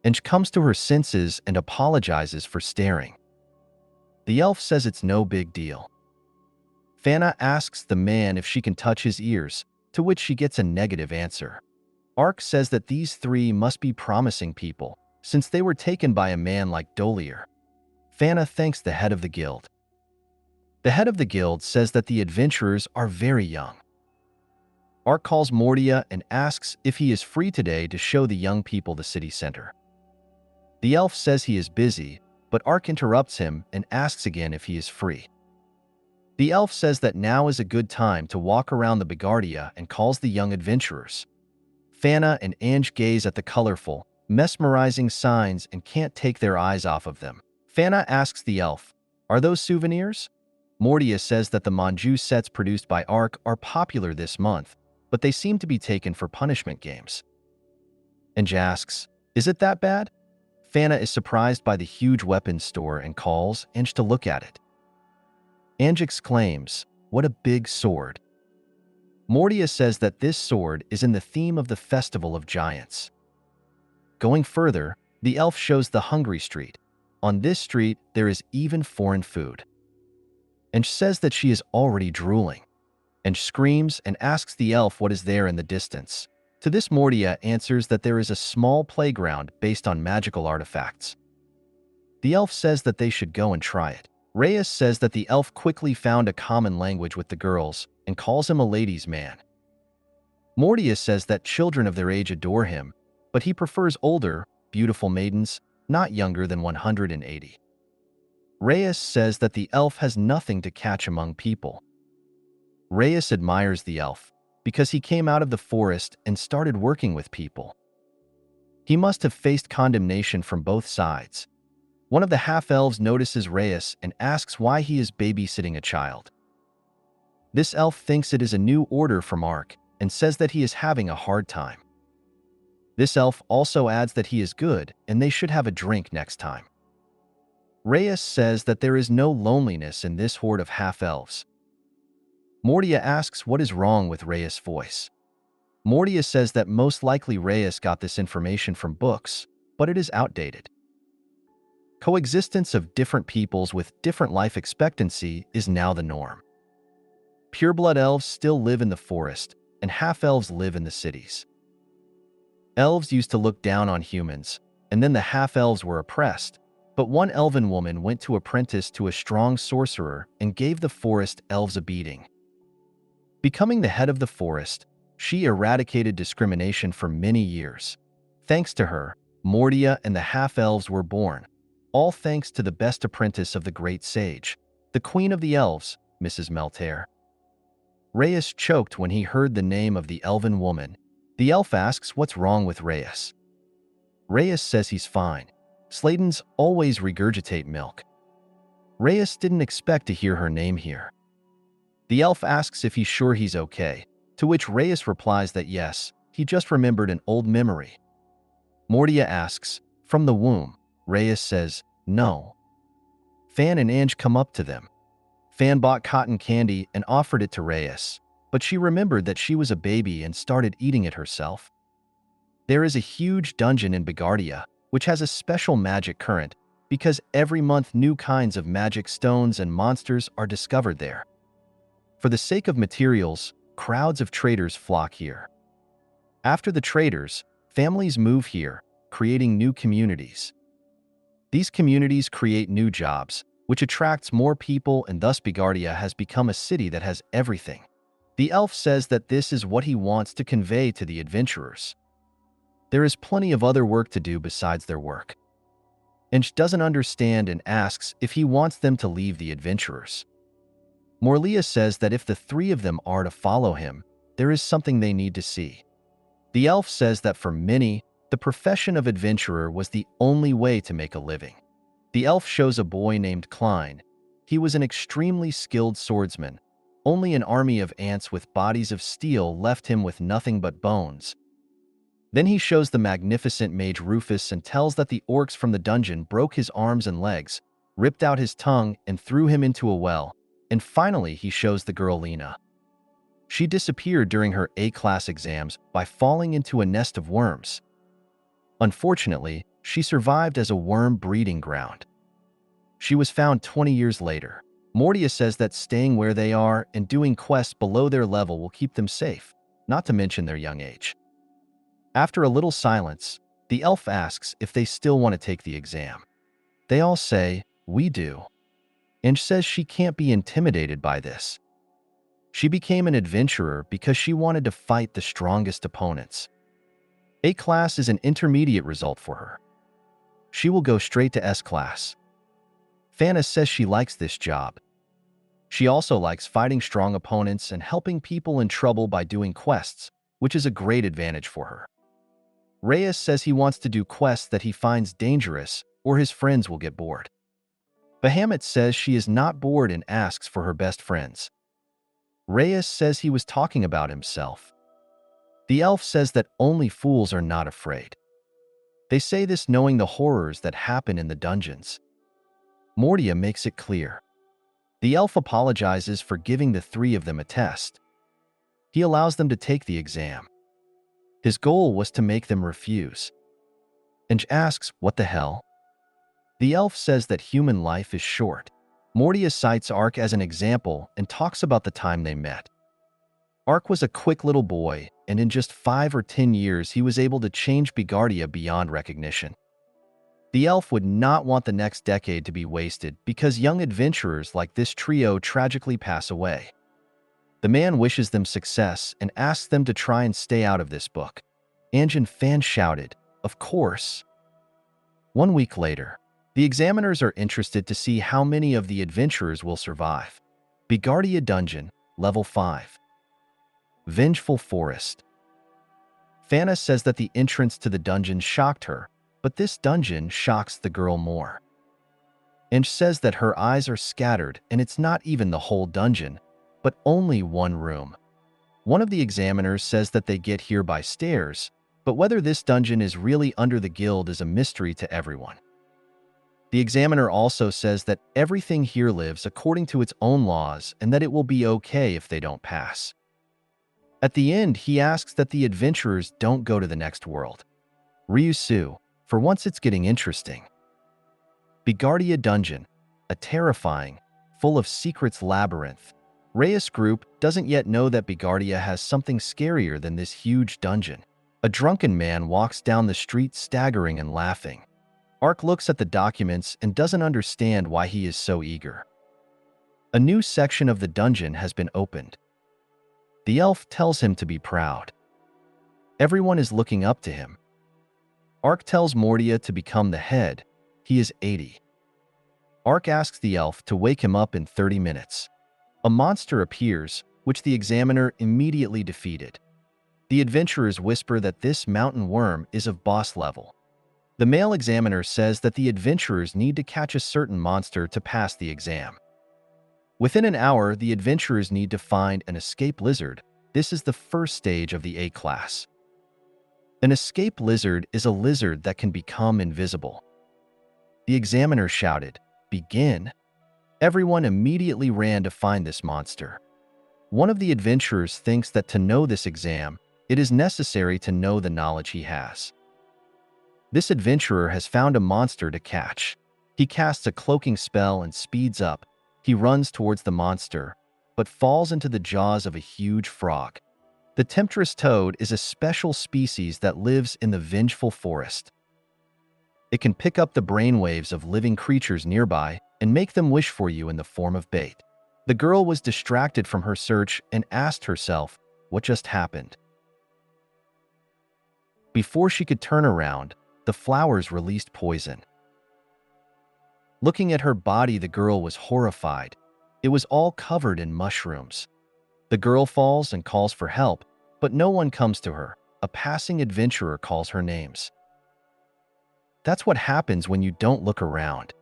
[SPEAKER 2] Ange comes to her senses and apologizes for staring. The elf says it's no big deal. Fana asks the man if she can touch his ears, to which she gets a negative answer. Ark says that these three must be promising people, since they were taken by a man like Dolier. Fana thanks the head of the guild. The head of the guild says that the adventurers are very young. Ark calls Mordia and asks if he is free today to show the young people the city center. The elf says he is busy, but Ark interrupts him and asks again if he is free. The elf says that now is a good time to walk around the Bigardia and calls the young adventurers. Fana and Ange gaze at the colorful, mesmerizing signs and can't take their eyes off of them. Fana asks the elf, are those souvenirs? Mordia says that the Manju sets produced by Ark are popular this month, but they seem to be taken for punishment games. Ange asks, is it that bad? Fana is surprised by the huge weapons store and calls Ange to look at it. Ange exclaims, what a big sword. Mordia says that this sword is in the theme of the Festival of Giants. Going further, the elf shows the hungry street. On this street, there is even foreign food. Ange says that she is already drooling. Ange screams and asks the elf what is there in the distance. To this, Mordia answers that there is a small playground based on magical artifacts. The elf says that they should go and try it. Reus says that the elf quickly found a common language with the girls and calls him a ladies' man. Mordia says that children of their age adore him, but he prefers older, beautiful maidens, not younger than 180. Reus says that the elf has nothing to catch among people. Reus admires the elf because he came out of the forest and started working with people. He must have faced condemnation from both sides. One of the half-elves notices Reus and asks why he is babysitting a child. This elf thinks it is a new order from Ark and says that he is having a hard time. This elf also adds that he is good and they should have a drink next time. Reus says that there is no loneliness in this horde of half-elves. Mordia asks what is wrong with Reus' voice. Mordia says that most likely Reus got this information from books, but it is outdated. Coexistence of different peoples with different life expectancy is now the norm. Pureblood elves still live in the forest, and half-elves live in the cities. Elves used to look down on humans, and then the half-elves were oppressed, but one elven woman went to apprentice to a strong sorcerer and gave the forest elves a beating. Becoming the head of the forest, she eradicated discrimination for many years. Thanks to her, Mordia and the half-elves were born, all thanks to the best apprentice of the Great Sage, the Queen of the Elves, Mrs. Meltair. Reus choked when he heard the name of the elven woman. The elf asks what's wrong with Reus. Reus says he's fine. Sladens always regurgitate milk. Reus didn't expect to hear her name here. The elf asks if he's sure he's okay, to which Reus replies that yes, he just remembered an old memory. Mordia asks, from the womb. Reus says, no. Fan and Ange come up to them. Fan bought cotton candy and offered it to Reus, but she remembered that she was a baby and started eating it herself. There is a huge dungeon in Begardia, which has a special magic current because every month new kinds of magic stones and monsters are discovered there. For the sake of materials, crowds of traders flock here. After the traders, families move here, creating new communities. These communities create new jobs, which attracts more people, and thus Begardia has become a city that has everything. The elf says that this is what he wants to convey to the adventurers. There is plenty of other work to do besides their work. Inch doesn't understand and asks if he wants them to leave the adventurers. Morlia says that if the three of them are to follow him, there is something they need to see. The elf says that for many, the profession of adventurer was the only way to make a living. The elf shows a boy named Klein. He was an extremely skilled swordsman. Only an army of ants with bodies of steel left him with nothing but bones. Then he shows the magnificent mage Rufus and tells that the orcs from the dungeon broke his arms and legs, ripped out his tongue, and threw him into a well. And finally, he shows the girl Lena. She disappeared during her A-class exams by falling into a nest of worms. Unfortunately, she survived as a worm breeding ground. She was found 20 years later. Mordia says that staying where they are and doing quests below their level will keep them safe, not to mention their young age. After a little silence, the elf asks if they still want to take the exam. They all say, we do. Inch says she can't be intimidated by this. She became an adventurer because she wanted to fight the strongest opponents. A-class is an intermediate result for her. She will go straight to S-class. Fana says she likes this job. She also likes fighting strong opponents and helping people in trouble by doing quests, which is a great advantage for her. Reus says he wants to do quests that he finds dangerous or his friends will get bored. Bahamut says she is not bored and asks for her best friends. Reus says he was talking about himself. The elf says that only fools are not afraid. They say this knowing the horrors that happen in the dungeons. Mordia makes it clear. The elf apologizes for giving the three of them a test. He allows them to take the exam. His goal was to make them refuse. Inch asks, what the hell? The elf says that human life is short. Mordia cites Ark as an example and talks about the time they met. Ark was a quick little boy, and in just 5 or 10 years he was able to change Bigardia beyond recognition. The elf would not want the next decade to be wasted because young adventurers like this trio tragically pass away. The man wishes them success and asks them to try and stay out of this book. Ange and Fan shouted, "Of course." 1 week later, the examiners are interested to see how many of the adventurers will survive. Bigardia Dungeon, Level 5. Vengeful Forest. Fana says that the entrance to the dungeon shocked her, but this dungeon shocks the girl more. Ange says that her eyes are scattered and it's not even the whole dungeon, but only one room. One of the examiners says that they get here by stairs, but whether this dungeon is really under the guild is a mystery to everyone. The examiner also says that everything here lives according to its own laws and that it will be okay if they don't pass. At the end, he asks that the adventurers don't go to the next world. Reus, for once it's getting interesting. Bigardia Dungeon, a terrifying, full of secrets labyrinth. Reus group doesn't yet know that Bigardia has something scarier than this huge dungeon. A drunken man walks down the street staggering and laughing. Ark looks at the documents and doesn't understand why he is so eager. A new section of the dungeon has been opened. The elf tells him to be proud. Everyone is looking up to him. Ark tells Mordia to become the head. He is 80. Ark asks the elf to wake him up in 30 minutes. A monster appears, which the examiner immediately defeated. The adventurers whisper that this mountain worm is of boss level. The male examiner says that the adventurers need to catch a certain monster to pass the exam. Within an hour, the adventurers need to find an escape lizard. This is the first stage of the A class. An escape lizard is a lizard that can become invisible. The examiner shouted, "Begin!" Everyone immediately ran to find this monster. One of the adventurers thinks that to know this exam, it is necessary to know the knowledge he has. This adventurer has found a monster to catch. He casts a cloaking spell and speeds up. He runs towards the monster, but falls into the jaws of a huge frog. The temptress toad is a special species that lives in the vengeful forest. It can pick up the brainwaves of living creatures nearby and make them wish for you in the form of bait. The girl was distracted from her search and asked herself, what just happened? Before she could turn around, the flowers released poison. Looking at her body, the girl was horrified. It was all covered in mushrooms. The girl falls and calls for help, but no one comes to her. A passing adventurer calls her names. That's what happens when you don't look around.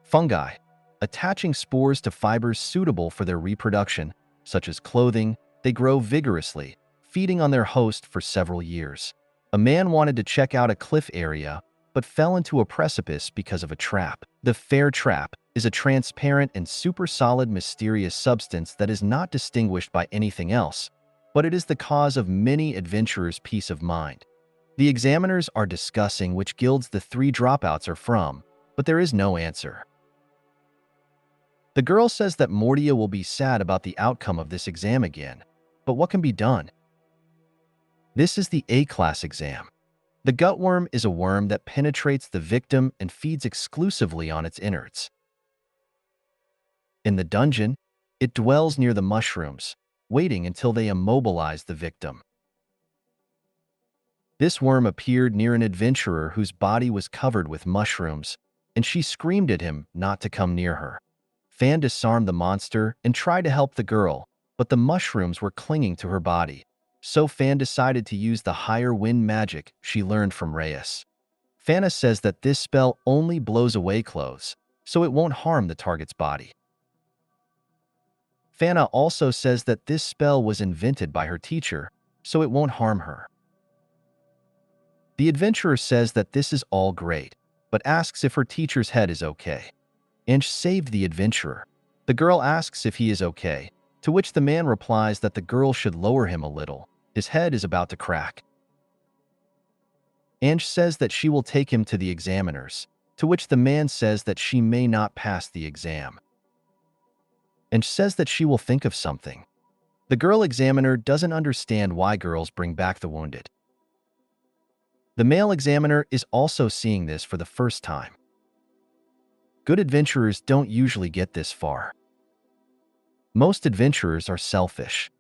[SPEAKER 2] Fungi, attaching spores to fibers suitable for their reproduction, such as clothing, they grow vigorously, feeding on their host for several years. A man wanted to check out a cliff area, but fell into a precipice because of a trap. The fair trap is a transparent and super solid mysterious substance that is not distinguished by anything else, but it is the cause of many adventurers' peace of mind. The examiners are discussing which guilds the 3 dropouts are from, but there is no answer. The girl says that Mordia will be sad about the outcome of this exam again, but what can be done? This is the A-class exam. The gutworm is a worm that penetrates the victim and feeds exclusively on its innards. In the dungeon, it dwells near the mushrooms, waiting until they immobilize the victim. This worm appeared near an adventurer whose body was covered with mushrooms, and she screamed at him not to come near her. Fan disarmed the monster and tried to help the girl, but the mushrooms were clinging to her body. So Fan decided to use the higher wind magic she learned from Reus. Fana says that this spell only blows away clothes, so it won't harm the target's body. Fana also says that this spell was invented by her teacher, so it won't harm her. The adventurer says that this is all great, but asks if her teacher's head is okay. Ange saved the adventurer. The girl asks if he is okay, to which the man replies that the girl should lower him a little. His head is about to crack. Ange says that she will take him to the examiners, to which the man says that she may not pass the exam. Ange says that she will think of something. The girl examiner doesn't understand why girls bring back the wounded. The male examiner is also seeing this for the first time. Good adventurers don't usually get this far. Most adventurers are selfish.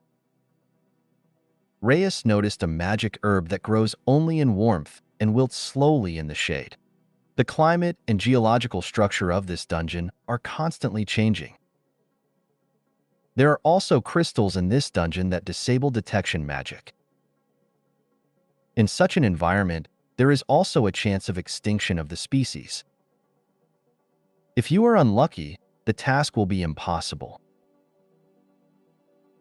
[SPEAKER 2] Reus noticed a magic herb that grows only in warmth and wilts slowly in the shade. The climate and geological structure of this dungeon are constantly changing. There are also crystals in this dungeon that disable detection magic. In such an environment, there is also a chance of extinction of the species. If you are unlucky, the task will be impossible.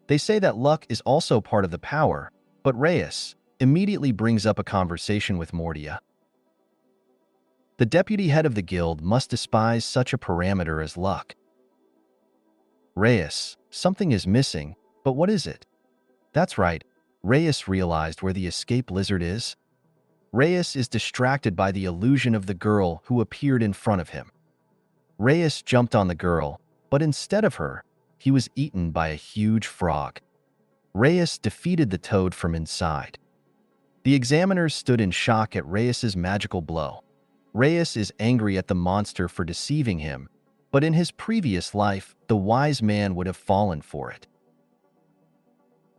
[SPEAKER 2] They say that luck is also part of the power, but Reus immediately brings up a conversation with Mortia. The deputy head of the guild must despise such a parameter as luck. Reus, something is missing, but what is it? That's right, Reus realized where the escape lizard is. Reus is distracted by the illusion of the girl who appeared in front of him. Reus jumped on the girl, but instead of her, he was eaten by a huge frog. Reus defeated the toad from inside. The examiners stood in shock at Reus's magical blow. Reus is angry at the monster for deceiving him, but in his previous life, the wise man would have fallen for it.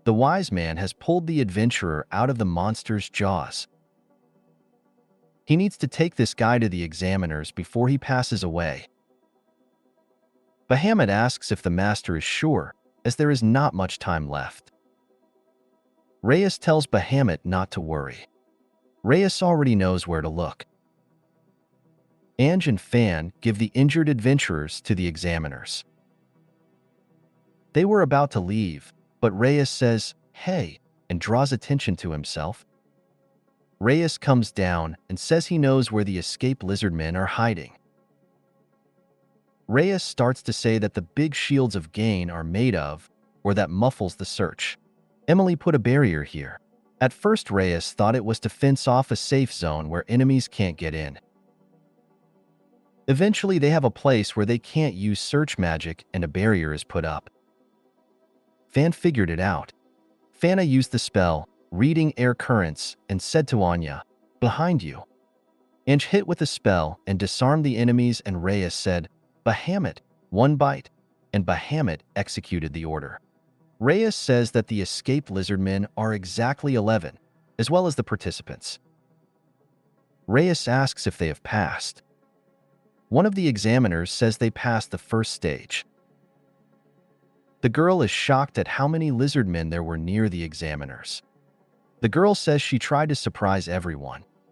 [SPEAKER 2] The wise man has pulled the adventurer out of the monster's jaws. He needs to take this guy to the examiners before he passes away. Bahamut asks if the master is sure, as there is not much time left. Reus tells Bahamut not to worry. Reus already knows where to look. Ange and Fan give the injured adventurers to the examiners. They were about to leave, but Reus says, "Hey," and draws attention to himself. Reus comes down and says he knows where the escape lizardmen are hiding. Reus starts to say that the big shields of gain are made of, or that muffles the search. Emily put a barrier here. At first Reus thought it was to fence off a safe zone where enemies can't get in. Eventually they have a place where they can't use search magic and a barrier is put up. Fan figured it out. Fana used the spell, reading air currents, and said to Anya, "Behind you." Ange hit with the spell and disarmed the enemies, and Reus said, "Bahamut, one bite," and Bahamut executed the order. Reus says that the escaped lizardmen are exactly 11, as well as the participants. Reus asks if they have passed. One of the examiners says they passed the first stage. The girl is shocked at how many lizardmen there were near the examiners. The girl says she tried to surprise everyone.